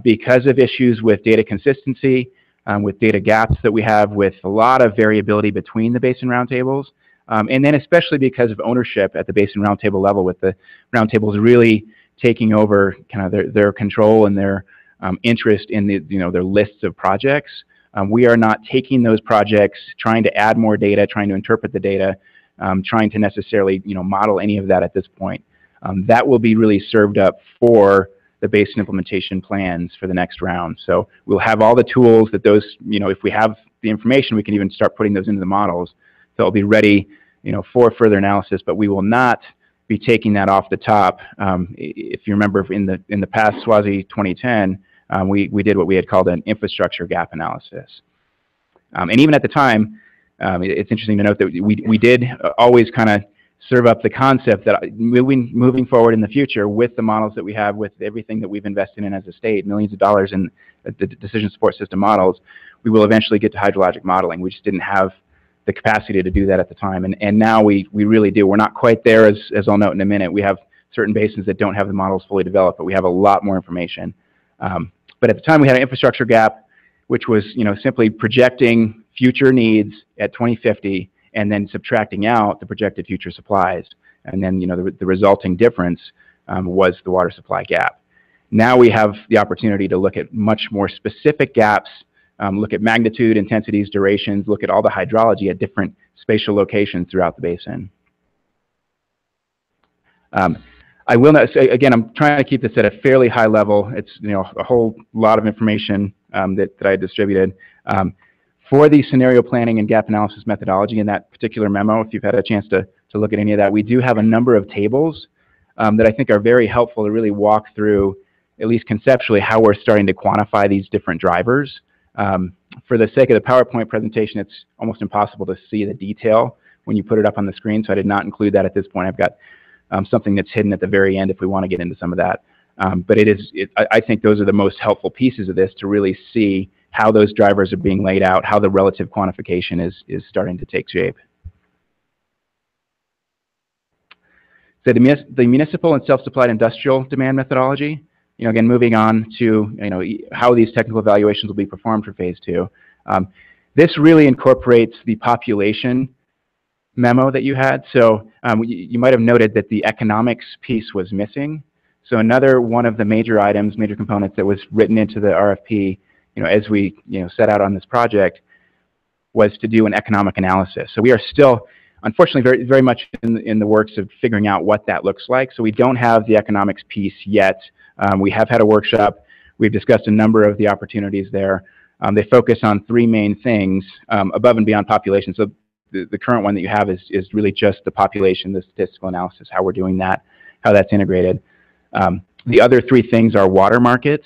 because of issues with data consistency, with data gaps that we have, with a lot of variability between the basin roundtables, and then especially because of ownership at the basin roundtable level, with the roundtables really taking over kind of their control and their interest in the, you know, their lists of projects. We are not taking those projects, trying to add more data, trying to interpret the data, trying to necessarily, you know, model any of that at this point. That will be really served up for the basin implementation plans for the next round. So we'll have all the tools that those, you know, if we have the information, we can even start putting those into the models. So it'll be ready, you know, for further analysis, but we will not be taking that off the top. If you remember in the past SWASI 2010, we did what we had called an infrastructure gap analysis. And even at the time, it's interesting to note that we did always kind of serve up the concept that moving forward in the future with the models that we have, with everything that we've invested in as a state, millions of dollars in the decision support system models, we will eventually get to hydrologic modeling. We just didn't have the capacity to do that at the time. And now we really do. We're not quite there, as I'll note in a minute. We have certain basins that don't have the models fully developed, but we have a lot more information. But at the time we had an infrastructure gap, which was, you know, simply projecting future needs at 2050 and then subtracting out the projected future supplies. And then, you know, the resulting difference was the water supply gap. Now we have the opportunity to look at much more specific gaps, look at magnitude, intensities, durations, look at all the hydrology at different spatial locations throughout the basin. I will not say, again, I'm trying to keep this at a fairly high level. It's, you know, a whole lot of information that I distributed. For the scenario planning and gap analysis methodology in that particular memo, if you've had a chance to look at any of that, we do have a number of tables that I think are very helpful to really walk through, at least conceptually, how we're starting to quantify these different drivers. For the sake of the PowerPoint presentation, it's almost impossible to see the detail when you put it up on the screen, so I did not include that at this point. I've got something that's hidden at the very end if we want to get into some of that. But I think those are the most helpful pieces of this to really see how those drivers are being laid out, how the relative quantification is starting to take shape. So the municipal and self-supplied industrial demand methodology, again, moving on to, how these technical evaluations will be performed for phase 2. This really incorporates the population memo that you had. So you might have noted that the economics piece was missing. So another one of the major items, major components that was written into the RFP, as we, set out on this project, was to do an economic analysis. So we are still, unfortunately, very, very much in the works of figuring out what that looks like. So we don't have the economics piece yet. We have had a workshop. We've discussed a number of the opportunities there. They focus on 3 main things above and beyond population. So the current one that you have is really just the population, the statistical analysis, how we're doing that, how that's integrated. The other 3 things are water markets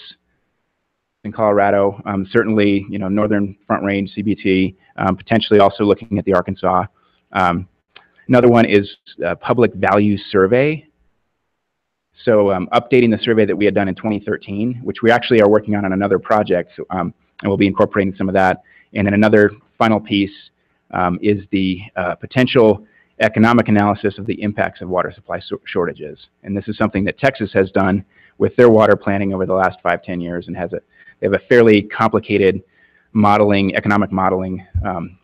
in Colorado, certainly, Northern Front Range, CBT, potentially also looking at the Arkansas. Another one is public value survey. So updating the survey that we had done in 2013, which we actually are working on another project, and we'll be incorporating some of that. And then another final piece is the potential economic analysis of the impacts of water supply shortages. And this is something that Texas has done with their water planning over the last 5-10 years, and they have a fairly complicated modeling, economic modeling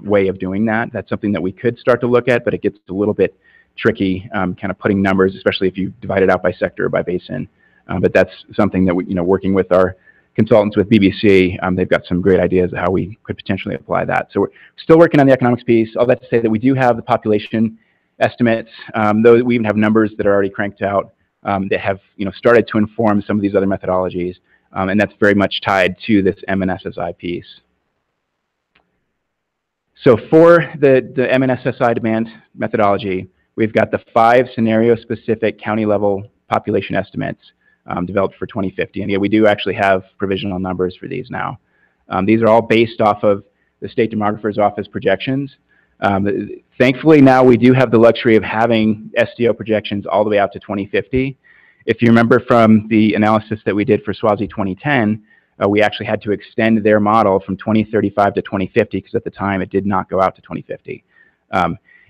way of doing that. That's something that we could start to look at, but it gets a little bit tricky, kind of putting numbers, especially if you divide it out by sector or by basin. But that's something that we, working with our consultants with BBC, they've got some great ideas of how we could potentially apply that. So we're still working on the economics piece. All that to say that we do have the population estimates, though we even have numbers that are already cranked out that have, started to inform some of these other methodologies, and that's very much tied to this MNSSI piece. So for the MNSSI demand methodology, we've got the 5 scenario-specific county-level population estimates developed for 2050. And yeah, we do actually have provisional numbers for these now. These are all based off of the State Demographer's Office projections. Thankfully, now we do have the luxury of having SDO projections all the way out to 2050. If you remember from the analysis that we did for SWASI 2010, we actually had to extend their model from 2035 to 2050 because at the time it did not go out to 2050.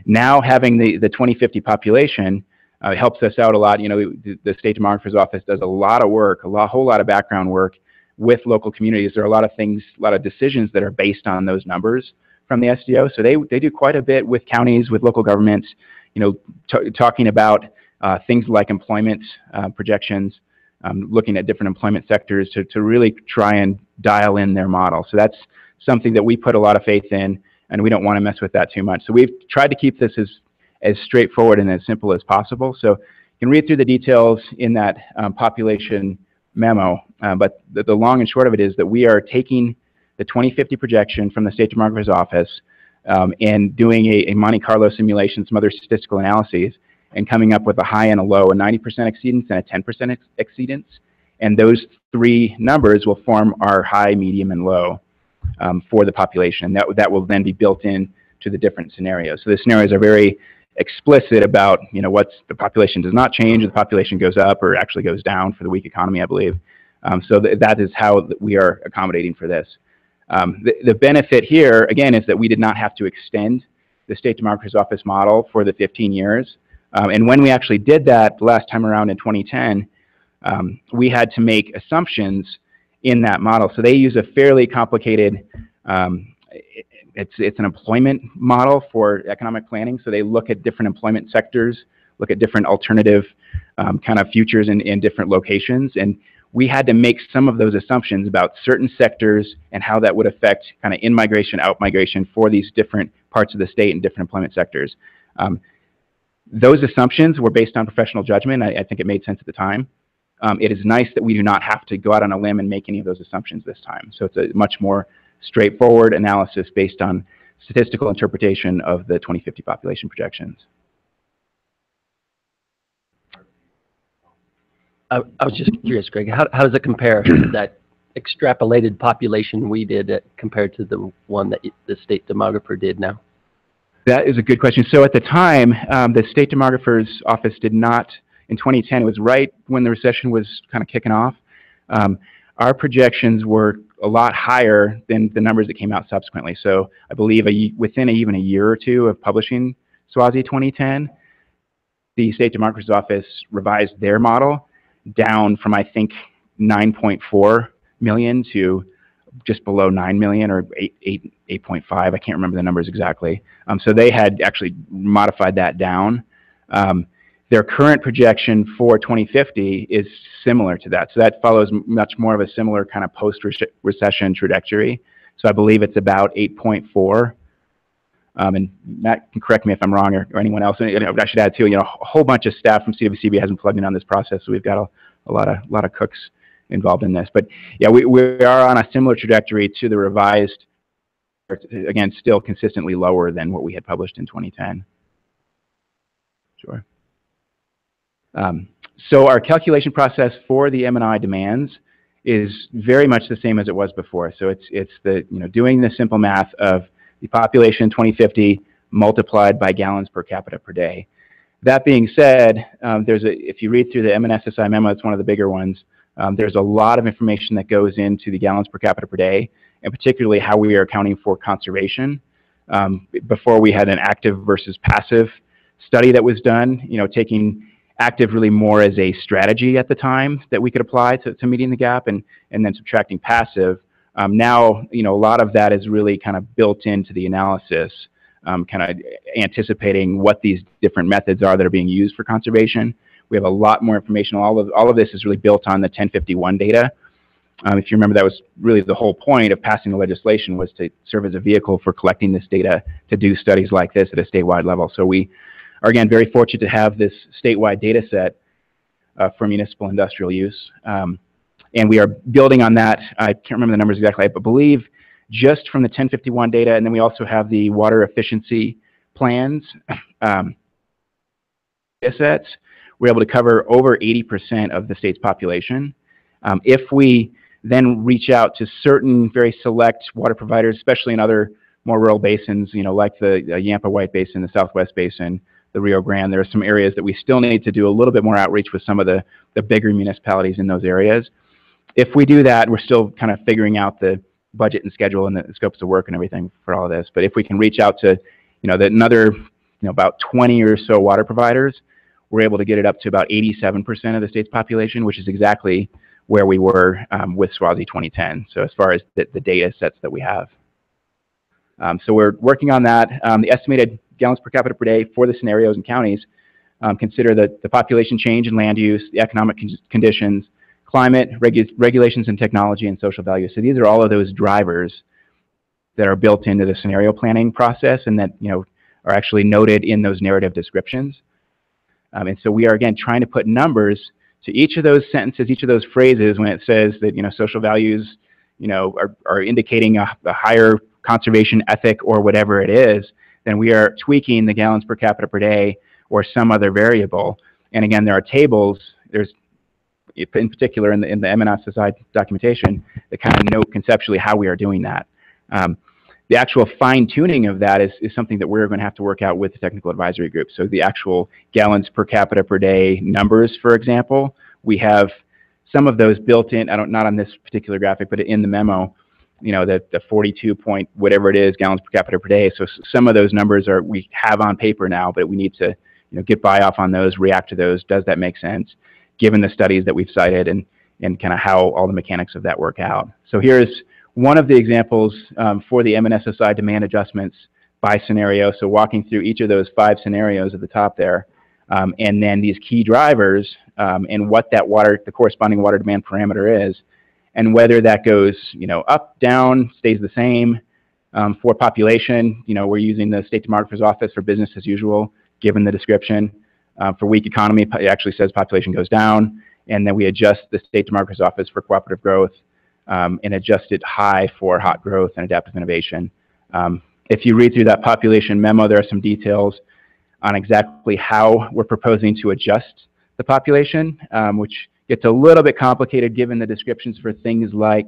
Now having the 2050 population helps us out a lot. The State Demographer's Office does a lot of work, whole lot of background work with local communities. There are a lot of things, a lot of decisions that are based on those numbers from the SDO. So they do quite a bit with counties, with local governments, talking about things like employment projections, looking at different employment sectors to really try and dial in their model. So that's something that we put a lot of faith in, and we don't want to mess with that too much. So we've tried to keep this as straightforward and as simple as possible. So you can read through the details in that population memo, but the long and short of it is that we are taking the 2050 projection from the State Demographer's Office and doing a Monte Carlo simulation, some other statistical analyses, and coming up with a high and a low, a 90% exceedance and a 10% exceedance. And those 3 numbers will form our high, medium, and low for the population. That will then be built in to the different scenarios. So the scenarios are very explicit about, what's the population does not change, or the population goes up or actually goes down for the weak economy, I believe. So that is how we are accommodating for this. The benefit here, again, is that we did not have to extend the State Demographer's Office model for the 15 years. And when we actually did that last time around in 2010, we had to make assumptions in that model. So they use a fairly complicated, it's an employment model for economic planning. So they look at different employment sectors, look at different alternative kind of futures in different locations. And we had to make some of those assumptions about certain sectors and how that would affect kind of in-migration, out-migration for these different parts of the state and different employment sectors. Those assumptions were based on professional judgment. I think it made sense at the time. It is nice that we do not have to go out on a limb and make any of those assumptions this time. So it's a much more straightforward analysis based on statistical interpretation of the 2050 population projections. I was just curious, Greg, how does it compare to that extrapolated population we did compared to the one that the State Demographer did now? That is a good question. So at the time, the state demographer's office did not, in 2010, it was right when the recession was kind of kicking off. Our projections were a lot higher than the numbers that came out subsequently. So I believe within even a year or two of publishing SWASI 2010, the state demographer's office revised their model down from, I think, 9.4 million to just below 9 million or 8.5. I can't remember the numbers exactly. So they had actually modified that down. Their current projection for 2050 is similar to that. So that follows much more of a similar kind of post-recession trajectory. So I believe it's about 8.4. And Matt can correct me if I'm wrong, or anyone else. And I should add too, a whole bunch of staff from CWCB hasn't plugged in on this process, so we've got a lot of cooks involved in this. But yeah, we are on a similar trajectory to the revised, again, still consistently lower than what we had published in 2010. Sure. So our calculation process for the M&I demands is very much the same as it was before. So it's the doing the simple math of the population in 2050 multiplied by gallons per capita per day. That being said, if you read through the MNSSI memo, it's one of the bigger ones. There's a lot of information that goes into the gallons per capita per day, and particularly how we are accounting for conservation. Before we had an active versus passive study that was done, taking active really more as a strategy at the time that we could apply to meeting the gap, and then subtracting passive. Now, a lot of that is really kind of built into the analysis, kind of anticipating what these different methods are that are being used for conservation. We have a lot more information. All of this is really built on the 1051 data. If you remember, that was really the whole point of passing the legislation, was to serve as a vehicle for collecting this data to do studies like this at a statewide level. So we are, again, very fortunate to have this statewide data set for municipal industrial use. And we are building on that. I can't remember the numbers exactly, but I believe just from the 1051 data, and then we also have the water efficiency plans data sets, we're able to cover over 80% of the state's population. If we then reach out to certain very select water providers, especially in other more rural basins, like the Yampa White Basin, the Southwest Basin, the Rio Grande, there are some areas that we still need to do a little bit more outreach with some of the bigger municipalities in those areas. If we do that, we're still kind of figuring out the budget and schedule and the scopes of work and everything for all of this. But if we can reach out to, another, about 20 or so water providers, we're able to get it up to about 87% of the state's population, which is exactly where we were with SWASI 2010. So as far as the data sets that we have. So we're working on that. The estimated gallons per capita per day for the scenarios and counties consider the population change in land use, the economic conditions, climate, regulations and technology, and social values. So these are all of those drivers that are built into the scenario planning process and that are actually noted in those narrative descriptions. And so we are, again, trying to put numbers to each of those sentences, each of those phrases when it says that social values are indicating a higher conservation ethic or whatever it is. Then we are tweaking the gallons per capita per day or some other variable. And again, there are tables. There's in particular in the MNSSI documentation that kind of note conceptually how we are doing that. The actual fine-tuning of that is something that we're going to have to work out with the technical advisory group. So the actual gallons per capita per day numbers, for example, we have some of those built in, not on this particular graphic, but in the memo, the 42 point whatever it is gallons per capita per day. So some of those numbers we have on paper now, but we need to get buy off on those, react to those. Does that make sense, given the studies that we've cited and kind of how all the mechanics of that work out? So here's one of the examples for the MNSSI demand adjustments by scenario. So walking through each of those 5 scenarios at the top there, and then these key drivers and what the corresponding water demand parameter is, and whether that goes up, down, stays the same. For population, we're using the state demographer's office for business as usual, given the description. For weak economy, it actually says population goes down, and then we adjust the state demographer's office for cooperative growth and adjust it high for hot growth and adaptive innovation. If you read through that population memo, there are some details on exactly how we're proposing to adjust the population, which gets a little bit complicated given the descriptions for things like,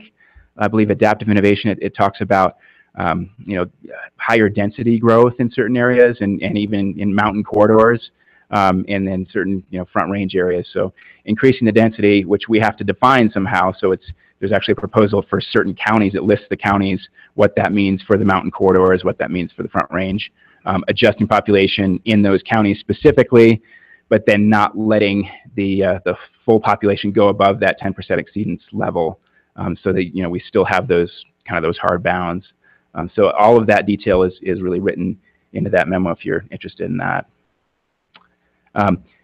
I believe, adaptive innovation. It talks about higher density growth in certain areas and even in mountain corridors, and then certain, front range areas. So increasing the density, which we have to define somehow. So there's actually a proposal for certain counties that lists the counties, what that means for the mountain corridors, what that means for the front range, adjusting population in those counties specifically, but then not letting the full population go above that 10% exceedance level, so that, we still have those hard bounds. So all of that detail is really written into that memo if you're interested in that.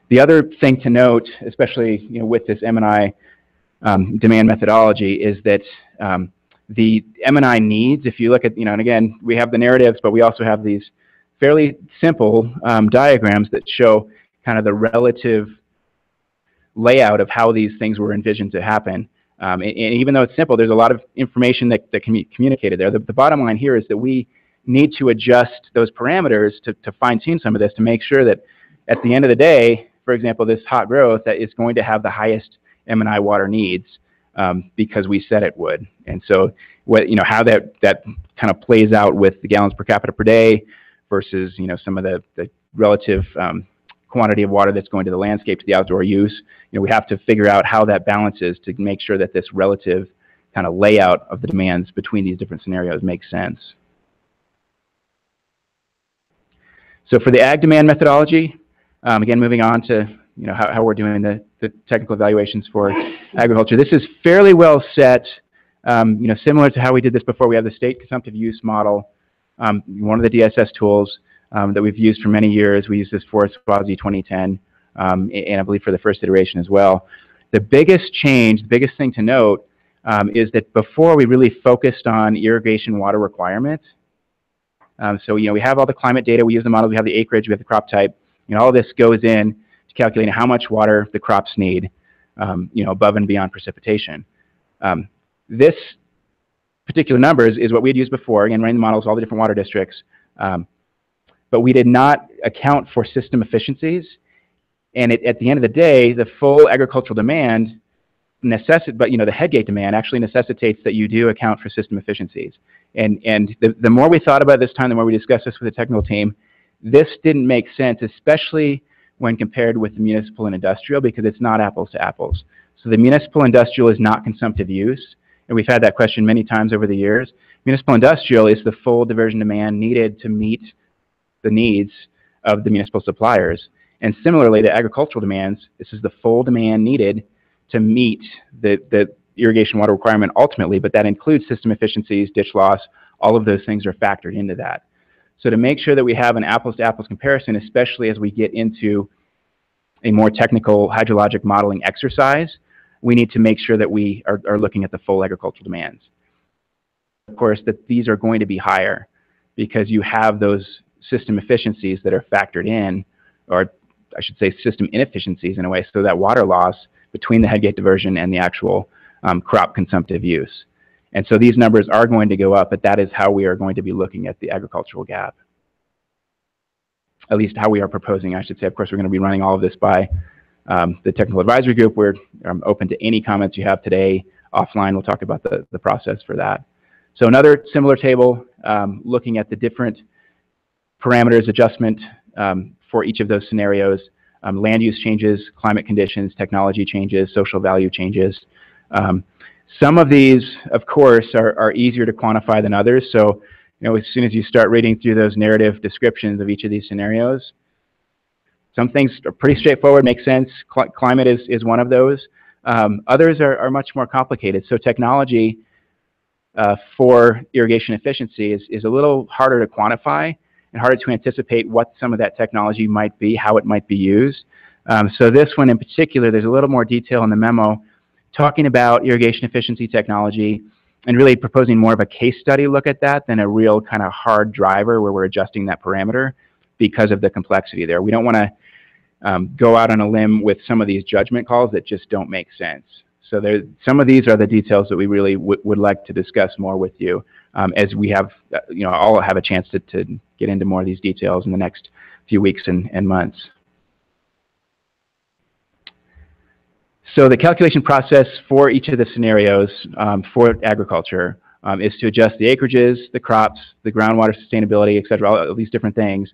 The other thing to note, especially with this M&I demand methodology, is that the M&I needs, if you look at, and again, we have the narratives, but we also have these fairly simple diagrams that show kind of the relative layout of how these things were envisioned to happen. And even though it's simple, there's a lot of information that can be communicated there. The bottom line here is that we need to adjust those parameters to fine-tune some of this to make sure that at the end of the day, for example, this hot growth that is going to have the highest M&I water needs, because we said it would. And so how that kind of plays out with the gallons per capita per day versus, some of the relative quantity of water that's going to the landscape, to the outdoor use. We have to figure out how that balances to make sure that this relative kind of layout of the demands between these different scenarios makes sense. So for the ag demand methodology, again, moving on to how we're doing the technical evaluations for agriculture. This is fairly well set, similar to how we did this before. We have the state consumptive use model, one of the DSS tools that we've used for many years. We used this for SWASI 2010, and I believe for the first iteration as well. The biggest change, the biggest thing to note, is that before we really focused on irrigation water requirements. So we have all the climate data, we use the model, we have the acreage, we have the crop type, all this goes in to calculating how much water the crops need, above and beyond precipitation. This particular number is what we had used before, again, running the models, all the different water districts. But we did not account for system efficiencies. And at the end of the day, the full agricultural demand the headgate demand actually necessitates that you do account for system efficiencies. And the more we thought about this time, the more we discussed this with the technical team, this didn't make sense, especially when compared with the municipal and industrial, because it's not apples to apples. So the municipal industrial is not consumptive use, and we've had that question many times over the years. Municipal industrial is the full diversion demand needed to meet the needs of the municipal suppliers. And similarly, the agricultural demands, this is the full demand needed to meet the irrigation water requirement ultimately, but that includes system efficiencies, ditch loss, all of those things are factored into that. So to make sure that we have an apples-to-apples comparison, especially as we get into a more technical hydrologic modeling exercise, we need to make sure that we are looking at the full agricultural demands. Of course, that these are going to be higher because you have those system efficiencies that are factored in, or I should say system inefficiencies in a way, so that water loss between the headgate diversion and the actual crop consumptive use. And so these numbers are going to go up, but that is how we are going to be looking at the agricultural gap. At least how we are proposing, I should say. Of course, we're going to be running all of this by the technical advisory group. We're open to any comments you have today. Offline, we'll talk about the process for that. So another similar table looking at the different parameters adjustment for each of those scenarios. Land use changes, climate conditions, technology changes, social value changes. Some of these, of course, are easier to quantify than others. So, as soon as you start reading through those narrative descriptions of each of these scenarios, some things are pretty straightforward, make sense. Climate is one of those. Others are much more complicated. So technology for irrigation efficiency is a little harder to quantify and harder to anticipate what some of that technology might be, how it might be used. So this one in particular, there's a little more detail in the memo talking about irrigation efficiency technology and really proposing more of a case study look at that than a real kind of hard driver where we're adjusting that parameter because of the complexity there. We don't want to go out on a limb with some of these judgment calls that just don't make sense. So some of these are the details that we really would like to discuss more with you as we have, all have a chance to get into more of these details in the next few weeks and months. So the calculation process for each of the scenarios for agriculture is to adjust the acreages, the crops, the groundwater sustainability, et cetera, all these different things,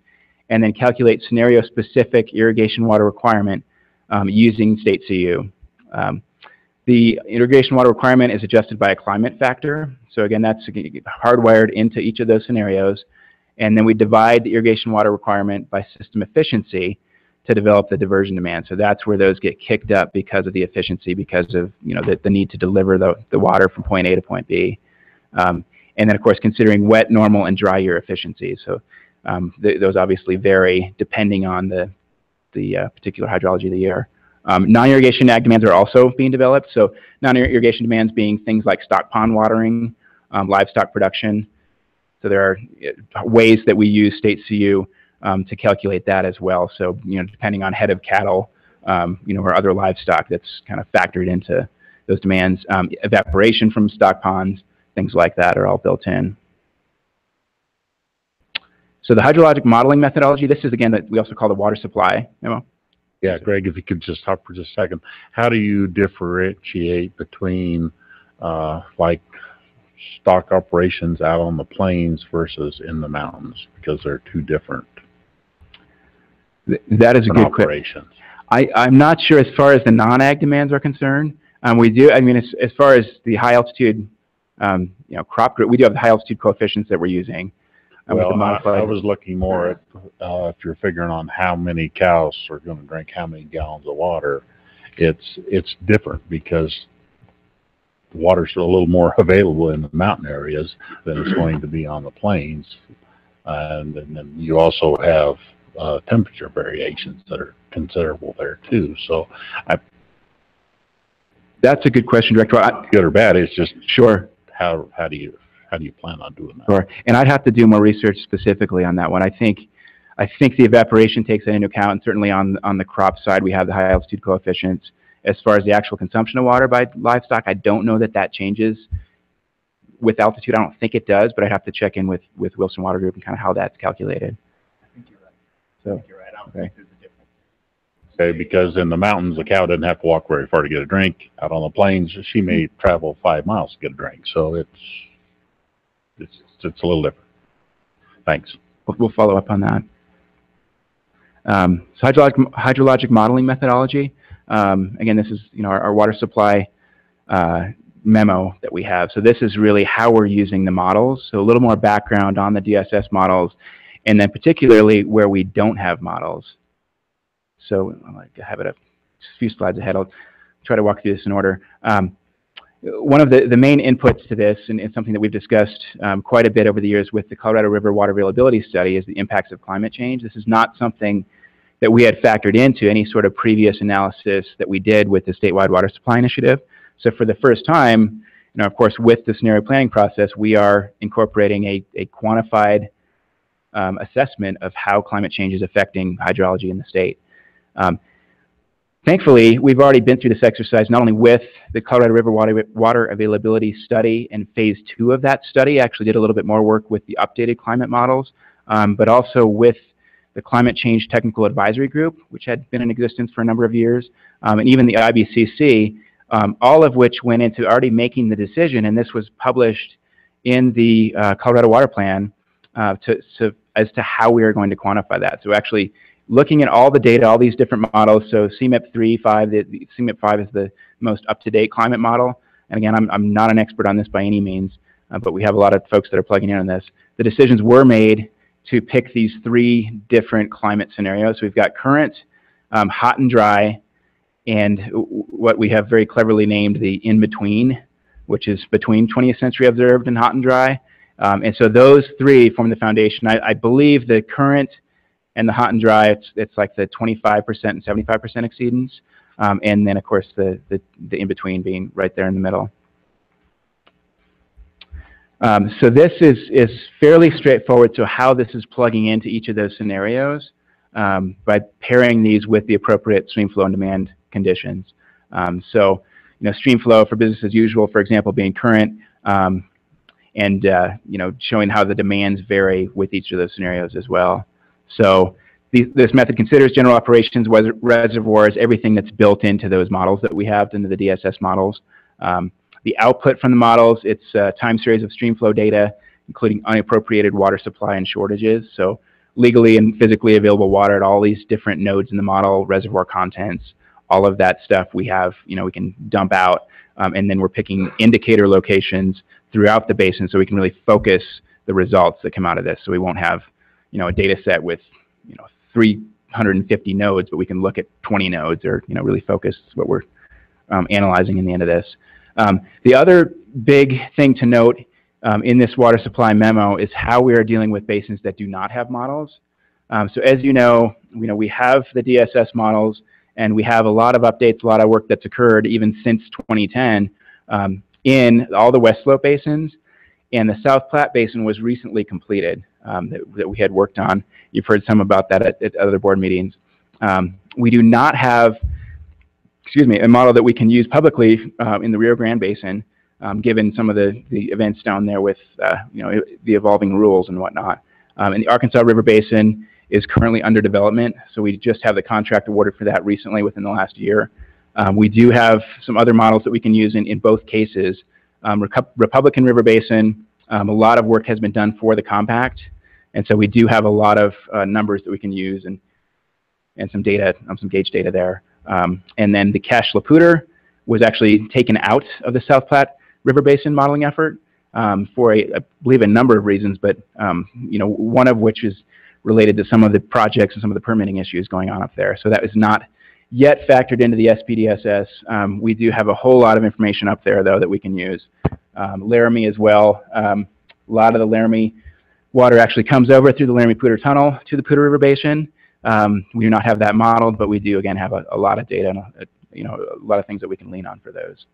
and then calculate scenario-specific irrigation water requirement using state CU. The irrigation water requirement is adjusted by a climate factor. So again, that's hardwired into each of those scenarios. And then we divide the irrigation water requirement by system efficiency to develop the diversion demand. So that's where those get kicked up because of the efficiency, because of the need to deliver the water from point A to point B. And then of course considering wet, normal, and dry year efficiency. So those obviously vary depending on the particular hydrology of the year. Non-irrigation ag demands are also being developed. So non-irrigation demands being things like stock pond watering, livestock production. So there are ways that we use state CU to calculate that as well. So depending on head of cattle, or other livestock, that's kind of factored into those demands. Evaporation from stock ponds, things like that are all built in. So the hydrologic modeling methodology, this is again that we also call the water supply memo. Yeah, Greg, if you could just stop for just a second. How do you differentiate between like stock operations out on the plains versus in the mountains? Because they're two different That is a good question. I'm not sure as far as the non-ag demands are concerned. We do, as far as the high altitude, crop group, we do have the high altitude coefficients that we're using. Well, I was looking more at if you're figuring on how many cows are going to drink how many gallons of water. It's different because the water's a little more available in the mountain areas than it's going to be on the plains, and then you also have temperature variations that are considerable there too. So, that's a good question, Director. Good or bad? It's just sure. How do you plan on doing that? Sure. And I'd have to do more research specifically on that one. I think the evaporation takes that into account, and certainly on the crop side, we have the high altitude coefficients. As far as the actual consumption of water by livestock, I don't know that changes with altitude. I don't think it does, but I'd have to check in with Wilson Water Group and kind of how that's calculated. I think you're right. So, I think you're right. I don't think there's a difference. Okay, because in the mountains, the cow doesn't have to walk very far to get a drink. Out on the plains, she may travel 5 miles to get a drink. So it's a little different. Thanks. We'll follow up on that. So hydrologic modeling methodology. Again, this is our water supply memo that we have. So this is really how we're using the models. So a little more background on the DSS models, and then particularly where we don't have models. So I have it a few slides ahead. I'll try to walk through this in order. One of the main inputs to this, and it's something that we've discussed quite a bit over the years with the Colorado River Water Availability Study, is the impacts of climate change. This is not something that we had factored into any sort of previous analysis that we did with the statewide water supply initiative. So for the first time, of course, with the scenario planning process, we are incorporating a quantified assessment of how climate change is affecting hydrology in the state. Thankfully, we've already been through this exercise not only with the Colorado River Water Availability Study, and phase 2 of that study actually did a little bit more work with the updated climate models, but also with the Climate Change Technical Advisory Group, which had been in existence for a number of years, and even the IBCC, all of which went into already making the decision, and this was published in the Colorado Water Plan as to how we are going to quantify that. So actually, looking at all the data, all these different models, so CMIP 3.5, the CMIP 5 is the most up-to-date climate model. And again, I'm not an expert on this by any means, but we have a lot of folks that are plugging in on this. The decisions were made to pick these 3 different climate scenarios. So we've got current, hot and dry, and what we have very cleverly named the in-between, which is between 20th century observed and hot and dry. And so those 3 form the foundation. I believe the current and the hot and dry, it's like the 25% and 75% exceedance, and then of course the in-between being right there in the middle. So this is fairly straightforward to how this is plugging into each of those scenarios by pairing these with the appropriate stream flow and demand conditions. So stream flow for business as usual, for example, being current, and showing how the demands vary with each of those scenarios as well. So this method considers general operations, reservoirs, everything that's built into those models that we have, into the DSS models. The output from the models, it's a time series of stream flow data, including unappropriated water supply and shortages. So legally and physically available water at all these different nodes in the model, reservoir contents, all of that stuff we have, we can dump out. And then we're picking indicator locations throughout the basin so we can really focus the results that come out of this. So we won't have, a data set with, 350 nodes, but we can look at 20 nodes or, really focus what we're analyzing in the end of this. The other big thing to note in this water supply memo is how we are dealing with basins that do not have models. So as you know, we have the DSS models, and we have a lot of updates, a lot of work that's occurred even since 2010 in all the West Slope basins, and the South Platte Basin was recently completed that we had worked on. You've heard some about that at other board meetings. We do not have, a model that we can use publicly in the Rio Grande Basin, given some of the events down there with the evolving rules and whatnot. And the Arkansas River Basin is currently under development, so we just have the contract awarded for that recently within the last year. We do have some other models that we can use in both cases. Republican River Basin, a lot of work has been done for the compact, and so we do have a lot of numbers that we can use and some data, some gauge data there. And then the Cache Laputer was actually taken out of the South Platte River Basin modeling effort for I believe a number of reasons, but one of which is related to some of the projects and some of the permitting issues going on up there. So that is not yet factored into the SPDSS. We do have a whole lot of information up there, though, that we can use. Laramie as well. A lot of the Laramie water actually comes over through the Laramie-Poudre Tunnel to the Poudre River Basin. We do not have that modeled, but we do, again, have a lot of data and a lot of things that we can lean on for those.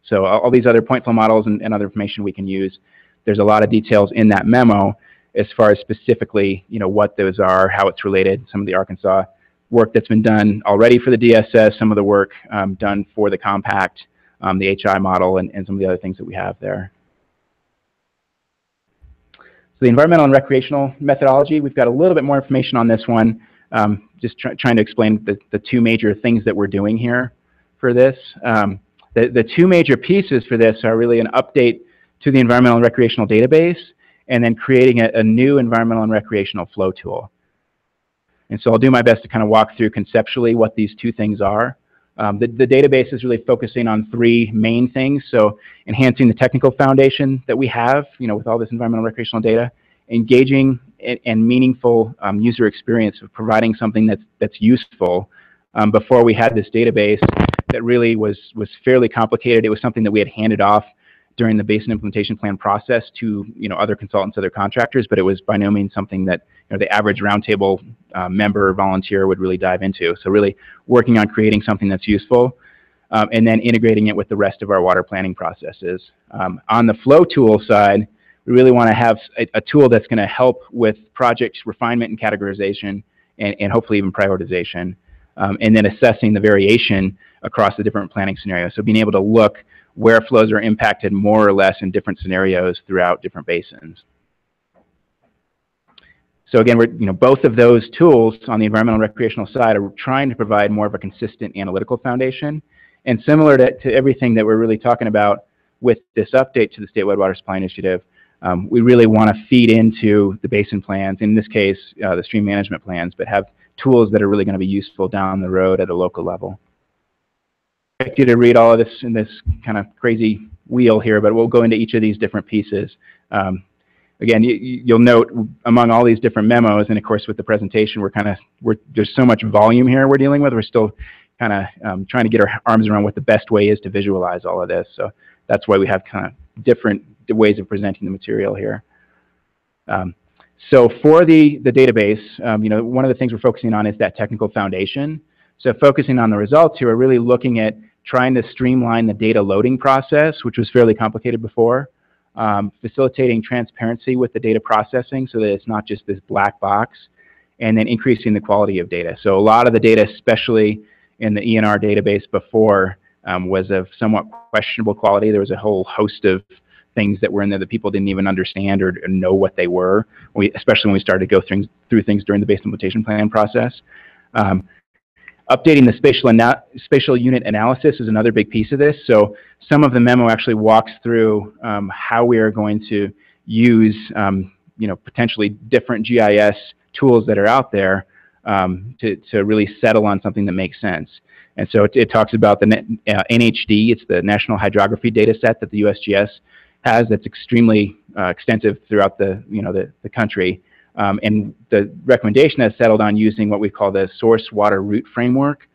So all these other point flow models and other information we can use. There's a lot of details in that memo as far as specifically, what those are, how it's related, some of the Arkansas work that's been done already for the DSS, some of the work done for the compact, the HI model, and some of the other things that we have there. So the environmental and recreational methodology, we've got a little bit more information on this one, just trying to explain the two major things that we're doing here for this. The two major pieces for this are really an update to the environmental and recreational database, and then creating a new environmental and recreational flow tool. And so I'll do my best to kind of walk through conceptually what these two things are. The database is really focusing on three main things. So enhancing the technical foundation that we have, with all this environmental and recreational data, engaging and meaningful user experience of providing something that's useful. Before we had this database that really was fairly complicated. It was something that we had handed off during the basin implementation plan process to other consultants, other contractors, but it was by no means something that the average roundtable member or volunteer would really dive into. So really working on creating something that's useful and then integrating it with the rest of our water planning processes. On the flow tool side, we really want to have a tool that's going to help with project refinement and categorization and hopefully even prioritization, and then assessing the variation across the different planning scenarios. So being able to look where flows are impacted more or less in different scenarios throughout different basins. So again, both of those tools on the environmental and recreational side are trying to provide more of a consistent analytical foundation. And similar to everything that we're really talking about with this update to the statewide water supply initiative, we really want to feed into the basin plans, in this case, the stream management plans, but have tools that are really going to be useful down the road at a local level. I expect you to read all of this in this kind of crazy wheel here, but we'll go into each of these different pieces. Again, you'll note among all these different memos, and of course with the presentation, there's so much volume here we're dealing with. We're still kind of trying to get our arms around what the best way is to visualize all of this. So that's why we have kind of different ways of presenting the material here. So for the database, one of the things we're focusing on is that technical foundation. So focusing on the results here, we're really looking at trying to streamline the data loading process, which was fairly complicated before, facilitating transparency with the data processing so that it's not just this black box, and then increasing the quality of data. So a lot of the data, especially in the ENR database before, was of somewhat questionable quality. There was a whole host of things that were in there that people didn't even understand or know what they were, especially when we started to go through things during the base implementation plan process. Updating the spatial unit analysis is another big piece of this. So some of the memo actually walks through how we are going to use potentially different GIS tools that are out there to really settle on something that makes sense. And so it talks about the NHD, it's the National Hydrography Data Set that the USGS has that's extremely extensive throughout the country. And the recommendation has settled on using what we call the Source Water Route Framework.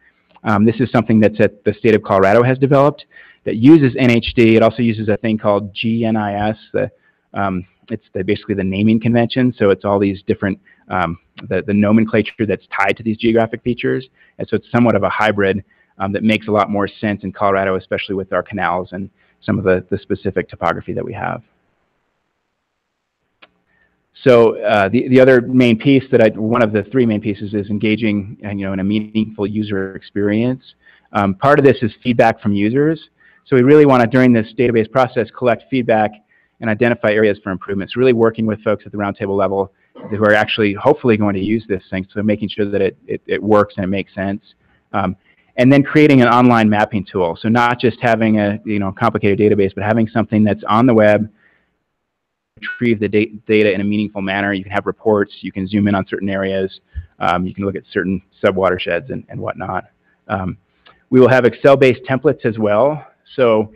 This is something that the state of Colorado has developed that uses NHD. It also uses a thing called GNIS. It's basically the naming convention. So it's all these different, the nomenclature that's tied to these geographic features. And so it's somewhat of a hybrid that makes a lot more sense in Colorado, especially with our canals and some of the specific topography that we have. So the other main piece one of the three main pieces is engaging in a meaningful user experience. Part of this is feedback from users. So we really want to, during this database process, collect feedback and identify areas for improvements, really working with folks at the roundtable level who are actually hopefully going to use this thing, so making sure that it works and it makes sense. And then creating an online mapping tool. So not just having a complicated database, but having something that's on the web, retrieve the data in a meaningful manner. You can have reports, you can zoom in on certain areas, you can look at certain subwatersheds and whatnot. We will have Excel-based templates as well. So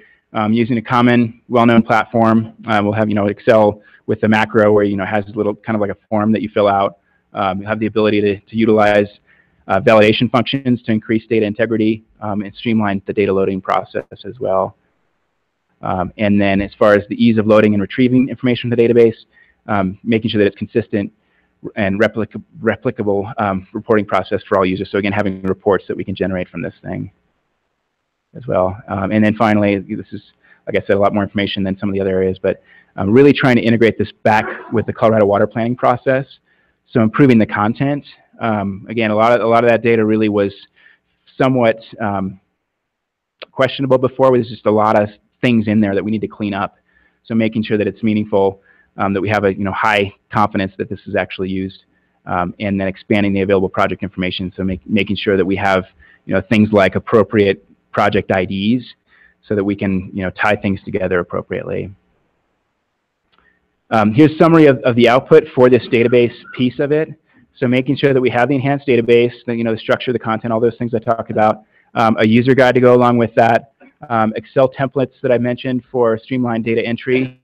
using a common, well-known platform, we'll have Excel with the macro where it has this little kind of like a form that you fill out. You have the ability to utilize validation functions to increase data integrity and streamline the data loading process as well. And then as far as the ease of loading and retrieving information from the database, making sure that it's consistent and replicable reporting process for all users. So again, having reports that we can generate from this thing as well. And then finally, this is, like I said, a lot more information than some of the other areas, but really trying to integrate this back with the Colorado water planning process. So improving the content. Again, a lot of that data really was somewhat questionable before. There's just a lot of things in there that we need to clean up. So making sure that it's meaningful, that we have a high confidence that this is actually used, and then expanding the available project information. So making sure that we have things like appropriate project IDs, so that we can tie things together appropriately. Here's a summary of the output for this database piece of it. So making sure that we have the enhanced database, the structure, the content, all those things I talked about, a user guide to go along with that, Excel templates that I mentioned for streamlined data entry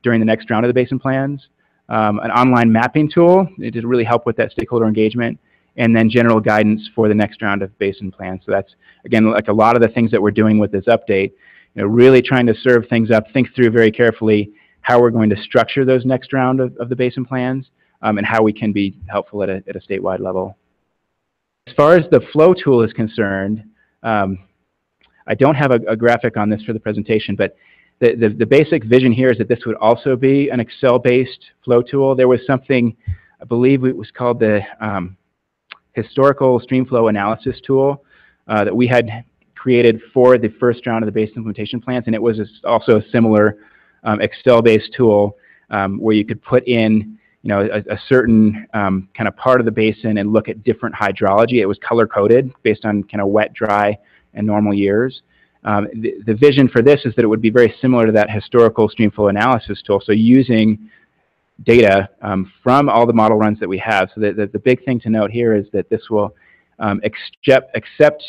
during the next round of the basin plans, an online mapping tool to really help with that stakeholder engagement, and then general guidance for the next round of basin plans. So that's, again, like a lot of the things that we're doing with this update, really trying to serve things up, think through very carefully how we're going to structure those next round of the basin plans, and how we can be helpful at a statewide level. As far as the flow tool is concerned, I don't have a graphic on this for the presentation, but the basic vision here is that this would also be an Excel-based flow tool. There was something, I believe it was called the Historical Streamflow Analysis Tool that we had created for the first round of the basin implementation plans, and it was also a similar Excel-based tool where you could put in a certain kind of part of the basin and look at different hydrology. It was color-coded based on kind of wet, dry, and normal years. The vision for this is that it would be very similar to that historical streamflow analysis tool. So using data from all the model runs that we have. So the big thing to note here is that this will accept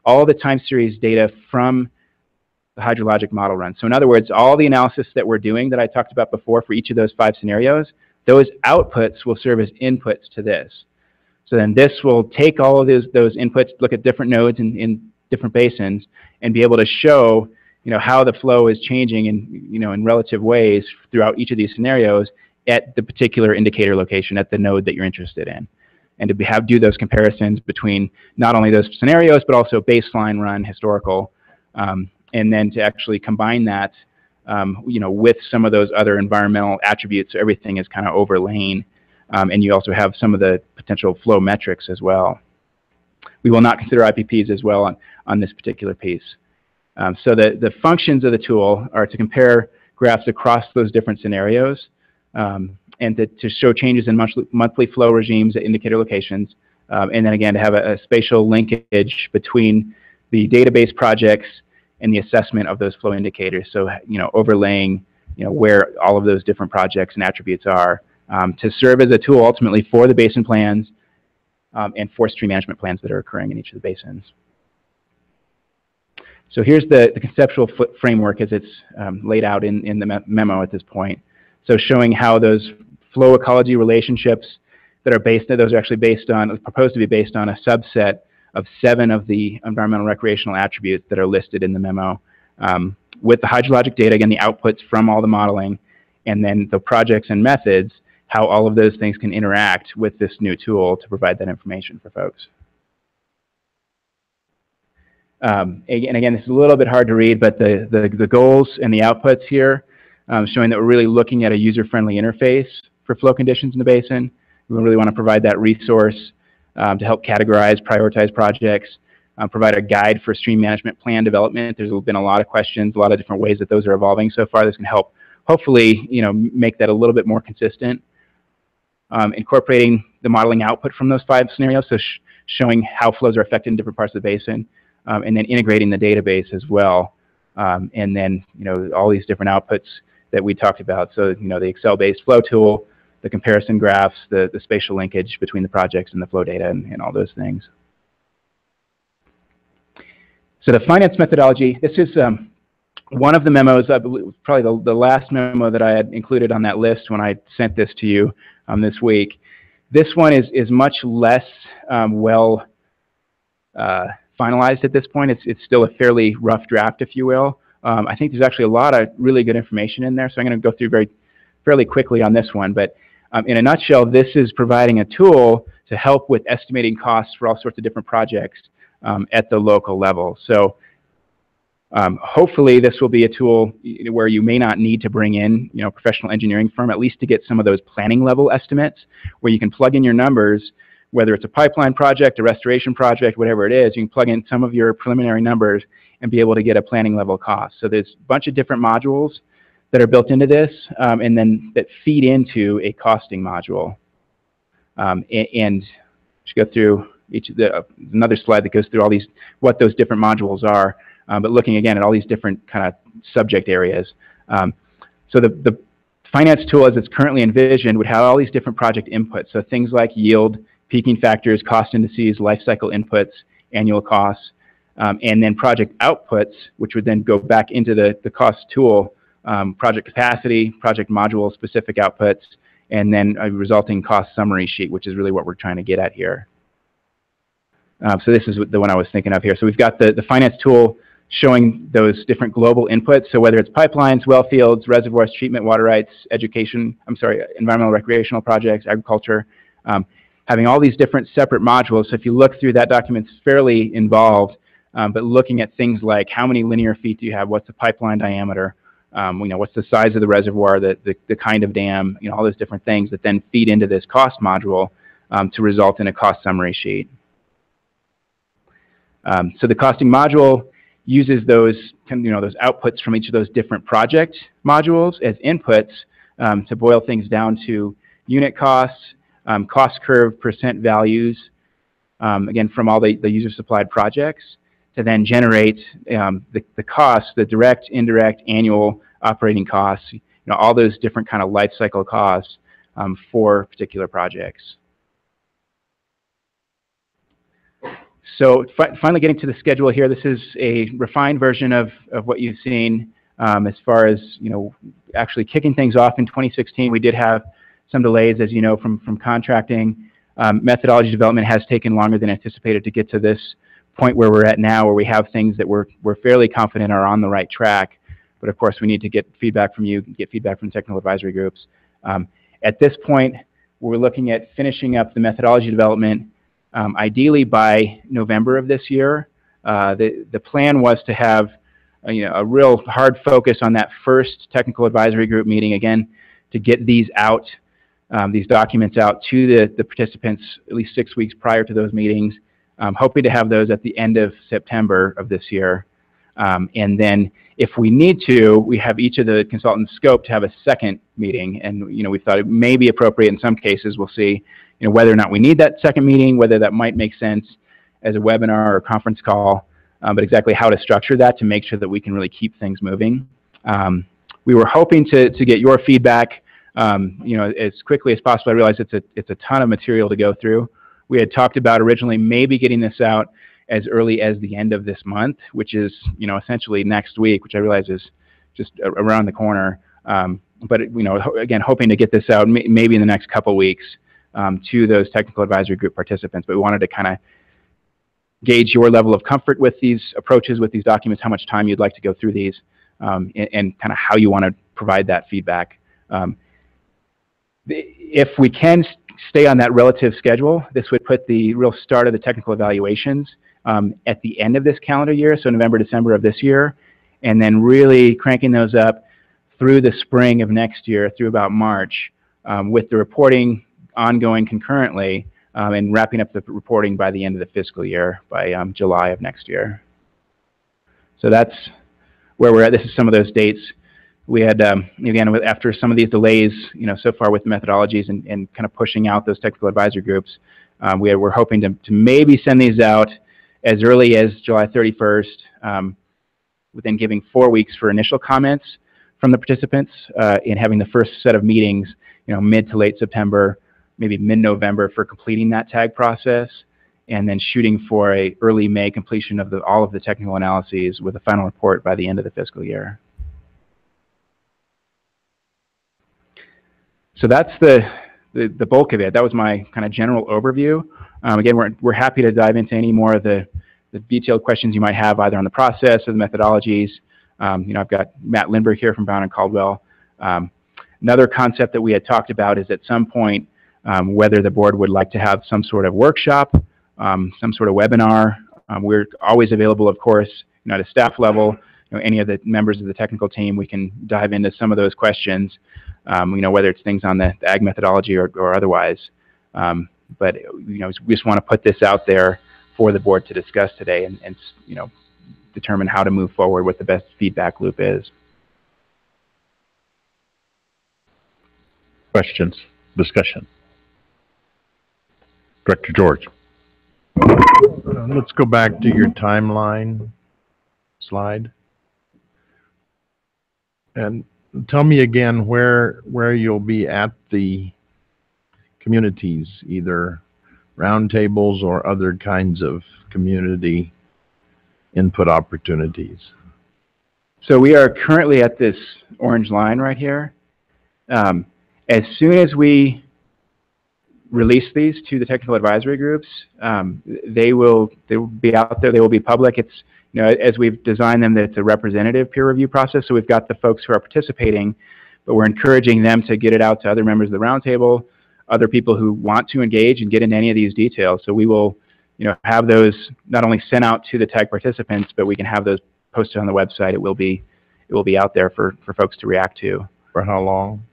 all the time series data from the hydrologic model run. So in other words, all the analysis that we're doing that I talked about before for each of those 5 scenarios, those outputs will serve as inputs to this. So then this will take all of those inputs, look at different nodes in different basins, and be able to show how the flow is changing in relative ways throughout each of these scenarios at the particular indicator location at the node that you're interested in. And to do those comparisons between not only those scenarios, but also baseline run historical, and then to actually combine that with some of those other environmental attributes, so everything is kind of overlain, and you also have some of the potential flow metrics as well. We will not consider IPPs as well on this particular piece. So the functions of the tool are to compare graphs across those different scenarios, and to show changes in monthly flow regimes at indicator locations, and then again to have a spatial linkage between the database projects and the assessment of those flow indicators. So, overlaying, where all of those different projects and attributes are, to serve as a tool ultimately for the basin plans and for stream management plans that are occurring in each of the basins. So here's the conceptual framework as it's laid out in the memo at this point. So showing how those flow ecology relationships that are actually proposed to be based on a subset of 7 of the environmental recreational attributes that are listed in the memo, with the hydrologic data, again, the outputs from all the modeling, and then the projects and methods, how all of those things can interact with this new tool to provide that information for folks. Again, this is a little bit hard to read, but the goals and the outputs here, showing that we're really looking at a user-friendly interface for flow conditions in the basin. We really want to provide that resource to help categorize, prioritize projects, provide a guide for stream management plan development. There's been a lot of questions, a lot of different ways that those are evolving so far. This can help, hopefully, make that a little bit more consistent. Incorporating the modeling output from those 5 scenarios, so showing how flows are affected in different parts of the basin, and then integrating the database as well. And then, all these different outputs that we talked about. So, the Excel-based flow tool, the comparison graphs, the spatial linkage between the projects and the flow data, and all those things. So the finance methodology, this is one of the memos, I believe, probably the last memo that I had included on that list when I sent this to you this week. This one is much less well finalized at this point. It's still a fairly rough draft, if you will. I think there's actually a lot of really good information in there, so I'm going to go through fairly quickly on this one. But in a nutshell, this is providing a tool to help with estimating costs for all sorts of different projects at the local level. So hopefully this will be a tool where you may not need to bring in a professional engineering firm, at least to get some of those planning level estimates, where you can plug in your numbers, whether it's a pipeline project, a restoration project, whatever it is. You can plug in some of your preliminary numbers and be able to get a planning level cost. So there's a bunch of different modules that are built into this, and then that feed into a costing module. And just go through another slide that goes through all these, what those different modules are, but looking again at all these different kind of subject areas. So the finance tool as it's currently envisioned would have all these different project inputs. So things like yield, peaking factors, cost indices, life cycle inputs, annual costs, and then project outputs, which would then go back into the cost tool, project capacity, project module specific outputs, and then a resulting cost summary sheet, which is really what we're trying to get at here. So this is the one I was thinking of here. So we've got the finance tool showing those different global inputs. So whether it's pipelines, well fields, reservoirs, treatment, water rights, environmental recreational projects, agriculture, having all these different separate modules. So if you look through that document, it's fairly involved, but looking at things like how many linear feet do you have, what's the pipeline diameter, what's the size of the reservoir, the kind of dam, all those different things that then feed into this cost module to result in a cost summary sheet. So the costing module uses those outputs from each of those different project modules as inputs to boil things down to unit costs, cost curve percent values, again from all the user supplied projects, to then generate the costs, the direct, indirect, annual operating costs, all those different kind of life cycle costs for particular projects. So finally getting to the schedule here, this is a refined version of what you've seen as far as, actually kicking things off in 2016. We did have some delays, as you know, from contracting. Methodology development has taken longer than anticipated to get to this point where we're at now, where we have things that we're fairly confident are on the right track. But of course, we need to get feedback from you, get feedback from technical advisory groups. At this point, we're looking at finishing up the methodology development ideally by November of this year. The plan was to have a real hard focus on that first technical advisory group meeting, again, to get these out, these documents out to the participants at least 6 weeks prior to those meetings. Hoping to have those at the end of September of this year. And then if we need to, we have each of the consultants scoped to have a second meeting. And we thought it may be appropriate in some cases, we'll see, whether or not we need that second meeting, whether that might make sense as a webinar or conference call, but exactly how to structure that to make sure that we can really keep things moving. We were hoping to get your feedback, as quickly as possible. I realize it's a ton of material to go through. We had talked about originally maybe getting this out as early as the end of this month, which is, essentially next week, which I realize is just around the corner. But, again, hoping to get this out maybe in the next couple weeks to those technical advisory group participants. But we wanted to kind of gauge your level of comfort with these approaches, with these documents, how much time you'd like to go through these, and kind of how you want to provide that feedback. If we can stay on that relative schedule, this would put the real start of the technical evaluations at the end of this calendar year, so November, December of this year, and then really cranking those up through the spring of next year, through about March, with the reporting ongoing concurrently, and wrapping up the reporting by the end of the fiscal year, by July of next year. So that's where we're at. This is some of those dates. We had, again, after some of these delays, so far with methodologies and kind of pushing out those technical advisory groups, we're hoping to maybe send these out as early as July 31st, within giving 4 weeks for initial comments from the participants, and having the first set of meetings, mid to late September, maybe mid-November for completing that tag process, and then shooting for a early May completion of all of the technical analyses with a final report by the end of the fiscal year. So that's the bulk of it. That was my kind of general overview. Again, we're happy to dive into any more of the detailed questions you might have, either on the process or the methodologies. I've got Matt Lindbergh here from Brown and Caldwell. Another concept that we had talked about is at some point whether the board would like to have some sort of workshop, some sort of webinar. We're always available, of course, at a staff level. Any of the members of the technical team, we can dive into some of those questions. Whether it's things on the ag methodology or otherwise. But we just want to put this out there for the board to discuss today, and determine how to move forward, what the best feedback loop is. Questions, discussion. Director George. Let's go back to your timeline slide. And tell me again where you'll be at the communities, either roundtables or other kinds of community input opportunities. So we are currently at this orange line right here. As soon as we release these to the technical advisory groups, they will be out there. They will be public. It's as we've designed them, that it's a representative peer review process. So we've got the folks who are participating, but we're encouraging them to get it out to other members of the roundtable, other people who want to engage and get into any of these details. So we will, have those not only sent out to the tag participants, but we can have those posted on the website. It will be out there for folks to react to. For how long?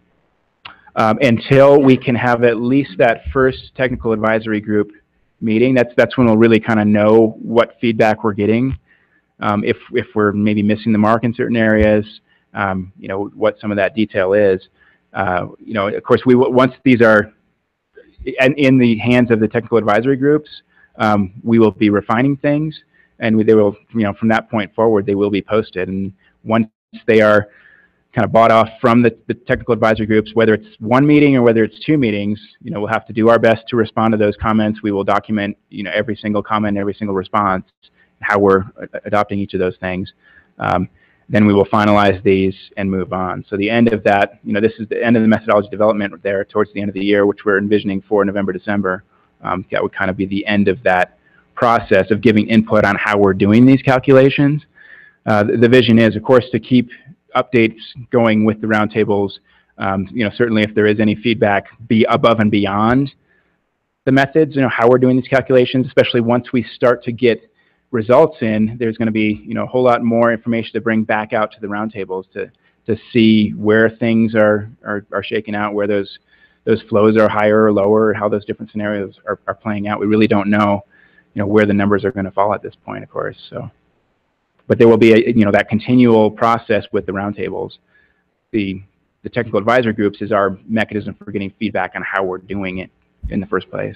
Until we can have at least that first technical advisory group meeting. That's when we'll really kind of know what feedback we're getting. If we're maybe missing the mark in certain areas, what some of that detail is. Of course, once these are in the hands of the technical advisory groups, we will be refining things, and they will, from that point forward, they will be posted. And once they are kind of bought off from the technical advisory groups, whether it's one meeting or whether it's two meetings, we'll have to do our best to respond to those comments. We will document, every single comment, every single response, how we're adopting each of those things. Then we will finalize these and move on. So the end of that, this is the end of the methodology development there towards the end of the year, which we're envisioning for November, December. That would kind of be the end of that process of giving input on how we're doing these calculations. The vision is, of course, to keep updates going with the roundtables. Certainly if there is any feedback, be above and beyond the methods, how we're doing these calculations, especially once we start to get results in, there's going to be, a whole lot more information to bring back out to the roundtables to see where things are shaking out, where those flows are higher or lower, how those different scenarios are playing out. We really don't know, where the numbers are going to fall at this point, of course. So, but there will be that continual process with the roundtables. The technical advisory groups is our mechanism for getting feedback on how we're doing it in the first place.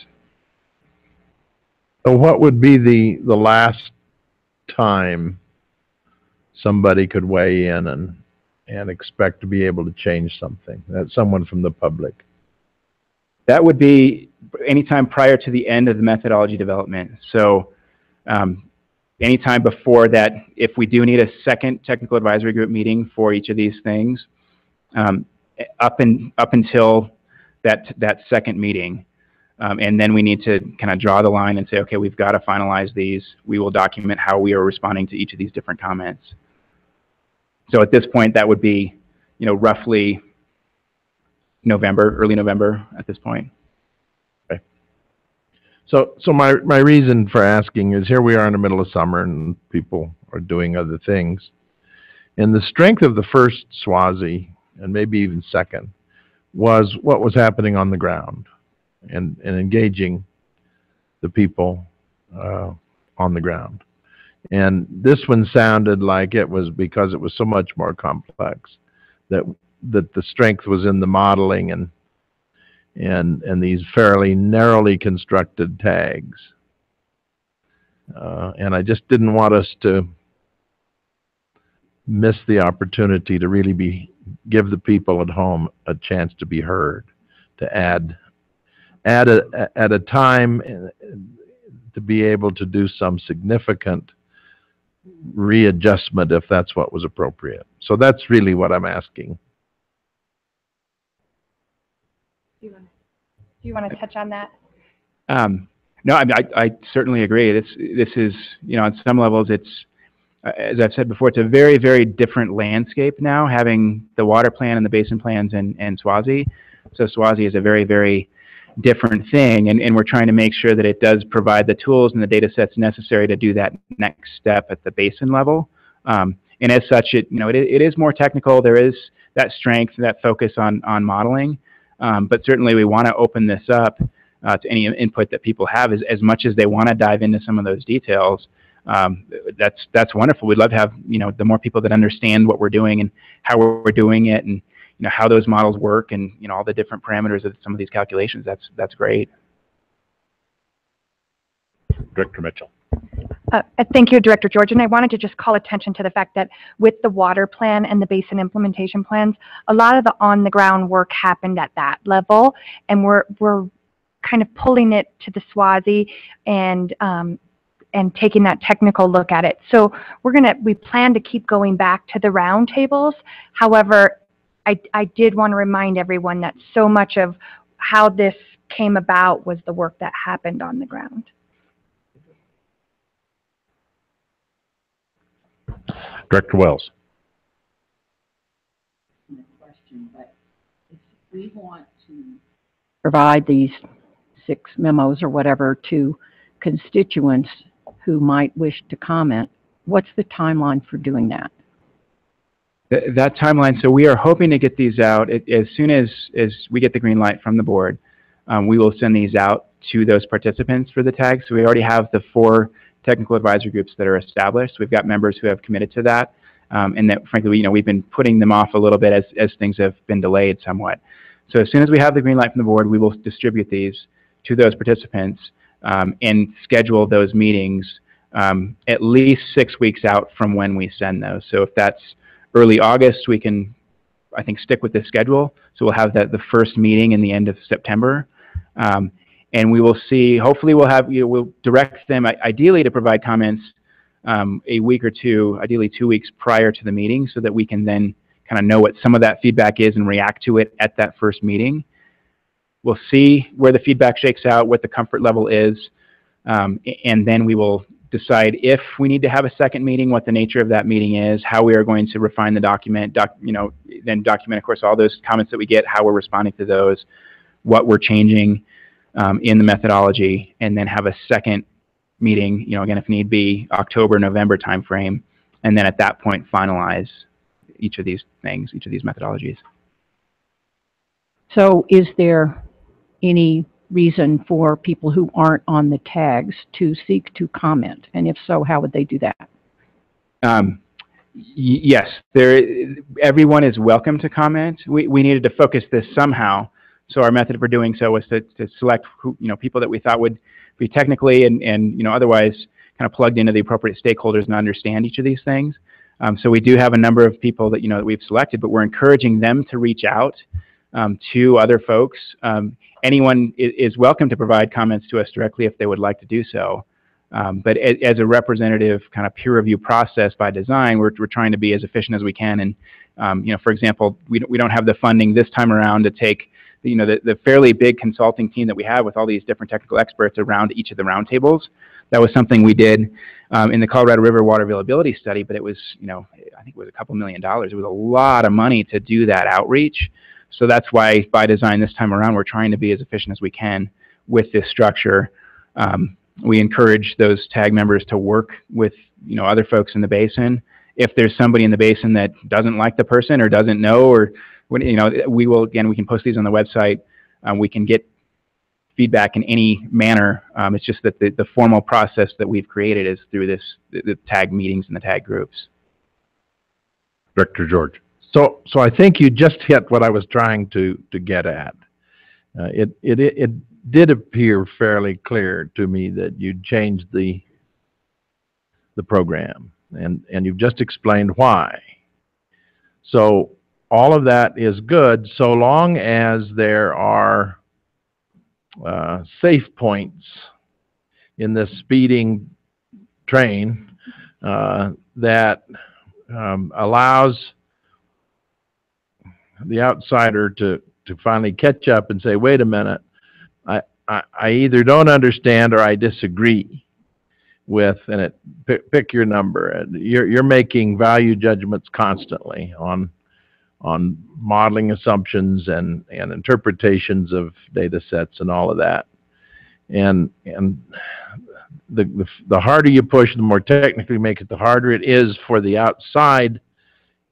So what would be the last time somebody could weigh in and expect to be able to change something? That's someone from the public. That would be anytime prior to the end of the methodology development. So anytime before that, if we do need a second technical advisory group meeting for each of these things, up until that second meeting, and then we need to kind of draw the line and say, okay, we've got to finalize these. We will document how we are responding to each of these different comments. So at this point, that would be, roughly November, early November at this point. Okay. So my reason for asking is here we are in the middle of summer and people are doing other things. And the strength of the first SWASI, and maybe even second, was what was happening on the ground and engaging the people on the ground. And this one sounded like it was because it was so much more complex that the strength was in the modeling and these fairly narrowly constructed tags. And I just didn't want us to miss the opportunity to really give the people at home a chance to be heard, to add at a time to be able to do some significant readjustment if that's what was appropriate. So that's really what I'm asking. Do you want to touch on that? No, I certainly agree. This is, on some levels, it's, as I've said before, it's a very, very different landscape now, having the water plan and the basin plans and SWASI. So SWASI is a very, very different thing, and we're trying to make sure that it does provide the tools and the data sets necessary to do that next step at the basin level. And as such, it is more technical. There is that strength, that focus on modeling, but certainly we want to open this up to any input that people have as much as they want to dive into some of those details. That's wonderful. We'd love to have the more people that understand what we're doing and how we're doing it, and how those models work, and all the different parameters of some of these calculations. That's great. Director Mitchell. Thank you, Director George. And I wanted to just call attention to the fact that with the water plan and the basin implementation plans, a lot of the on-the-ground work happened at that level, and we're kind of pulling it to the SWASI and taking that technical look at it. So we plan to keep going back to the roundtables. However, I did want to remind everyone that so much of how this came about was the work that happened on the ground. Director Wells. But if we want to provide these 6 memos or whatever to constituents who might wish to comment, what's the timeline for doing that? That timeline, so we are hoping to get these out as soon as we get the green light from the board. We will send these out to those participants for the tags. So we already have the 4 technical advisory groups that are established. We've got members who have committed to that, and that frankly, we've been putting them off a little bit as things have been delayed somewhat. So as soon as we have the green light from the board, we will distribute these to those participants and schedule those meetings at least 6 weeks out from when we send those. So if that's early August, we can, I think, stick with this schedule. So we'll have the first meeting in the end of September. And we will see, hopefully we'll direct them ideally to provide comments a week or two, ideally 2 weeks prior to the meeting, so that we can then kind of know what some of that feedback is and react to it at that first meeting. We'll see where the feedback shakes out, what the comfort level is, and then we will decide if we need to have a second meeting, what the nature of that meeting is, how we are going to refine the document, then document, of course, all those comments that we get, how we're responding to those, what we're changing in the methodology, and then have a second meeting, again, if need be, October, November timeframe, and then at that point finalize each of these things, each of these methodologies. So is there any reason for people who aren't on the tags to seek to comment? And if so, how would they do that? Yes, everyone is welcome to comment. We needed to focus this somehow So our method for doing so was to select who, people that we thought would be technically and otherwise kind of plugged into the appropriate stakeholders and understand each of these things. So we do have a number of people that that we've selected, but we're encouraging them to reach out to other folks. Anyone is welcome to provide comments to us directly if they would like to do so. But as a representative kind of peer review process by design, we're trying to be as efficient as we can. And for example, we don't have the funding this time around to take the fairly big consulting team that we have with all these different technical experts around each of the roundtables. That was something we did in the Colorado River water availability study, but it was, I think it was a couple $1 million. It was a lot of money to do that outreach. So that's why, by design, this time around, we're trying to be as efficient as we can with this structure. We encourage those TAG members to work with, other folks in the basin. If there's somebody in the basin that doesn't like the person or doesn't know, or we will, again, we can post these on the website. We can get feedback in any manner. It's just that the formal process that we've created is through the TAG meetings and the TAG groups. Director George. So I think you just hit what I was trying to get at. It did appear fairly clear to me that you'd changed the program, and you've just explained why. So all of that is good so long as there are safe points in this speeding train that allows the outsider to finally catch up and say, wait a minute, I either don't understand or I disagree with, and pick your number. You're making value judgments constantly on modeling assumptions and interpretations of data sets and all of that. And the harder you push, the more technically you make it, the harder it is for the outside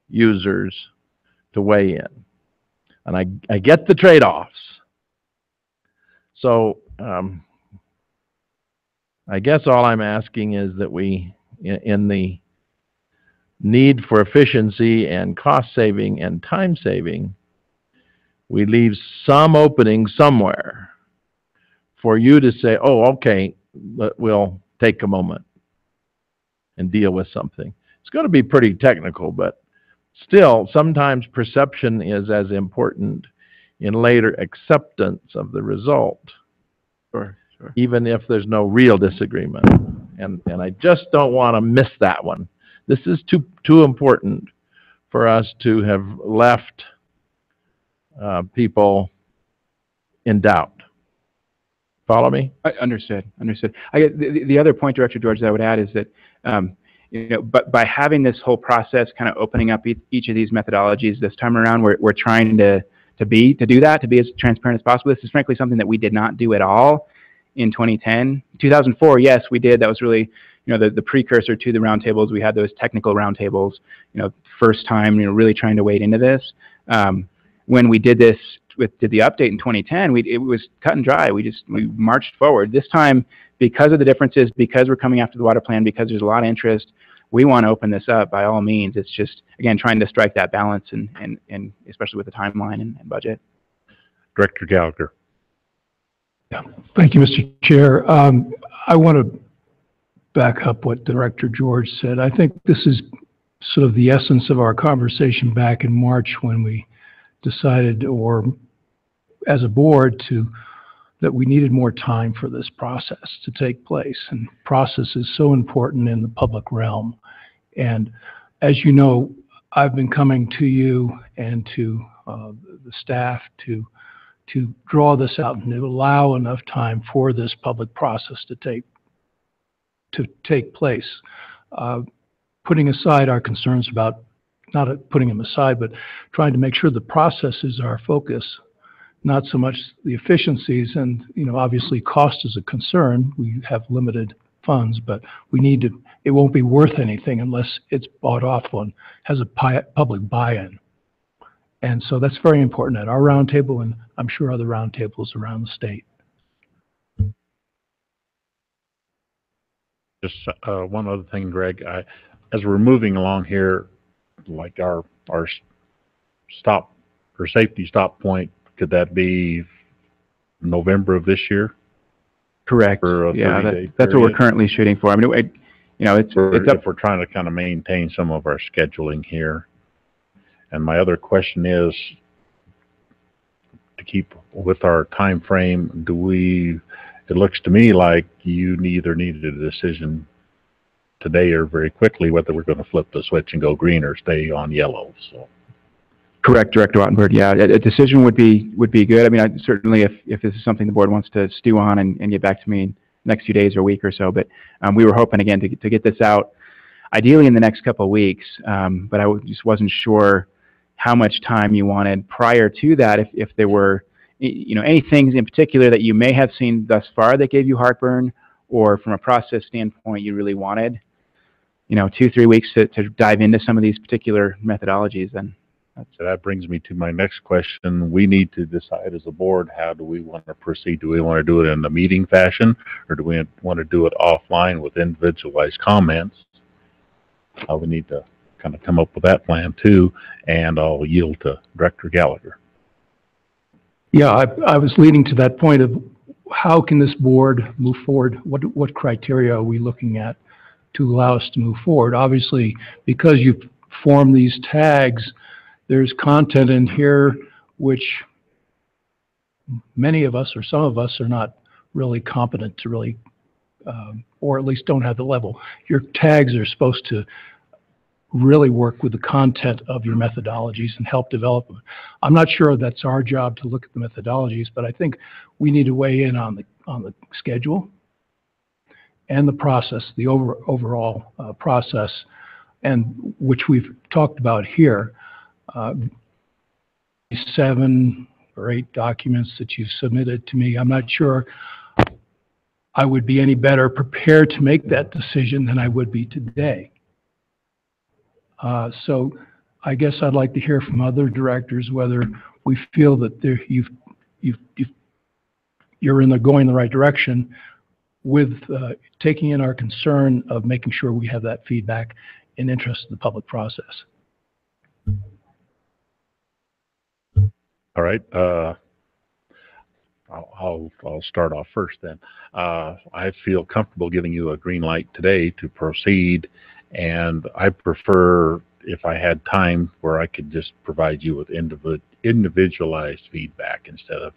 users to weigh in. And I get the trade-offs. So I guess all I'm asking is that we, in the need for efficiency and cost saving and time saving, we leave some opening somewhere for you to say, oh, okay, we'll take a moment and deal with something. It's going to be pretty technical, but still, sometimes perception is as important in later acceptance of the result, Sure. even if there's no real disagreement. And I just don't want to miss that one. This is too important for us to have left people in doubt. Follow me? Understood. The other point, Director George, that I would add is that but by having this whole process kind of opening up each of these methodologies this time around, we're trying to do that, to be as transparent as possible. This is frankly something that we did not do at all in 2010. 2004, yes, we did. That was really, the precursor to the roundtables. We had those technical roundtables, first time, really trying to wade into this. When we did this, did the update in 2010, it was cut and dry. We marched forward. This time, because of the differences, because we're coming after the water plan, because there's a lot of interest, we want to open this up by all means. It's just, again, trying to strike that balance and especially with the timeline and budget. Director Gallagher. Yeah. Thank you, Mr. Chair. I want to back up what Director George said. I think this is sort of the essence of our conversation back in March when we decided, or as a board, that we needed more time for this process to take place. And process is so important in the public realm. And as you know, I've been coming to you and to the staff to draw this out and to allow enough time for this public process to take place. Putting aside our concerns about, not putting them aside, but trying to make sure the process is our focus, not so much the efficiencies. And, obviously cost is a concern. We have limited funds, but we need to, it won't be worth anything unless it's bought off on, has a public buy-in. And so that's very important at our roundtable, and I'm sure other roundtables around the state. Just one other thing, Greg. As we're moving along here, like our stop or safety stop point could that be November of this year? Correct. For a Yeah, 30-day that's what we're period? currently shooting for. I mean, you know, it's up. If we're trying to kind of maintain some of our scheduling here. And my other question is, to keep with our time frame, it looks to me like you either needed a decision today or very quickly whether we're going to flip the switch and go green or stay on yellow. So. Correct, Director Wattenberg. Yeah, a decision would be good. I mean, certainly if this is something the board wants to stew on and get back to me in the next few days or week or so. But we were hoping again to get this out, ideally in the next couple of weeks. But I just wasn't sure how much time you wanted prior to that. If there were, you know, any things in particular that you may have seen thus far that gave you heartburn, or from a process standpoint you really wanted, you know, 2-3 weeks to dive into some of these particular methodologies, then. So that brings me to my next question. We need to decide as a board, how do we want to proceed? Do we want to do it in a meeting fashion, or do we want to do it offline with individualized comments? We need to kind of come up with that plan too, and I'll yield to Director Gallagher. Yeah, I was leading to that point of how can this board move forward? What criteria are we looking at to allow us to move forward? Obviously, because you've formed these tags, there's content in here which many of us or some of us are not really competent to really, or at least don't have the level. Your tags are supposed to really work with the content of your methodologies and help develop them. I'm not sure that's our job to look at the methodologies, but I think we need to weigh in on the schedule and the process, the overall process, and which we've talked about here. 7 or 8 documents that you've submitted to me. I'm not sure I would be any better prepared to make that decision than I would be today. So I guess I'd like to hear from other directors whether we feel that you're going the right direction with taking in our concern of making sure we have that feedback in interest of the public process. All right. I'll start off first then. I feel comfortable giving you a green light today to proceed, and I prefer if I had time where I could just provide you with individualized feedback instead of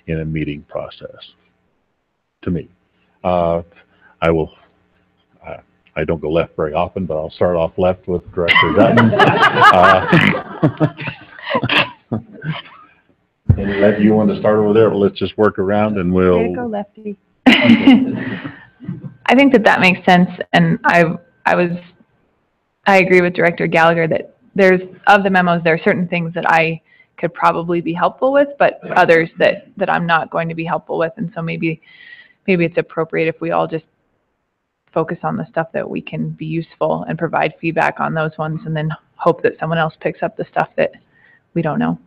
in a meeting process. To me, I don't go left very often, but I'll start off left with Director Dutton. Do you want to start over there? Well, let's just work around and we'll... There you go, Lefty. I think that makes sense, and I agree with Director Gallagher that of the memos, there are certain things that I could probably be helpful with, but others that I'm not going to be helpful with, and so maybe it's appropriate if we all just focus on the stuff that we can be useful and provide feedback on those ones, and then hope that someone else picks up the stuff that we don't know.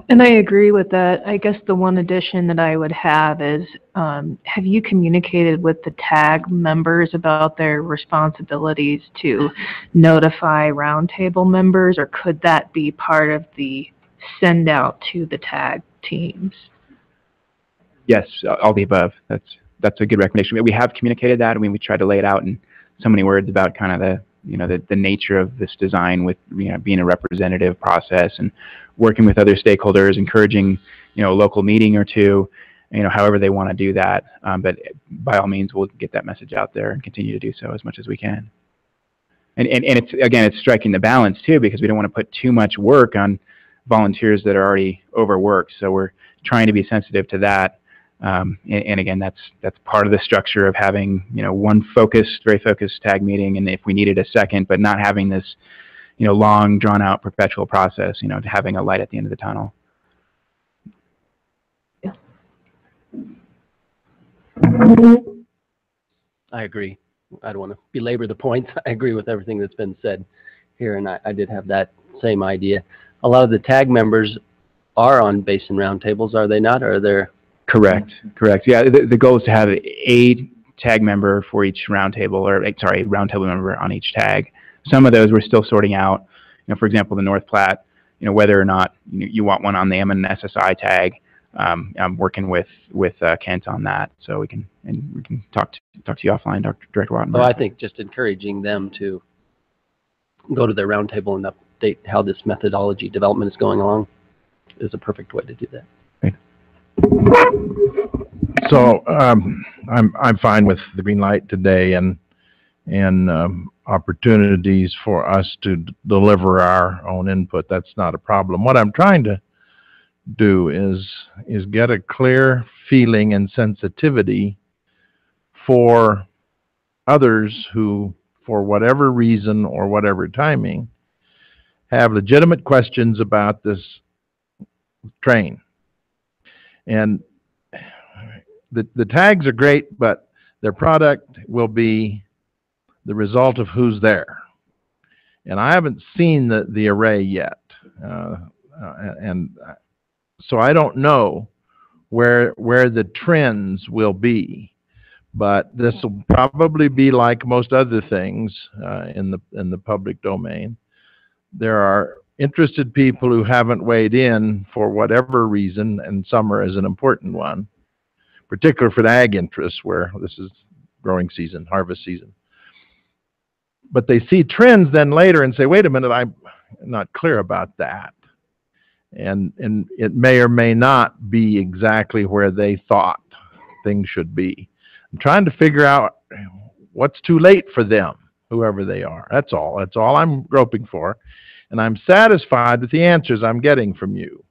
And I agree with that. I guess the one addition that I would have is, have you communicated with the TAG members about their responsibilities to notify roundtable members, or could that be part of the send out to the TAG teams? Yes, all the above. That's a good recommendation. We have communicated that. I mean, we tried to lay it out in so many words about kind of the nature of this design, with being a representative process and working with other stakeholders, encouraging a local meeting or two, however they want to do that. But by all means, we'll get that message out there and continue to do so as much as we can. And it's striking the balance too, because we don't want to put too much work on volunteers that are already overworked. So we're trying to be sensitive to that. And again, that's part of the structure of having one very focused TAG meeting, and if we needed a second, but not having this long drawn out perpetual process, having a light at the end of the tunnel. I agree. I don't want to belabor the points. I agree with everything that's been said here, and I did have that same idea. A lot of the TAG members are on basin roundtables, are they not? Or are there? Correct. Yeah, the goal is to have a TAG member for each roundtable, or roundtable member on each TAG. Some of those we're still sorting out. For example, the North Platte whether or not you want one on the M&SSI tag. I'm working with Kent on that, so we can talk to you offline, Director Wattenberg. So I think just encouraging them to go to their roundtable and update how this methodology development is going along is a perfect way to do that. So I'm fine with the green light today and opportunities for us to deliver our own input. That's not a problem. What I'm trying to do is get a clear feeling and sensitivity for others who, for whatever reason or whatever timing, have legitimate questions about this train. And the tags are great, but their product will be the result of who's there. And I haven't seen the array yet. And so I don't know where the trends will be. But this will probably be like most other things in the public domain. There are interested people who haven't weighed in for whatever reason, and summer is an important one, particularly for the ag interests where this is growing season, harvest season. But they see trends then later and say, wait a minute, I'm not clear about that. And it may or may not be exactly where they thought things should be. I'm trying to figure out what's too late for them, whoever they are. That's all. That's all I'm groping for. And I'm satisfied with the answers I'm getting from you.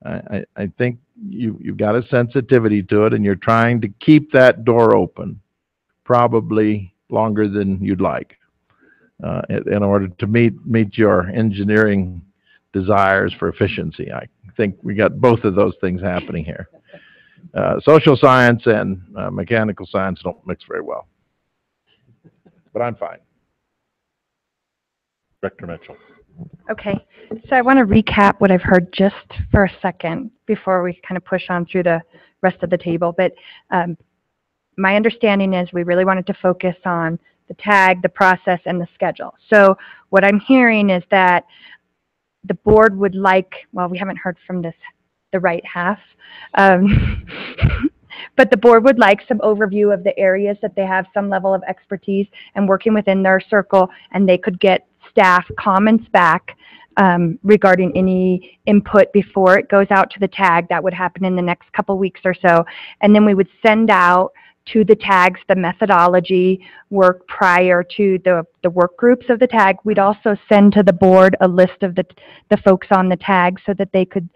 I think you've got a sensitivity to it, and you're trying to keep that door open, probably longer than you'd like, in order to meet your engineering desires for efficiency. I think we got both of those things happening here. Social science and mechanical science don't mix very well, but I'm fine. Director Mitchell. Okay, so I want to recap what I've heard just for a second before we kind of push on through the rest of the table. But my understanding is we really wanted to focus on the tag, the process, and the schedule. So what I'm hearing is that the board would like, well, we haven't heard from the right half, but the board would like some overview of the areas that they have some level of expertise and working within their circle, and they could get staff comments back regarding any input before it goes out to the tag. That would happen in the next couple weeks or so. And then we would send out to the tags the methodology work prior to the work groups of the tag. We'd also send to the board a list of the folks on the tag so that they could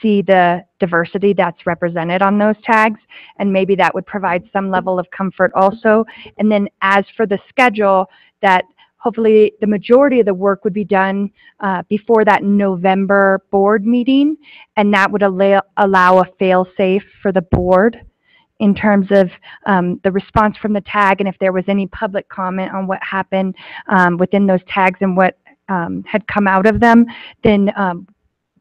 see the diversity that's represented on those tags, and maybe that would provide some level of comfort also. And then as for the schedule, that hopefully the majority of the work would be done before that November board meeting, and that would allow a fail-safe for the board in terms of the response from the tag, and if there was any public comment on what happened within those tags and what had come out of them, then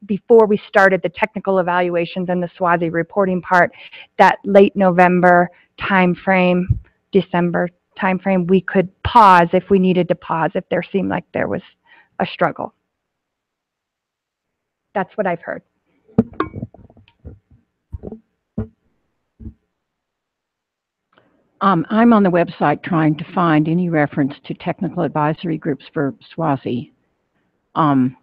before we started the technical evaluations and the SWASI reporting part, that late November timeframe, December timeframe, we could pause if we needed to pause, if there seemed like there was a struggle. That's what I've heard. I'm on the website trying to find any reference to technical advisory groups for SWASI. And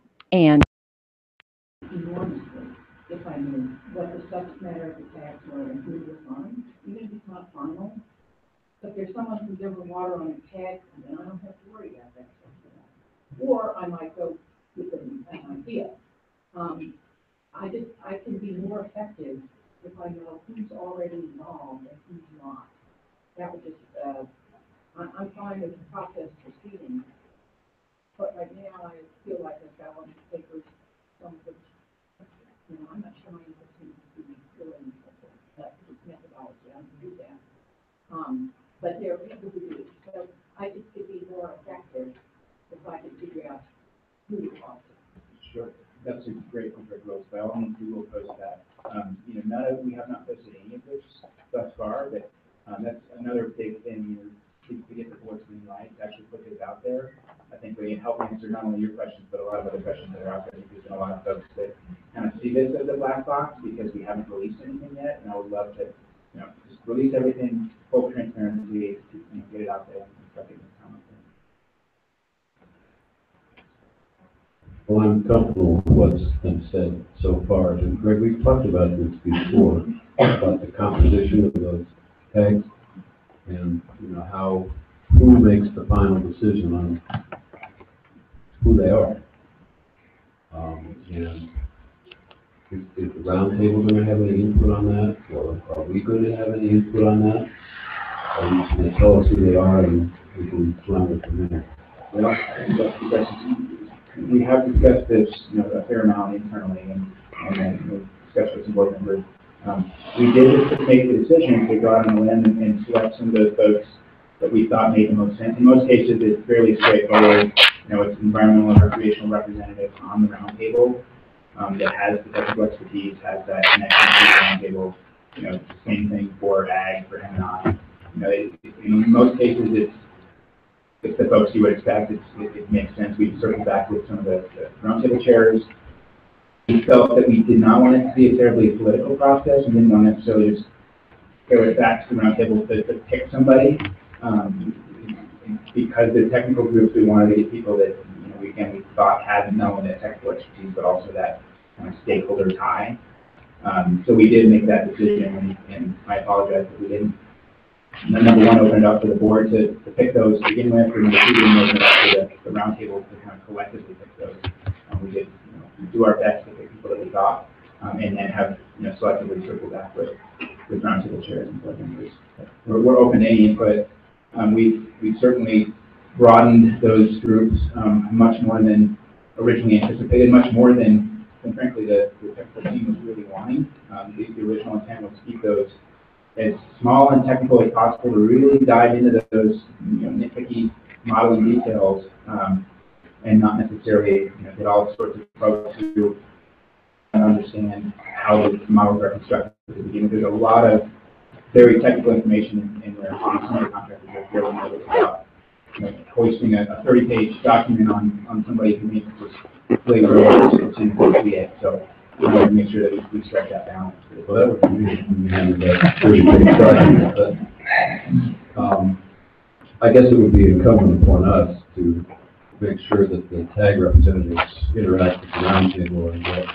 enormously, if I knew what the subject matter of the tags were and who was on, even if it's not final. But there's someone who's ever water on a tag, and then I don't have to worry about that. Or I might go with an idea. I can be more effective if I know who's already involved and who's not. That would just, I'm fine with the process proceeding. But right now, I feel like I've got on the papers some of the, I'm not sure my interest in really that methodology. I can do that. But there are people who do it. So I just could be more effective if I could figure out who to talk to. Sure. That's a great point, Rose. By all means, we will post that. We have not posted any of this thus far, but that's another big thing to get the board's green light, to actually put this out there. I think we can help answer not only your questions, but a lot of other questions that are out there, because a lot of folks that kind of see this as a black box because we haven't released anything yet, and I would love to, just release everything, full transparency, get it out there and start getting comments. Well, I'm comfortable with what's been said so far. And Greg, we've talked about this before, about the composition of those tags and, who makes the final decision on who they are. And is the roundtable going to have any input on that, or are we going to have any input on that? Are you just going to tell us who they are and we can run it from there? Well, we have discussed this, a fair amount internally, and then we've discussed with some board members. We did just make the decision to go out on a limb and select some of those folks that we thought made the most sense. In most cases, it's fairly straightforward. It's environmental and recreational representative on the roundtable that has the technical expertise, has that connection to the roundtable. Same thing for ag, for M&I. In most cases, it's the folks you would expect. It makes sense. We circled back with some of the roundtable chairs. We felt that we did not want it to be a terribly political process and didn't want to necessarily just go it back to the roundtable to pick somebody. Because the technical groups, we wanted to get people that we thought had not only that technical expertise but also that kind of stakeholder tie. So we did make that decision, and I apologize that we didn't. Number one, opened it up for the board to pick those to begin with, and number two, didn't open it up for the roundtable to kind of collectively pick those. We did do our best to pick people that we thought, and then have selectively circle back with roundtable chairs and board members. We're open to any input. We've certainly broadened those groups much more than originally anticipated, much more than frankly the technical team was really wanting. The original intent was to keep those as small and technical as possible to really dive into those nitpicky modeling details and not necessarily get all sorts of folks who understand how the models are constructed at the beginning. There's a lot of very technical information in there. Some of the contractors are fairly nervous about hoisting a 30-page document on somebody who needs to play to So we want to make sure that we strike that balance. Well, that would be we handed that 30-page document, but I guess it would be incumbent upon us to make sure that the tag representatives interact with the roundtable and get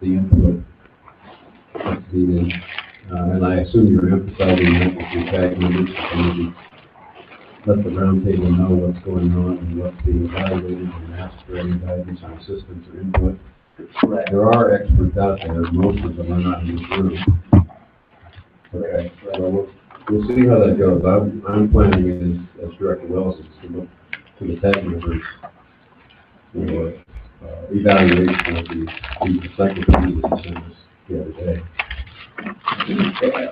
the input that's needed. And I assume you're emphasizing that with your tag members to maybe let the roundtable know what's going on and what's being evaluated and ask for any guidance on assistance or input. Right. There are experts out there. Most of them are not in this room. Okay. Well, we'll see how that goes. I'm planning, as Director Wells is, to look to the tag members for evaluation of the encyclopedia that you sent us the other day.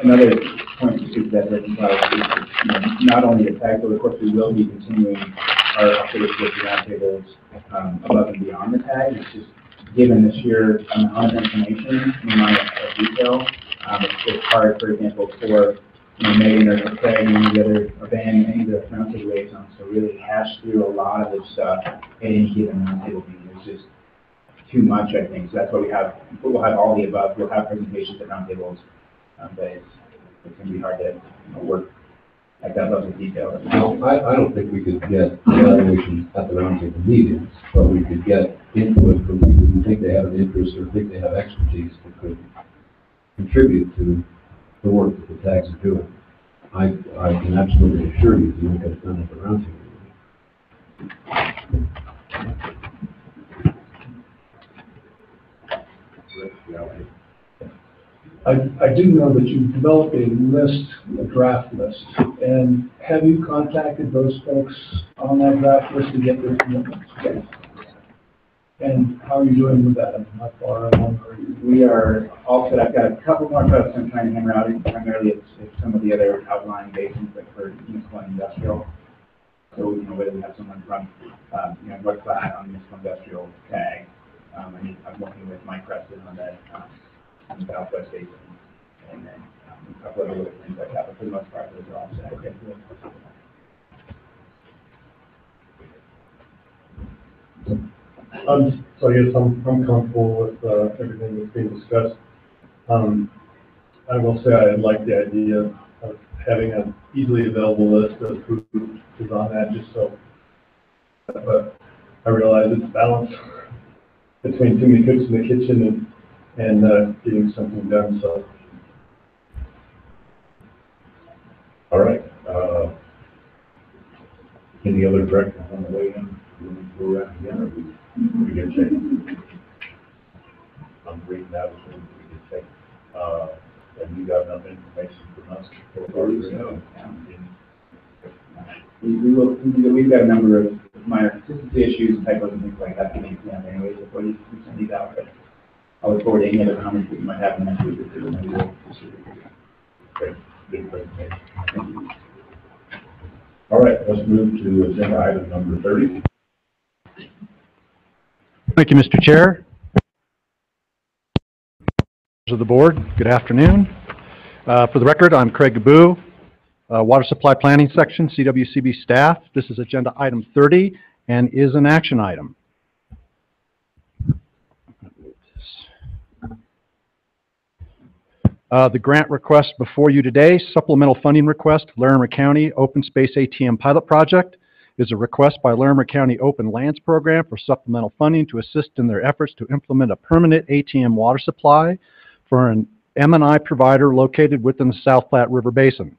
Another point to speak to that is not only the tag, but of course we will be continuing our updates with the roundtables above and beyond the tag. It's just given the sheer amount of information, the amount of detail, it's hard, for example, for Megan or Craig and any of the other, or Ben, any of the roundtable liaisons to really hash through a lot of this stuff at any given roundtable meeting. It's just too much, I think. So that's why we'll have all the above. We'll have presentations at roundtables, but it's going to be hard to work at that level of detail. No, I don't think we could get evaluation at the roundtable meetings, but we could get input from people who think they have an interest or think they have expertise that could contribute to the work that the tags are doing. I can absolutely assure you that you won't get it done at the roundtable meeting. I do know that you've developed a list, a draft list, and have you contacted those folks on that draft list to get their commitments? Yes. And how are you doing with that? How far along are you? We are all set. I've got a couple more folks I'm trying to hammer out. Primarily it's some of the other outlying basins, like for municipal and industrial. So whether we have someone from North Platte on municipal industrial tag. I'm working with Mike Preston on that. On the Southwest Basin, and then a couple of other things like that, but for the most part, those are all set. Okay. So I guess I'm comfortable with everything that's being discussed. I will say I like the idea of having an easily available list of who is on that, just so. But I realize it's balance between too many cooks in the kitchen and getting something done. So. All right. Any other directions on the way in? Go around again, or we get checked? I'm reading that as soon as we get checked. Have you got enough information from us? We've got a number of minor consistency issues, typos and things like that to make them anyways before we send these out. But I'll look forward to any other comments that you might have in the next week or two. And we'll Great. Good presentation. Thank you. All right, let's move to agenda item number 30. Thank you, Mr. Chair. Members of the board, good afternoon. For the record, I'm Craig Gabu, Water Supply Planning Section, CWCB staff. This is agenda item 30 and is an action item. The grant request before you today, supplemental funding request, Larimer County Open Space ATM Pilot Project, is a request by Larimer County Open Lands Program for supplemental funding to assist in their efforts to implement a permanent ATM water supply for an M&I provider located within the South Platte River Basin.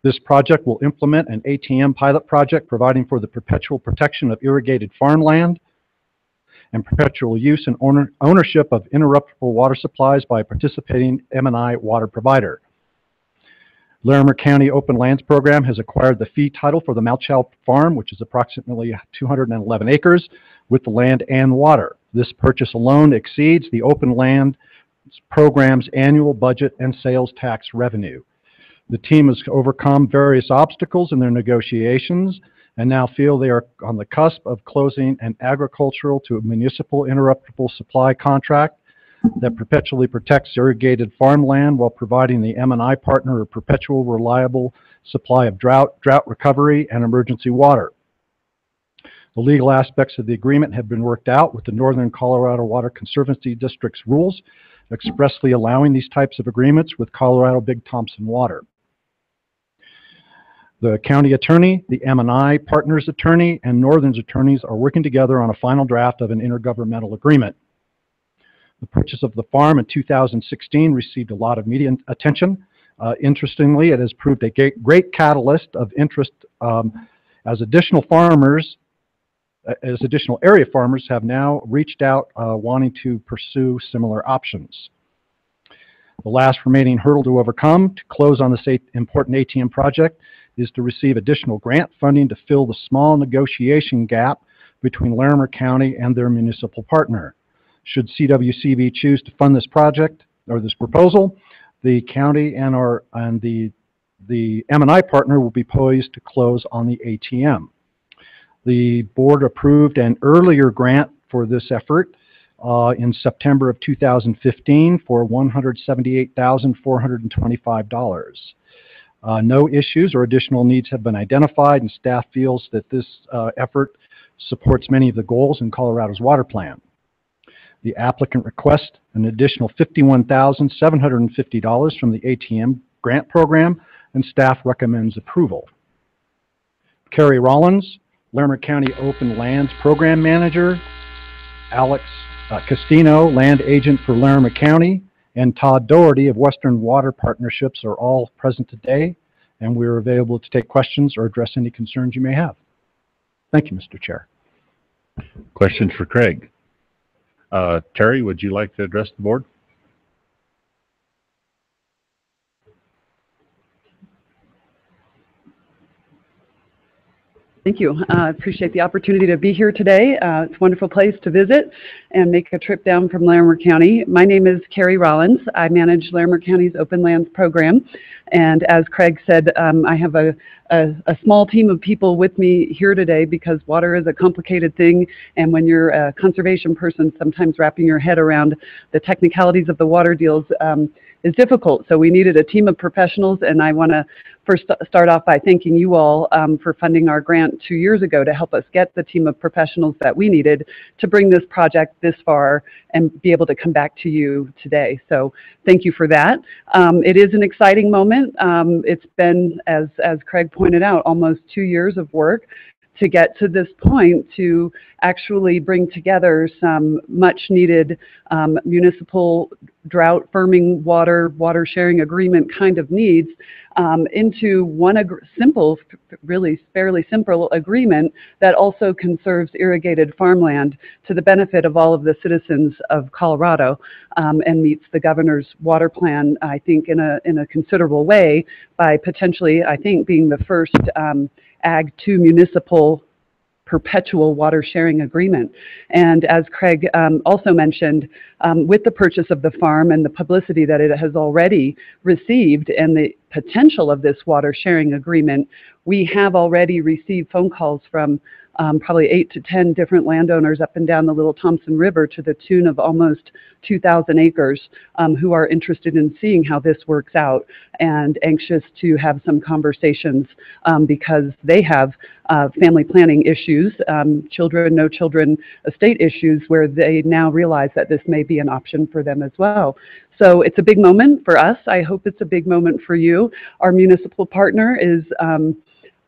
This project will implement an ATM pilot project providing for the perpetual protection of irrigated farmland and perpetual use and ownership of interruptible water supplies by a participating M&I water provider. Larimer County Open Lands Program has acquired the fee title for the Malchow Farm, which is approximately 211 acres, with the land and water. This purchase alone exceeds the Open Lands Program's annual budget and sales tax revenue. The team has overcome various obstacles in their negotiations and now feel they are on the cusp of closing an agricultural to a municipal interruptible supply contract that perpetually protects irrigated farmland while providing the M&I partner a perpetual reliable supply of drought recovery and emergency water. The legal aspects of the agreement have been worked out with the Northern Colorado Water Conservancy District's rules, expressly allowing these types of agreements with Colorado Big Thompson Water. The county attorney, the M&I partner's attorney, and Northern's attorneys are working together on a final draft of an intergovernmental agreement. The purchase of the farm in 2016 received a lot of media attention. Interestingly, it has proved a great catalyst of interest as additional area farmers have now reached out wanting to pursue similar options. The last remaining hurdle to overcome to close on this important ATM project is to receive additional grant funding to fill the small negotiation gap between Larimer County and their municipal partner. Should CWCB choose to fund this project or this proposal, the county and the M&I partner will be poised to close on the ATM. The board approved an earlier grant for this effort in September of 2015 for $178,425. No issues or additional needs have been identified, and staff feels that this effort supports many of the goals in Colorado's water plan. The applicant requests an additional $51,750 from the ATM grant program, and staff recommends approval. Carrie Rollins, Larimer County Open Lands Program Manager, Alex Castino, Land Agent for Larimer County, and Todd Doherty of Western Water Partnerships are all present today, and we're available to take questions or address any concerns you may have. Thank you, Mr. Chair. Questions for Craig? Terry, would you like to address the board? Thank you. I appreciate the opportunity to be here today. It's a wonderful place to visit and make a trip down from Larimer County. My name is Carrie Rollins. I manage Larimer County's Open Lands Program. And as Craig said, I have a small team of people with me here today because water is a complicated thing. And when you're a conservation person, sometimes wrapping your head around the technicalities of the water deals is difficult. So we needed a team of professionals, and I want to first start off by thanking you all for funding our grant 2 years ago to help us get the team of professionals that we needed to bring this project this far and be able to come back to you today. So thank you for that. It is an exciting moment. It's been, as Craig pointed out, almost 2 years of work to get to this point to actually bring together some much needed municipal drought firming water sharing agreement kind of needs into one simple, really fairly simple agreement that also conserves irrigated farmland to the benefit of all of the citizens of Colorado and meets the governor's water plan, I think, in a considerable way by potentially, I think, being the first Ag 2 municipal perpetual water sharing agreement. And as Craig also mentioned, with the purchase of the farm and the publicity that it has already received and the potential of this water sharing agreement, we have already received phone calls from probably 8 to 10 different landowners up and down the Little Thompson River to the tune of almost 2,000 acres who are interested in seeing how this works out and anxious to have some conversations because they have family planning issues, children, no children, estate issues where they now realize that this may be an option for them as well. So it's a big moment for us. I hope it's a big moment for you. Our municipal partner is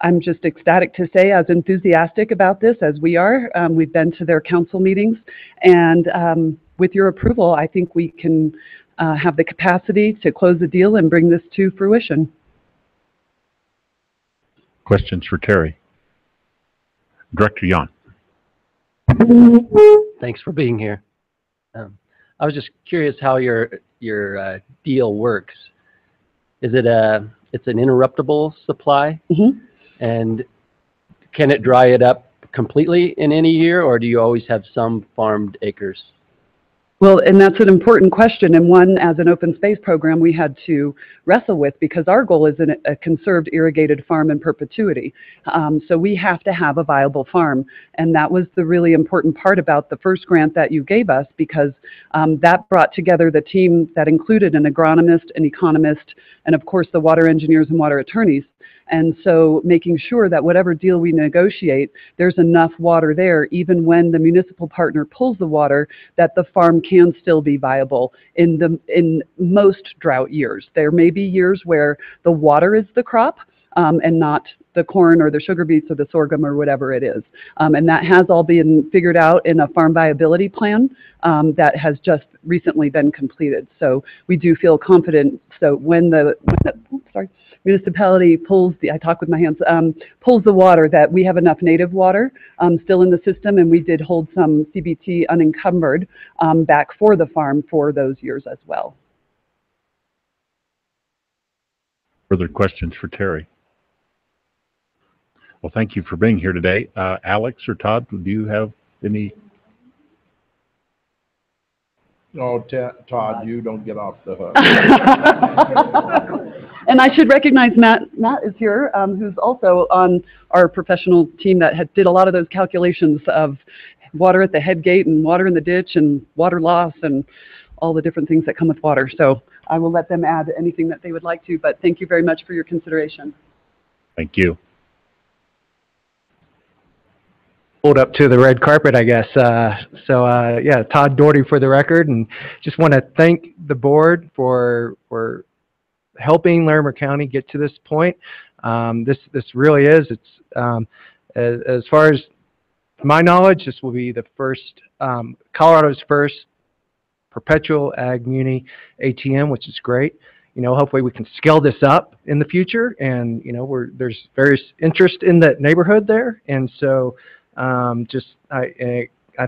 I'm just ecstatic to say as enthusiastic about this as we are. We've been to their council meetings, and with your approval, I think we can have the capacity to close the deal and bring this to fruition. Questions for Terry? Director Yon. Thanks for being here. I was just curious how your deal works. Is it it's an interruptible supply? Mm-hmm. And can it dry it up completely in any year, or do you always have some farmed acres? Well, and that's an important question, and one as an open space program we had to wrestle with because our goal is a conserved irrigated farm in perpetuity. So we have to have a viable farm, and that was the really important part about the first grant that you gave us because that brought together the team that included an agronomist, an economist, and of course the water engineers and water attorneys. And so making sure that whatever deal we negotiate, there's enough water there, even when the municipal partner pulls the water, that the farm can still be viable in most drought years. There may be years where the water is the crop and not the corn or the sugar beets or the sorghum or whatever it is. And that has all been figured out in a farm viability plan that has just recently been completed. So we do feel confident. So when the municipality pulls I talk with my hands, pulls the water, that we have enough native water still in the system, and we did hold some CBT unencumbered back for the farm for those years as well. Further questions for Terry? Well, thank you for being here today. Alex or Todd, do you have any? No, Todd, you don't get off the hook. And I should recognize Matt. Matt is here, who's also on our professional team that did a lot of those calculations of water at the head gate and water in the ditch and water loss and all the different things that come with water. So I will let them add anything that they would like to, but thank you very much for your consideration. Thank you. Pulled up to the red carpet, I guess. Yeah, Todd Doherty for the record, and just want to thank the board for helping Larimer County get to this point. This really is. It's as far as my knowledge, this will be the first Colorado's first perpetual ag muni ATM, which is great. You know, hopefully we can scale this up in the future, and you know, there's various interest in that neighborhood there, and so. I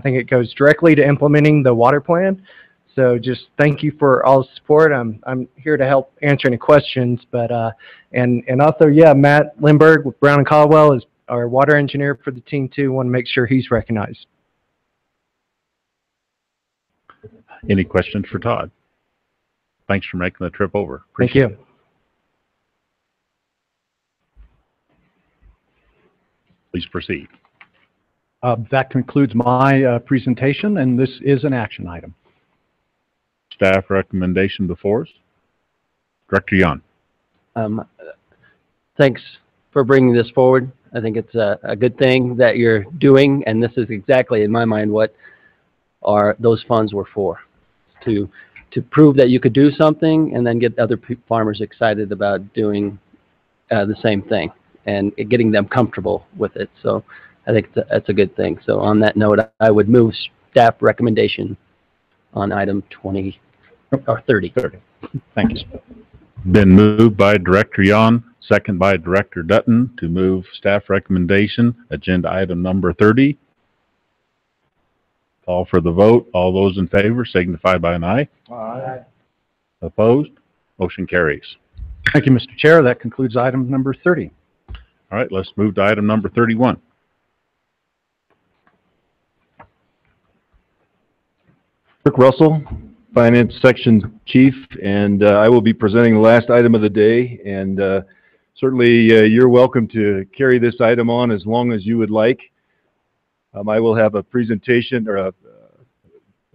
think it goes directly to implementing the water plan. So just thank you for all the support. I'm here to help answer any questions, but and also, yeah, Matt Lindbergh with Brown and Caldwell is our water engineer for the team too. Want to make sure he's recognized. Any questions for Todd? Thanks for making the trip over. Thank you. Please proceed. That concludes my presentation, and this is an action item. Staff recommendation before us? Director Yon. Thanks for bringing this forward. I think it's a good thing that you're doing, and this is exactly, in my mind, what those funds were for, to prove that you could do something and then get other farmers excited about doing the same thing and getting them comfortable with it. So I think that's a good thing. So on that note, I would move staff recommendation on item 20 or 30. Thank you. Been moved by Director Yon, second by Director Dutton to move staff recommendation, agenda item number 30. Call for the vote. All those in favor signify by an aye. Aye. Opposed? Motion carries. Thank you, Mr. Chair. That concludes item number 30. All right, let's move to item number 31. Rick Russell, Finance Section Chief, and I will be presenting the last item of the day. And certainly you're welcome to carry this item on as long as you would like. I will have a presentation or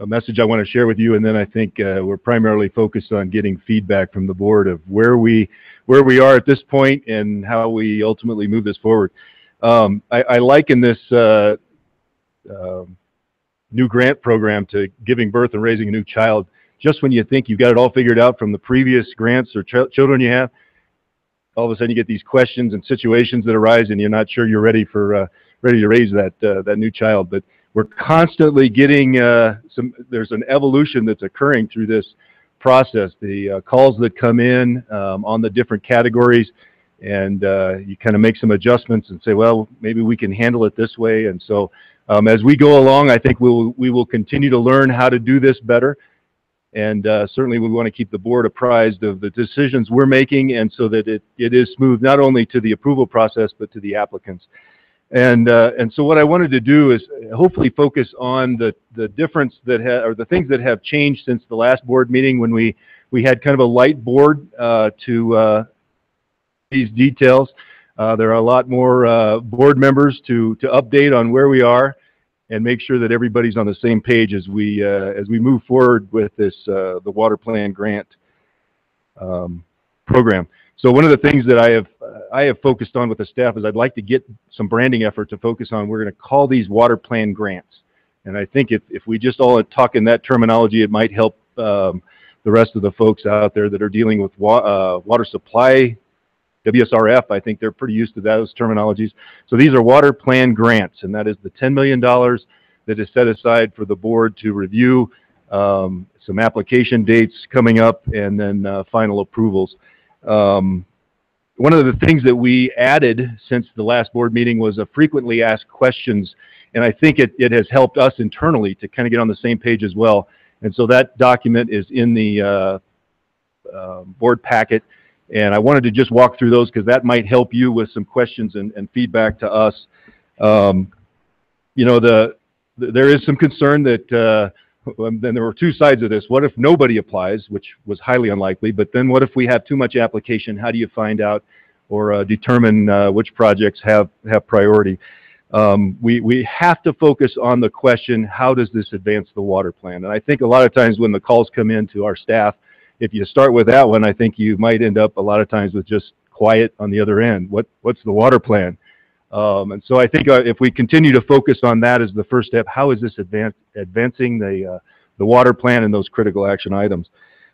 a message I want to share with you, and then I think we're primarily focused on getting feedback from the board of where we are at this point and how we ultimately move this forward. I liken this new grant program to giving birth and raising a new child. Just when you think you've got it all figured out from the previous grants or children you have, all of a sudden you get these questions and situations that arise, and you're not sure you're ready to raise that new child. But we're constantly getting there's an evolution that's occurring through this process. The calls that come in on the different categories, and you kind of make some adjustments and say, well, maybe we can handle it this way. And so as we go along, I think we will continue to learn how to do this better. And certainly we want to keep the board apprised of the decisions we're making, and so that it is smooth not only to the approval process but to the applicants. And so what I wanted to do is hopefully focus on the difference that or the things that have changed since the last board meeting, when we had kind of a light board to these details. There are a lot more board members to update on where we are and make sure that everybody's on the same page as we move forward with this the water plan grant program. So one of the things that I have focused on with the staff is I'd like to get some branding effort to focus on. We're going to call these water plan grants, and I think if we just all talk in that terminology, it might help the rest of the folks out there that are dealing with water supply, WSRF. I think they're pretty used to those terminologies. So these are water plan grants, and that is the $10 million that is set aside for the board to review some application dates coming up, and then final approvals. One of the things that we added since the last board meeting was a frequently asked questions, and I think it has helped us internally to kind of get on the same page as well. And so that document is in the board packet, and I wanted to just walk through those because that might help you with some questions and feedback to us. You know, there is some concern that then there were two sides of this. What if nobody applies, which was highly unlikely, but then what if we have too much application? How do you find out or determine which projects have priority? We have to focus on the question, how does this advance the water plan? And I think a lot of times when the calls come in to our staff, if you start with that one, I think you might end up a lot of times with just quiet on the other end. What's the water plan? And so I think if we continue to focus on that as the first step, how is this advancing the water plan and those critical action items?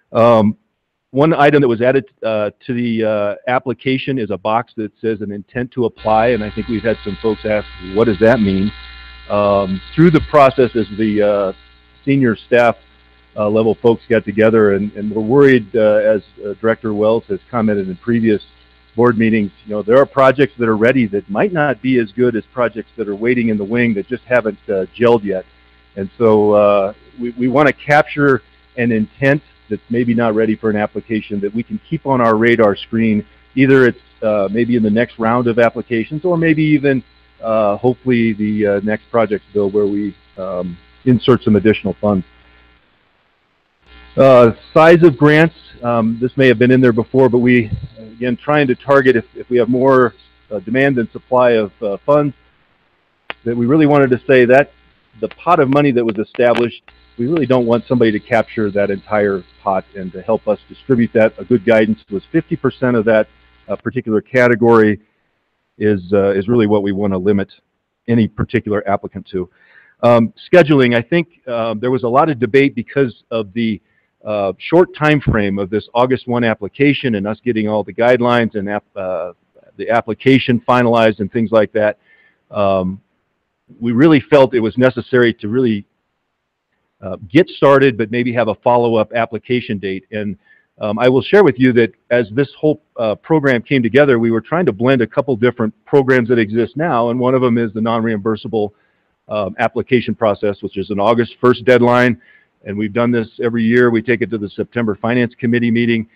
One item that was added to the application is a box that says an intent to apply, and I think we've had some folks ask, what does that mean? Through the process, as the senior staff level folks got together and were worried, as Director Wells has commented in previous board meetings, you know, there are projects that are ready that might not be as good as projects that are waiting in the wing that just haven't gelled yet. And so we want to capture an intent that's maybe not ready for an application that we can keep on our radar screen. Either it's maybe in the next round of applications, or maybe even hopefully the next projects bill where we insert some additional funds. Size of grants, this may have been in there before, but we, again, trying to target if we have more demand than supply of funds, that we really wanted to say that the pot of money that was established we really don't want somebody to capture that entire pot, and to help us distribute that, a good guidance was 50% of that particular category is really what we want to limit any particular applicant to. Scheduling, I think there was a lot of debate because of the short time frame of this August 1 application and us getting all the guidelines and the application finalized and things like that. We really felt it was necessary to really get started, but maybe have a follow-up application date. And I will share with you that as this whole program came together, we were trying to blend a couple different programs that exist now, and one of them is the non-reimbursable application process, which is an August 1st deadline. And we've done this every year. We take it to the September Finance Committee meeting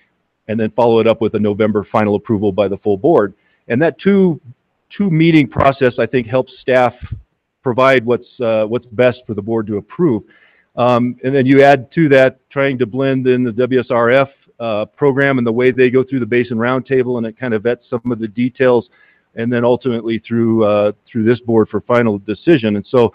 and then follow it up with a November final approval by the full board. And that two meeting process, I think, helps staff provide what's best for the board to approve. And then you add to that trying to blend in the WSRF program and the way they go through the Basin Roundtable, and it kind of vets some of the details, and then ultimately through this board for final decision. And so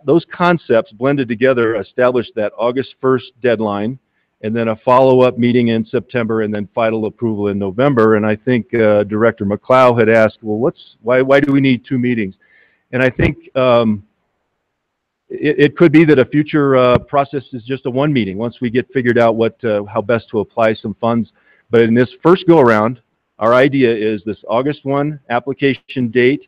those concepts blended together established that August 1st deadline, and then a follow-up meeting in September, and then final approval in November. And I think Director McLeod had asked, well, why do we need 2 meetings? And I think it could be that a future process is just a 1 meeting once we get figured out how best to apply some funds. But in this first go-around, our idea is this August 1 application date,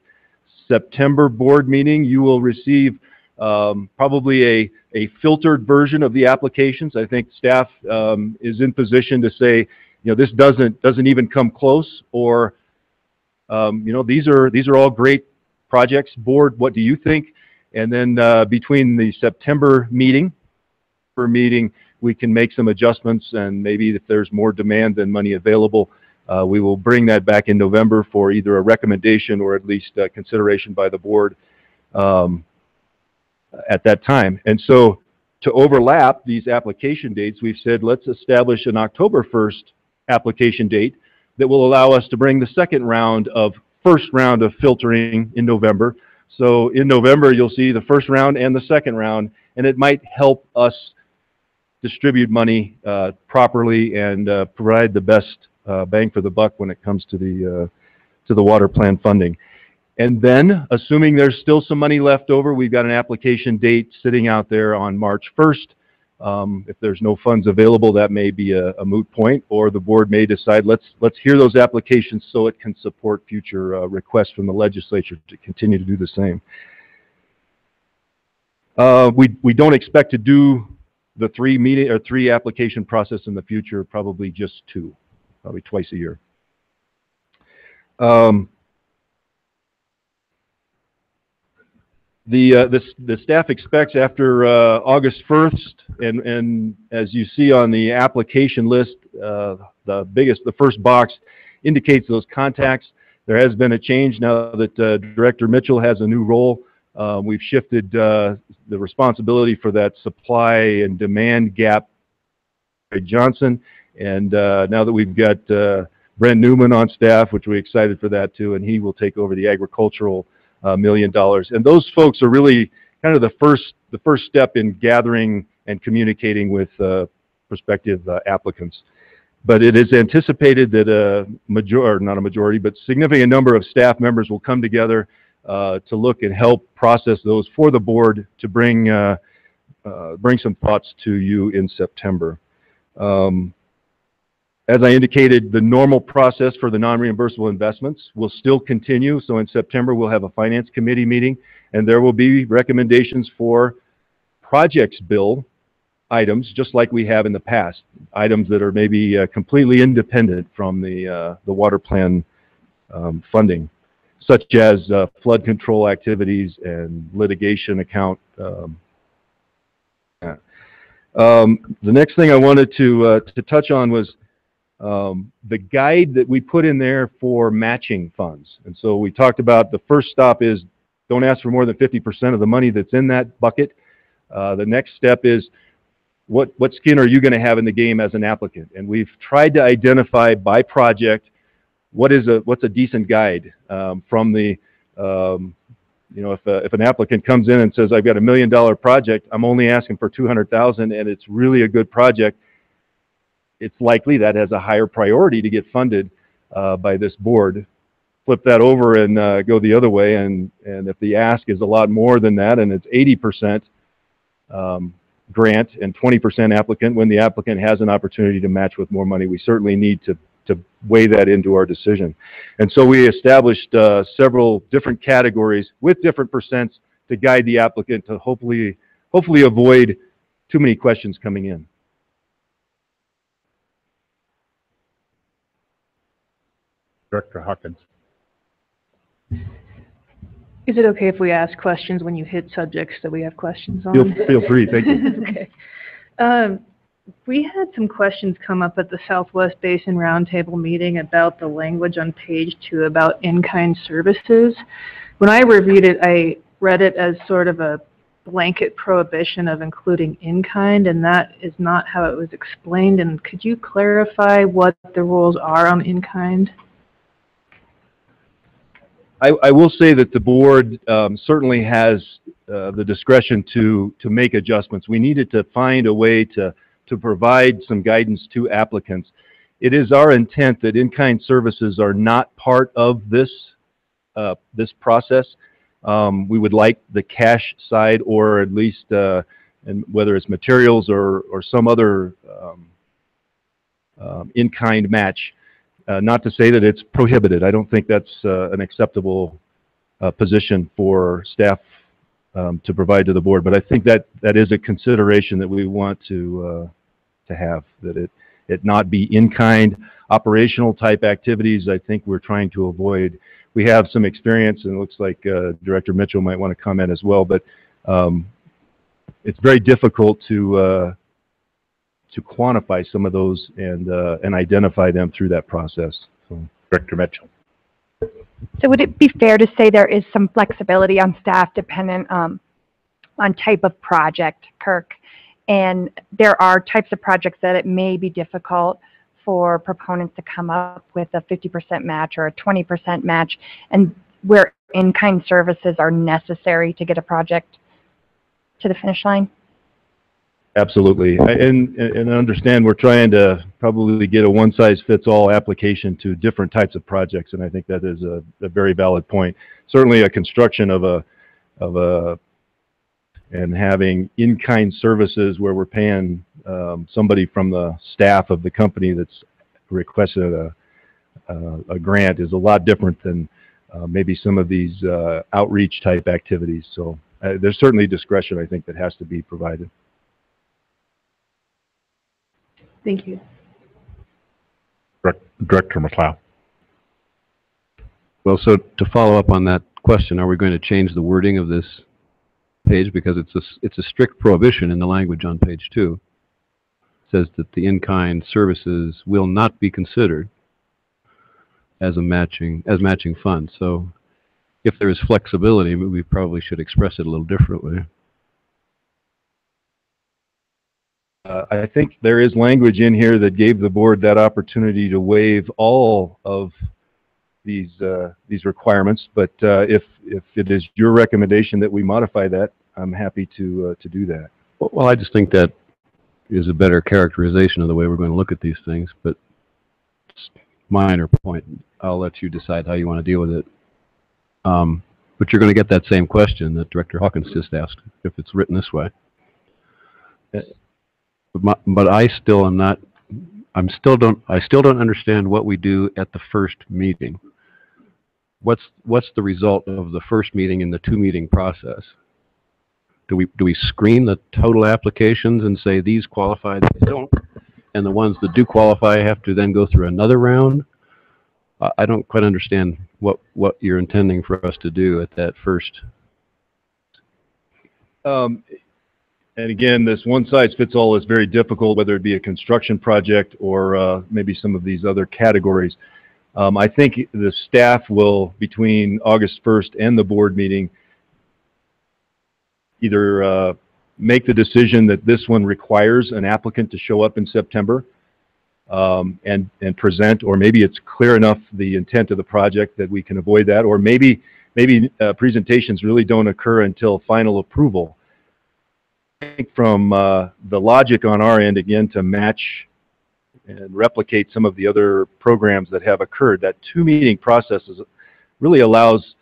September board meeting. You will receive probably a filtered version of the applications. I think staff is in position to say, this doesn't even come close, or these are all great projects. Board, what do you think? And then between the September meeting, we can make some adjustments, and maybe if there's more demand than money available, we will bring that back in November for either a recommendation or at least consideration by the board at that time. And so to overlap these application dates, we've said let's establish an October 1st application date that will allow us to bring the first round of filtering in November. So in November, you'll see the first round and the second round, and it might help us distribute money properly and provide the best bang for the buck when it comes to the water plan funding. And then, assuming there's still some money left over, we've got an application date sitting out there on March 1st. If there's no funds available, that may be a moot point, or the board may decide let's hear those applications so it can support future requests from the legislature to continue to do the same. We don't expect to do the 3 application process in the future, probably just 2, probably twice a year. The staff expects after August 1st, and as you see on the application list, the first box indicates those contacts. There has been a change now that Director Mitchell has a new role. We've shifted the responsibility for that supply and demand gap to Johnson, and now that we've got Brent Newman on staff, which we're excited for that too, and he will take over the agricultural $1 million. And those folks are really kind of the first step in gathering and communicating with prospective applicants. But it is anticipated that not a majority, but significant number of staff members will come together to look and help process those for the board to bring some thoughts to you in September. As I indicated, the normal process for the non-reimbursable investments will still continue. So in September, we'll have a Finance Committee meeting, and there will be recommendations for projects bill items, just like we have in the past, items that are maybe completely independent from the water plan funding, such as flood control activities and litigation account. The next thing I wanted to touch on was the guide that we put in there for matching funds. And so we talked about the first stop is don't ask for more than 50% of the money that's in that bucket. The next step is what skin are you going to have in the game as an applicant? And we've tried to identify by project what's a decent guide from the You know, if an applicant comes in and says, I've got $1 million project, I'm only asking for 200,000 and it's really a good project, it's likely that has a higher priority to get funded by this board. Flip that over and go the other way, and if the ask is a lot more than that and it's 80% grant and 20% applicant, when the applicant has an opportunity to match with more money, we certainly need to weigh that into our decision. And so we established several different categories with different percents to guide the applicant to hopefully avoid too many questions coming in. Director Hawkins. Is it okay if we ask questions when you hit subjects that we have questions on? Feel free, thank you. Okay. We had some questions come up at the Southwest Basin Roundtable meeting about the language on page 2 about in-kind services. When I reviewed it, I read it as sort of a blanket prohibition of including in-kind, and that is not how it was explained. And could you clarify what the rules are on in-kind? I will say that the board certainly has the discretion to make adjustments. We needed to find a way to provide some guidance to applicants. It is our intent that in-kind services are not part of this process. We would like the cash side, or at least, and whether it's materials or some other in-kind match. Not to say that it's prohibited. I don't think that's an acceptable position for staff to provide to the board, but I think that is a consideration that we want to have, that it not be in-kind operational type activities. I think we're trying to avoid. We have some experience, and it looks like Director Mitchell might want to comment as well, but it's very difficult to quantify some of those and identify them through that process. So, Director Mitchell. So would it be fair to say there is some flexibility on staff dependent on type of project, Kirk? And there are types of projects that it may be difficult for proponents to come up with a 50% match or a 20% match, and where in-kind services are necessary to get a project to the finish line? Absolutely. And understand we're trying to probably get a one-size-fits-all application to different types of projects, and I think that is a very valid point. Certainly a construction and having in-kind services where we're paying somebody from the staff of the company that's requested a grant is a lot different than maybe some of these outreach type activities. So there's certainly discretion, I think, that has to be provided. Thank you. Director McLeod. Well, so to follow up on that question, are we going to change the wording of this page? Because it's a strict prohibition in the language on page 2. It says that the in-kind services will not be considered as matching funds. So if there is flexibility, we probably should express it a little differently. I think there is language in here that gave the board that opportunity to waive all of these requirements. But if it is your recommendation that we modify that, I'm happy to do that. Well, I just think that is a better characterization of the way we're going to look at these things. But it's a minor point. I'll let you decide how you want to deal with it. But you're going to get that same question that Director Hawkins just asked if it's written this way. But I still am not. I still don't understand what we do at the first meeting. What's the result of the first meeting in the 2-meeting process? Do we screen the total applications and say these qualify, these don't, and the ones that do qualify have to then go through another round? I don't quite understand what you're intending for us to do at that first. And again, this one-size-fits-all is very difficult, whether it be a construction project or maybe some of these other categories. I think the staff will, between August 1st and the board meeting, either make the decision that this one requires an applicant to show up in September and present, or maybe it's clear enough the intent of the project that we can avoid that, or maybe maybe presentations really don't occur until final approval. I think from the logic on our end, again, to match and replicate some of the other programs that have occurred, that two-meeting process really allows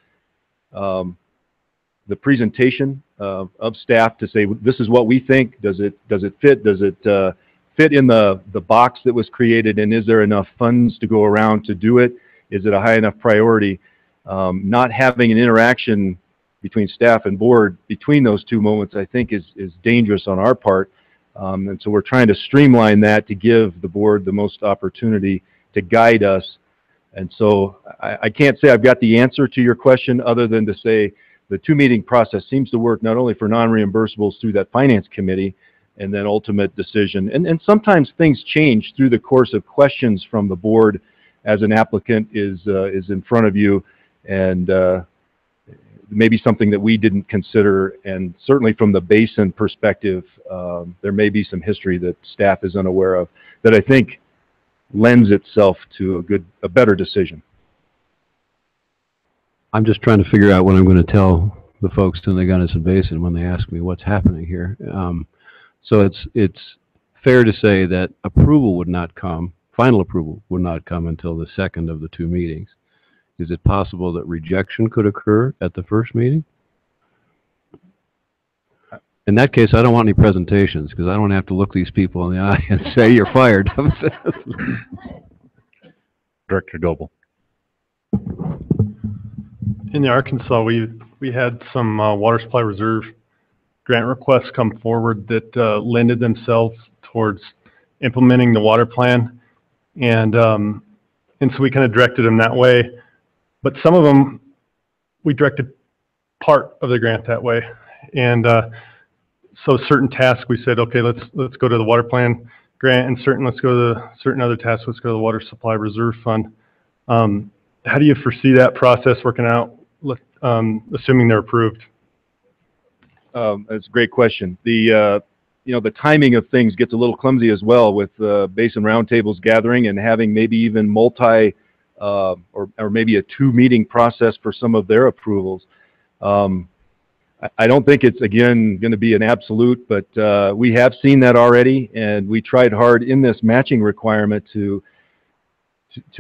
the presentation of staff to say, this is what we think. Does it fit? Does it fit in the box that was created? And is there enough funds to go around to do it? Is it a high enough priority? Not having an interaction between staff and board between those two moments, I think, is dangerous on our part. And so we're trying to streamline that to give the board the most opportunity to guide us. And so I can't say I've got the answer to your question other than to say the two-meeting process seems to work not only for non-reimbursables through that finance committee and then ultimate decision. And sometimes things change through the course of questions from the board as an applicant is in front of you, and maybe something that we didn't consider. And certainly from the basin perspective, there may be some history that staff is unaware of that I think lends itself to a better decision. I'm just trying to figure out what I'm going to tell the folks in the Gunnison Basin when they ask me what's happening here. So it's fair to say that approval would not come, final approval would not come until the second of the two meetings. Is it possible that rejection could occur at the first meeting? In that case, I don't want any presentations because I don't have to look these people in the eye and say you're fired. Director Goebel. In the Arkansas, we had some water supply reserve grant requests come forward that lended themselves towards implementing the water plan, and so we kind of directed them that way. But some of them, we directed part of the grant that way, and so certain tasks we said, okay, let's go to the water plan grant, and let's go to certain other tasks, let's go to the water supply reserve fund. How do you foresee that process working out, assuming they're approved? That's a great question. The timing of things gets a little clumsy as well with basin roundtables gathering and having maybe even multi or maybe a two-meeting process for some of their approvals. I don't think it's, again, going to be an absolute, but we have seen that already, and we tried hard in this matching requirement to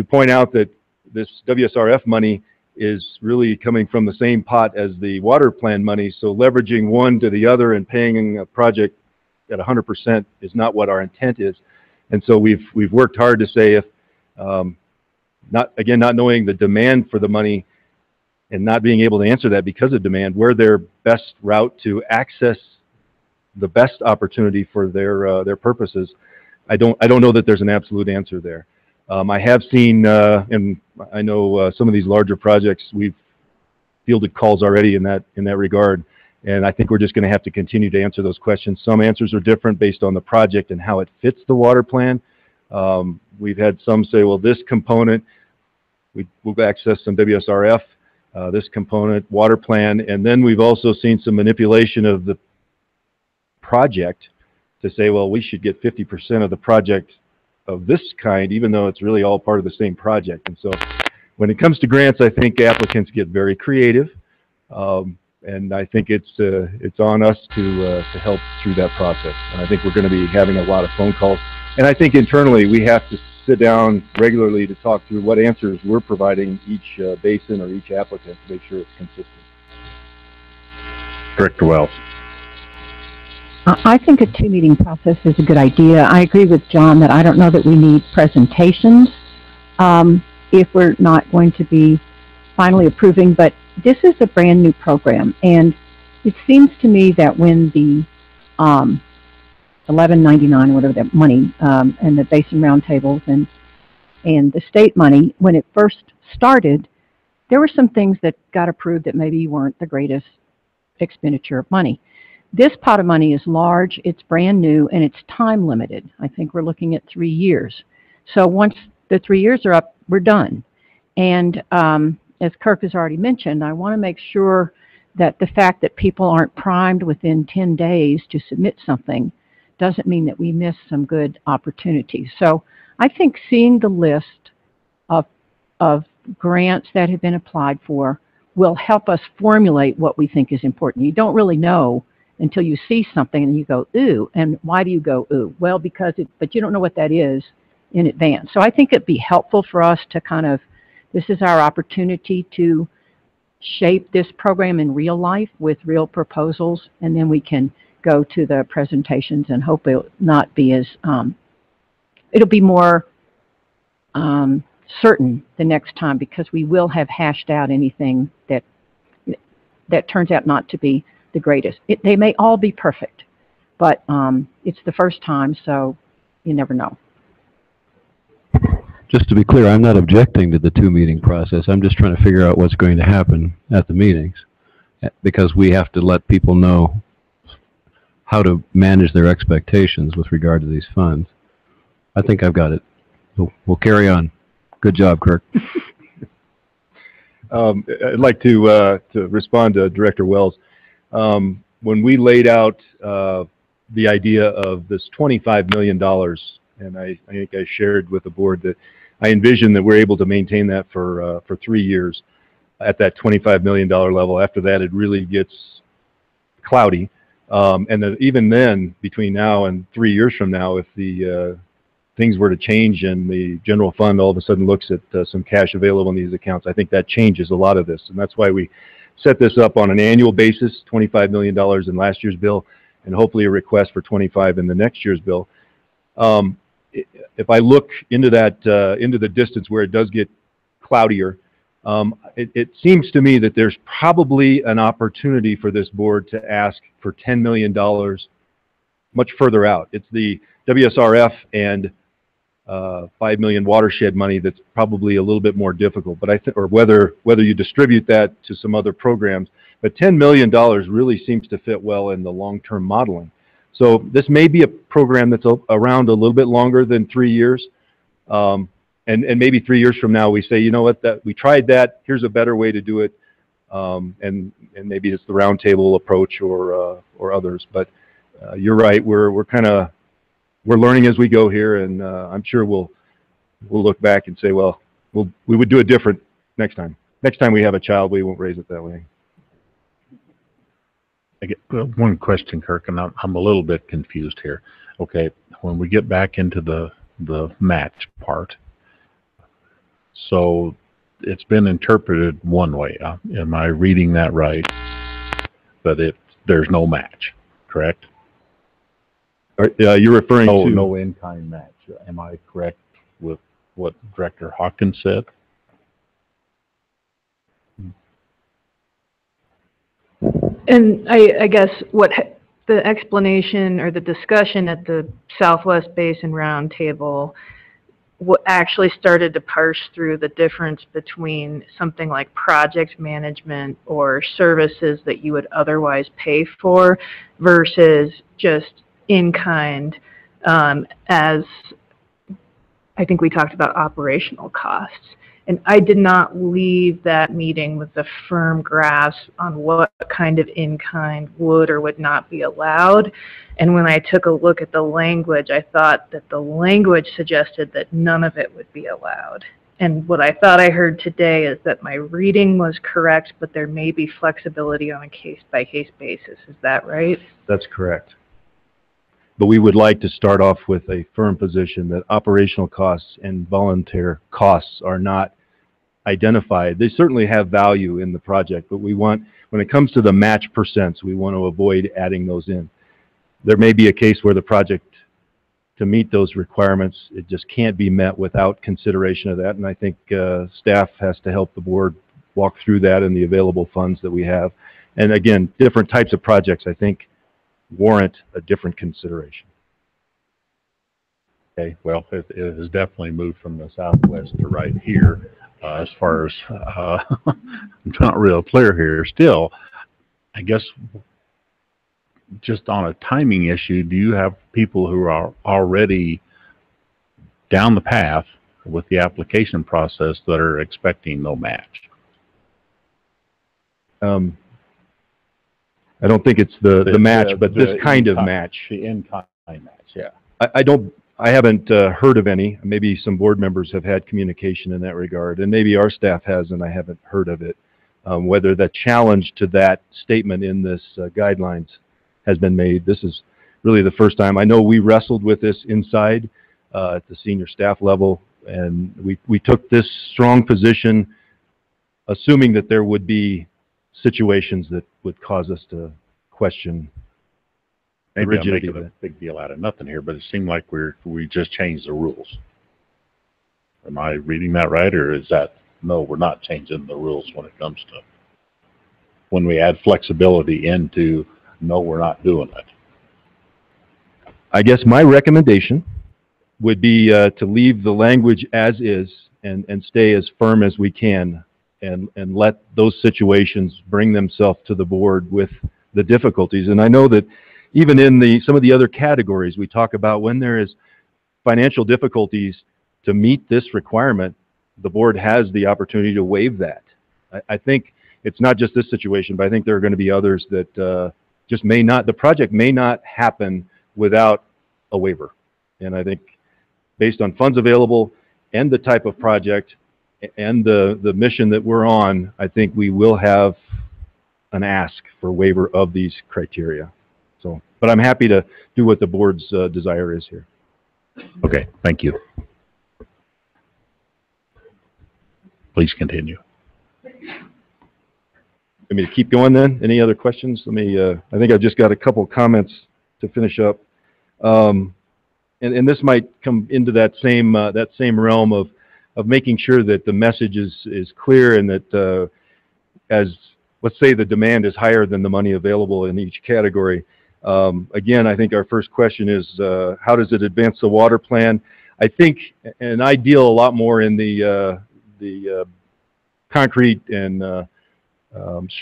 point out that this WSRF money is really coming from the same pot as the water plan money, so leveraging one to the other and paying a project at 100% is not what our intent is. And so we've worked hard to say, if not knowing the demand for the money and not being able to answer that because of demand, where their best route to access the best opportunity for their purposes. I don't know that there's an absolute answer there. I have seen, and I know some of these larger projects, we've fielded calls already in that regard, and I think we're just going to have to continue to answer those questions. Some answers are different based on the project and how it fits the water plan. We've had some say, well, this component, we'll access some WSRF, this component, water plan, and then we've also seen some manipulation of the project to say, well, we should get 50% of the project of this kind, even though it's really all part of the same project. And so when it comes to grants, I think applicants get very creative, and I think it's on us to help through that process. And I think we're going to be having a lot of phone calls, and I think internally we have to sit down regularly to talk through what answers we're providing each basin or each applicant to make sure it's consistent. Director Wells. I think a two-meeting process is a good idea. I agree with John that I don't know that we need presentations if we're not going to be finally approving, but this is a brand new program, and it seems to me that when the $11.99 or whatever that money and the basin roundtables and the state money, when it first started, there were some things that got approved that maybe weren't the greatest expenditure of money. This pot of money is large, it's brand new, and it's time limited. I think we're looking at 3 years. So once the 3 years are up, we're done. And as Kirk has already mentioned, I want to make sure that the fact that people aren't primed within 10 days to submit something doesn't mean that we miss some good opportunities. So I think seeing the list of grants that have been applied for will help us formulate what we think is important. You don't really know until you see something and you go, ooh, and why do you go, ooh? Well, because but you don't know what that is in advance. So I think it'd be helpful for us to kind of, this is our opportunity to shape this program in real life with real proposals, and then we can go to the presentations and hope it'll not be as, it'll be more certain the next time, because we will have hashed out anything that turns out not to be the greatest. They may all be perfect, but it's the first time, so you never know. Just to be clear, I'm not objecting to the two-meeting process. I'm just trying to figure out what's going to happen at the meetings, because we have to let people know how to manage their expectations with regard to these funds. I think I've got it. We'll carry on. Good job, Kirk. I'd like to respond to Director Wells. When we laid out the idea of this $25 million, and I think I shared with the board that I envision that we're able to maintain that for 3 years at that $25 million level. After that, it really gets cloudy. And that even then, between now and 3 years from now, if the things were to change and the general fund all of a sudden looks at some cash available in these accounts, I think that changes a lot of this. And that's why we set this up on an annual basis, $25 million in last year's bill, and hopefully a request for 25 in the next year's bill. If I look into that, into the distance where it does get cloudier, it seems to me that there's probably an opportunity for this board to ask for $10 million much further out. It's the WSRF and 5 million watershed money that's probably a little bit more difficult, but I think, or whether you distribute that to some other programs, but $10 million really seems to fit well in the long-term modeling. So this may be a program that's around a little bit longer than 3 years, and maybe 3 years from now we say, you know what, that we tried that, here's a better way to do it, and maybe it's the roundtable approach or others. But you're right, we're learning as we go here, and I'm sure we'll look back and say, well, we would do it different next time. Next time we have a child, we won't raise it that way. I get one question, Kirk, and I'm a little bit confused here. Okay, when we get back into the match part, so it's been interpreted one way. Am I reading that right? That there's no match, correct? You're referring to no in-kind match. Am I correct with what Director Hawkins said? And I guess what the explanation or the discussion at the Southwest Basin Roundtable actually started to parse through the difference between something like project management or services that you would otherwise pay for versus just in-kind, as I think we talked about operational costs. And I did not leave that meeting with a firm grasp on what kind of in-kind would or would not be allowed. And when I took a look at the language, I thought that the language suggested that none of it would be allowed. And what I thought I heard today is that my reading was correct, but there may be flexibility on a case-by-case basis. Is that right? That's correct. But we would like to start off with a firm position that operational costs and volunteer costs are not identified. They certainly have value in the project, but we want, when it comes to the match percents, we want to avoid adding those in. There may be a case where the project, to meet those requirements, it just can't be met without consideration of that, and I think staff has to help the board walk through that and the available funds that we have. And again, different types of projects, I think, warrant a different consideration. Okay, well, it has definitely moved from the Southwest to right here. As far as I'm not real clear here still, I guess just on a timing issue, do you have people who are already down the path with the application process that are expecting no match? I don't think it's the match, but this kind of match. The in-kind match, yeah. I haven't heard of any. Maybe some board members have had communication in that regard, and maybe our staff has, and I haven't heard of it. whether the challenge to that statement in this guidelines has been made. This is really the first time. I know we wrestled with this inside at the senior staff level, and we took this strong position assuming that there would be situations that would cause us to question the Maybe I'm rigidity making of a it. big deal out of nothing here, but it seemed like we just changed the rules. Am I reading that right, or is that, no, we're not changing the rules when it comes to, when we add flexibility into, no, we're not doing it? I guess my recommendation would be to leave the language as is and stay as firm as we can and let those situations bring themselves to the board with the difficulties. And I know that even in some of the other categories we talk about, when there is financial difficulties to meet this requirement, the board has the opportunity to waive that. I think it's not just this situation, but I think there are going to be others that just may not, the project may not happen without a waiver. And I think based on funds available and the type of project and the mission that we're on, I think we will have an ask for waiver of these criteria. So, but I'm happy to do what the board's desire is here. Okay, thank you. Please continue. Let me keep going then. Any other questions? Let me, I think I've just got a couple comments to finish up. And this might come into that same realm of making sure that the message is clear and that as, let's say, the demand is higher than the money available in each category. Again, I think our first question is, how does it advance the water plan? I think, and I deal a lot more in the concrete and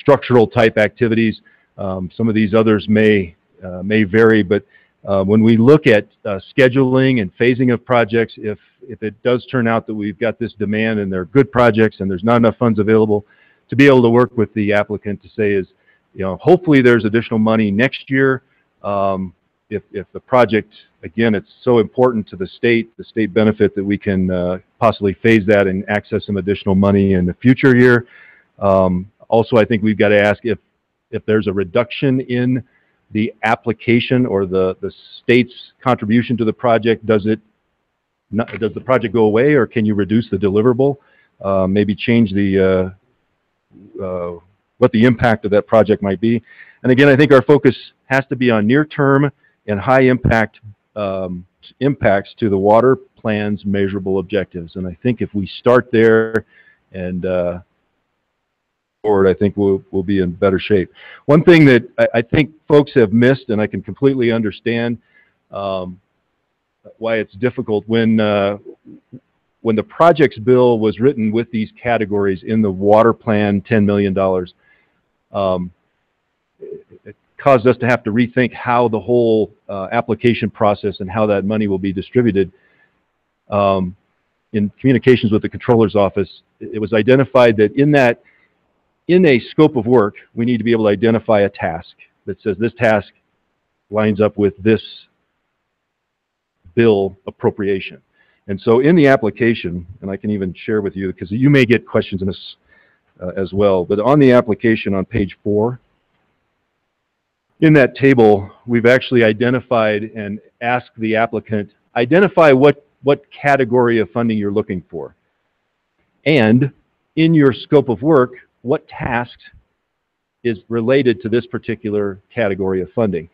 structural type activities. Some of these others may vary, but when we look at scheduling and phasing of projects, if it does turn out that we've got this demand and they're good projects and there's not enough funds available, to be able to work with the applicant to say is, you know, hopefully there's additional money next year. If the project, again, it's so important to the state benefit that we can possibly phase that and access some additional money in the future year. Also, I think we've got to ask if there's a reduction in the application or the state's contribution to the project, does the project go away, or can you reduce the deliverable? Maybe change the what the impact of that project might be. And again, I think our focus has to be on near-term and high impact impacts to the water plan's measurable objectives. And I think if we start there and forward, I think we'll be in better shape. One thing that I think folks have missed, and I can completely understand why it's difficult, when the projects bill was written with these categories in the water plan, $10 million, it caused us to have to rethink how the whole application process and how that money will be distributed. In communications with the controller's office, it was identified that in a scope of work, we need to be able to identify a task that says this task lines up with this bill appropriation. And so in the application, and I can even share with you, because you may get questions in this as well, but on the application on page 4, in that table, we've actually identified and asked the applicant, identify what category of funding you're looking for. And in your scope of work, what task is related to this particular category of funding.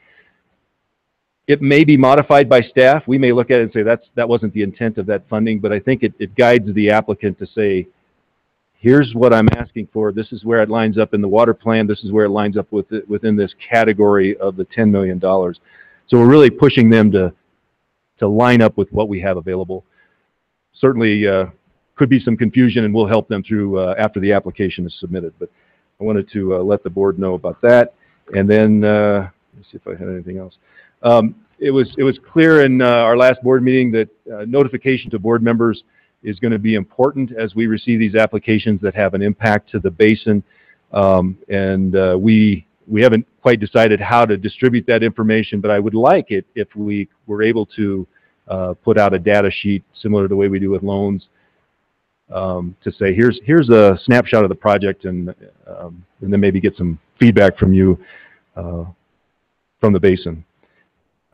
It may be modified by staff. We may look at it and say that wasn't the intent of that funding, but I think it guides the applicant to say, here's what I'm asking for. This is where it lines up in the water plan. This is where it lines up within this category of the $10 million. So we're really pushing them to line up with what we have available. Certainly could be some confusion, and we'll help them through after the application is submitted. But I wanted to let the board know about that. And then let's see if I had anything else. It was clear in our last board meeting that notification to board members is going to be important as we receive these applications that have an impact to the basin. We haven't quite decided how to distribute that information, but I would like it if we were able to put out a data sheet similar to the way we do with loans, to say, here's a snapshot of the project, and then maybe get some feedback from you from the basin.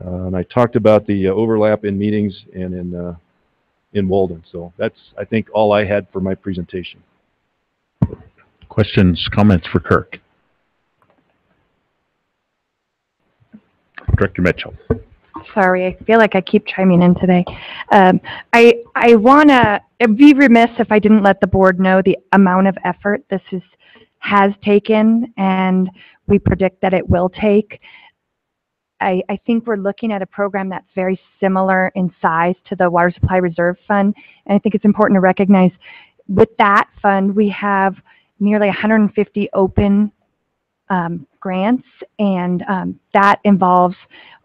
And I talked about the overlap in meetings and in Walden. So that's, I think, all I had for my presentation. Questions, comments for Kirk? Director Mitchell. Sorry, I feel like I keep chiming in today. I want to be remiss if I didn't let the board know the amount of effort this has taken, and we predict that it will take. I think we're looking at a program that's very similar in size to the Water Supply Reserve Fund, and I think it's important to recognize with that fund we have nearly 150 open grants, and that involves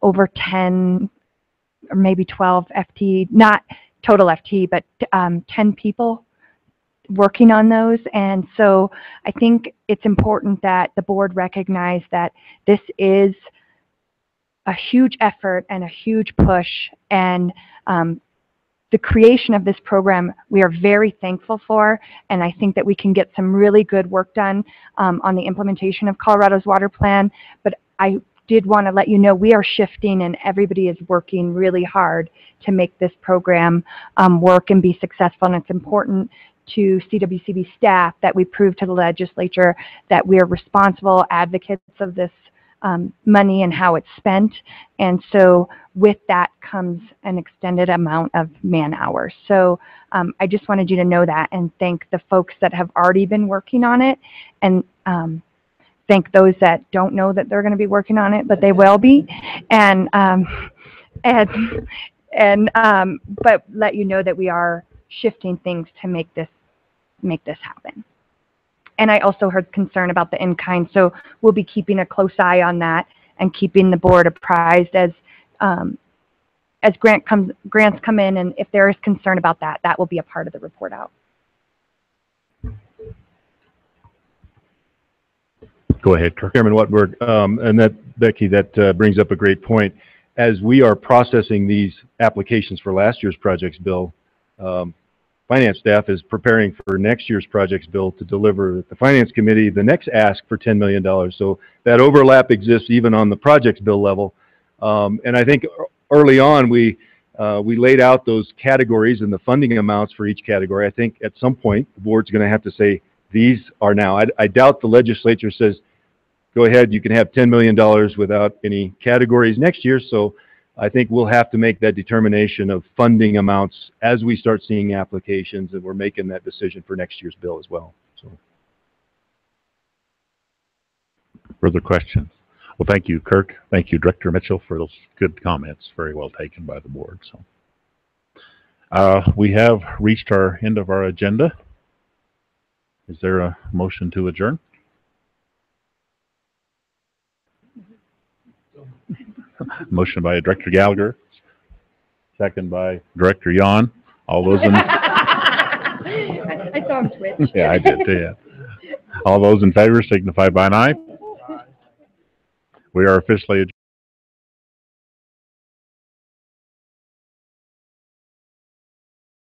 over 10 or maybe 12 FTE, not total FTE, but 10 people working on those. And so I think it's important that the board recognize that this is a huge effort and a huge push, and the creation of this program we are very thankful for, and I think that we can get some really good work done on the implementation of Colorado's water plan. But I did want to let you know we are shifting, and everybody is working really hard to make this program work and be successful. And it's important to CWCB staff that we prove to the legislature that we are responsible advocates of this money and how it's spent. And so with that comes an extended amount of man hours. So I just wanted you to know that, and thank the folks that have already been working on it, and thank those that don't know that they're going to be working on it, but they will be. And but let you know that we are shifting things to make this happen. And I also heard concern about the in-kind, so we'll be keeping a close eye on that and keeping the board apprised as grants come in, and if there is concern about that, that will be a part of the report out. Go ahead, Kirk. Chairman Wattenberg, and that, Becky, that brings up a great point. As we are processing these applications for last year's projects bill, finance staff is preparing for next year's projects bill to deliver at the finance committee the next ask for $10 million. So that overlap exists even on the projects bill level. And I think early on we laid out those categories and the funding amounts for each category. I think at some point the board's going to have to say these are now. I doubt the legislature says, go ahead, you can have $10 million without any categories next year. So I think we'll have to make that determination of funding amounts as we start seeing applications, and we're making that decision for next year's bill as well. So. Further questions? Well, thank you, Kirk. Thank you, Director Mitchell, for those good comments. Very well taken by the board. So, we have reached our end of our agenda. Is there a motion to adjourn? Motion by Director Gallagher, second by Director Yon. All those in I saw him switch. Yeah, I did too. Yeah. All those in favor signify by an aye. We are officially adjourned.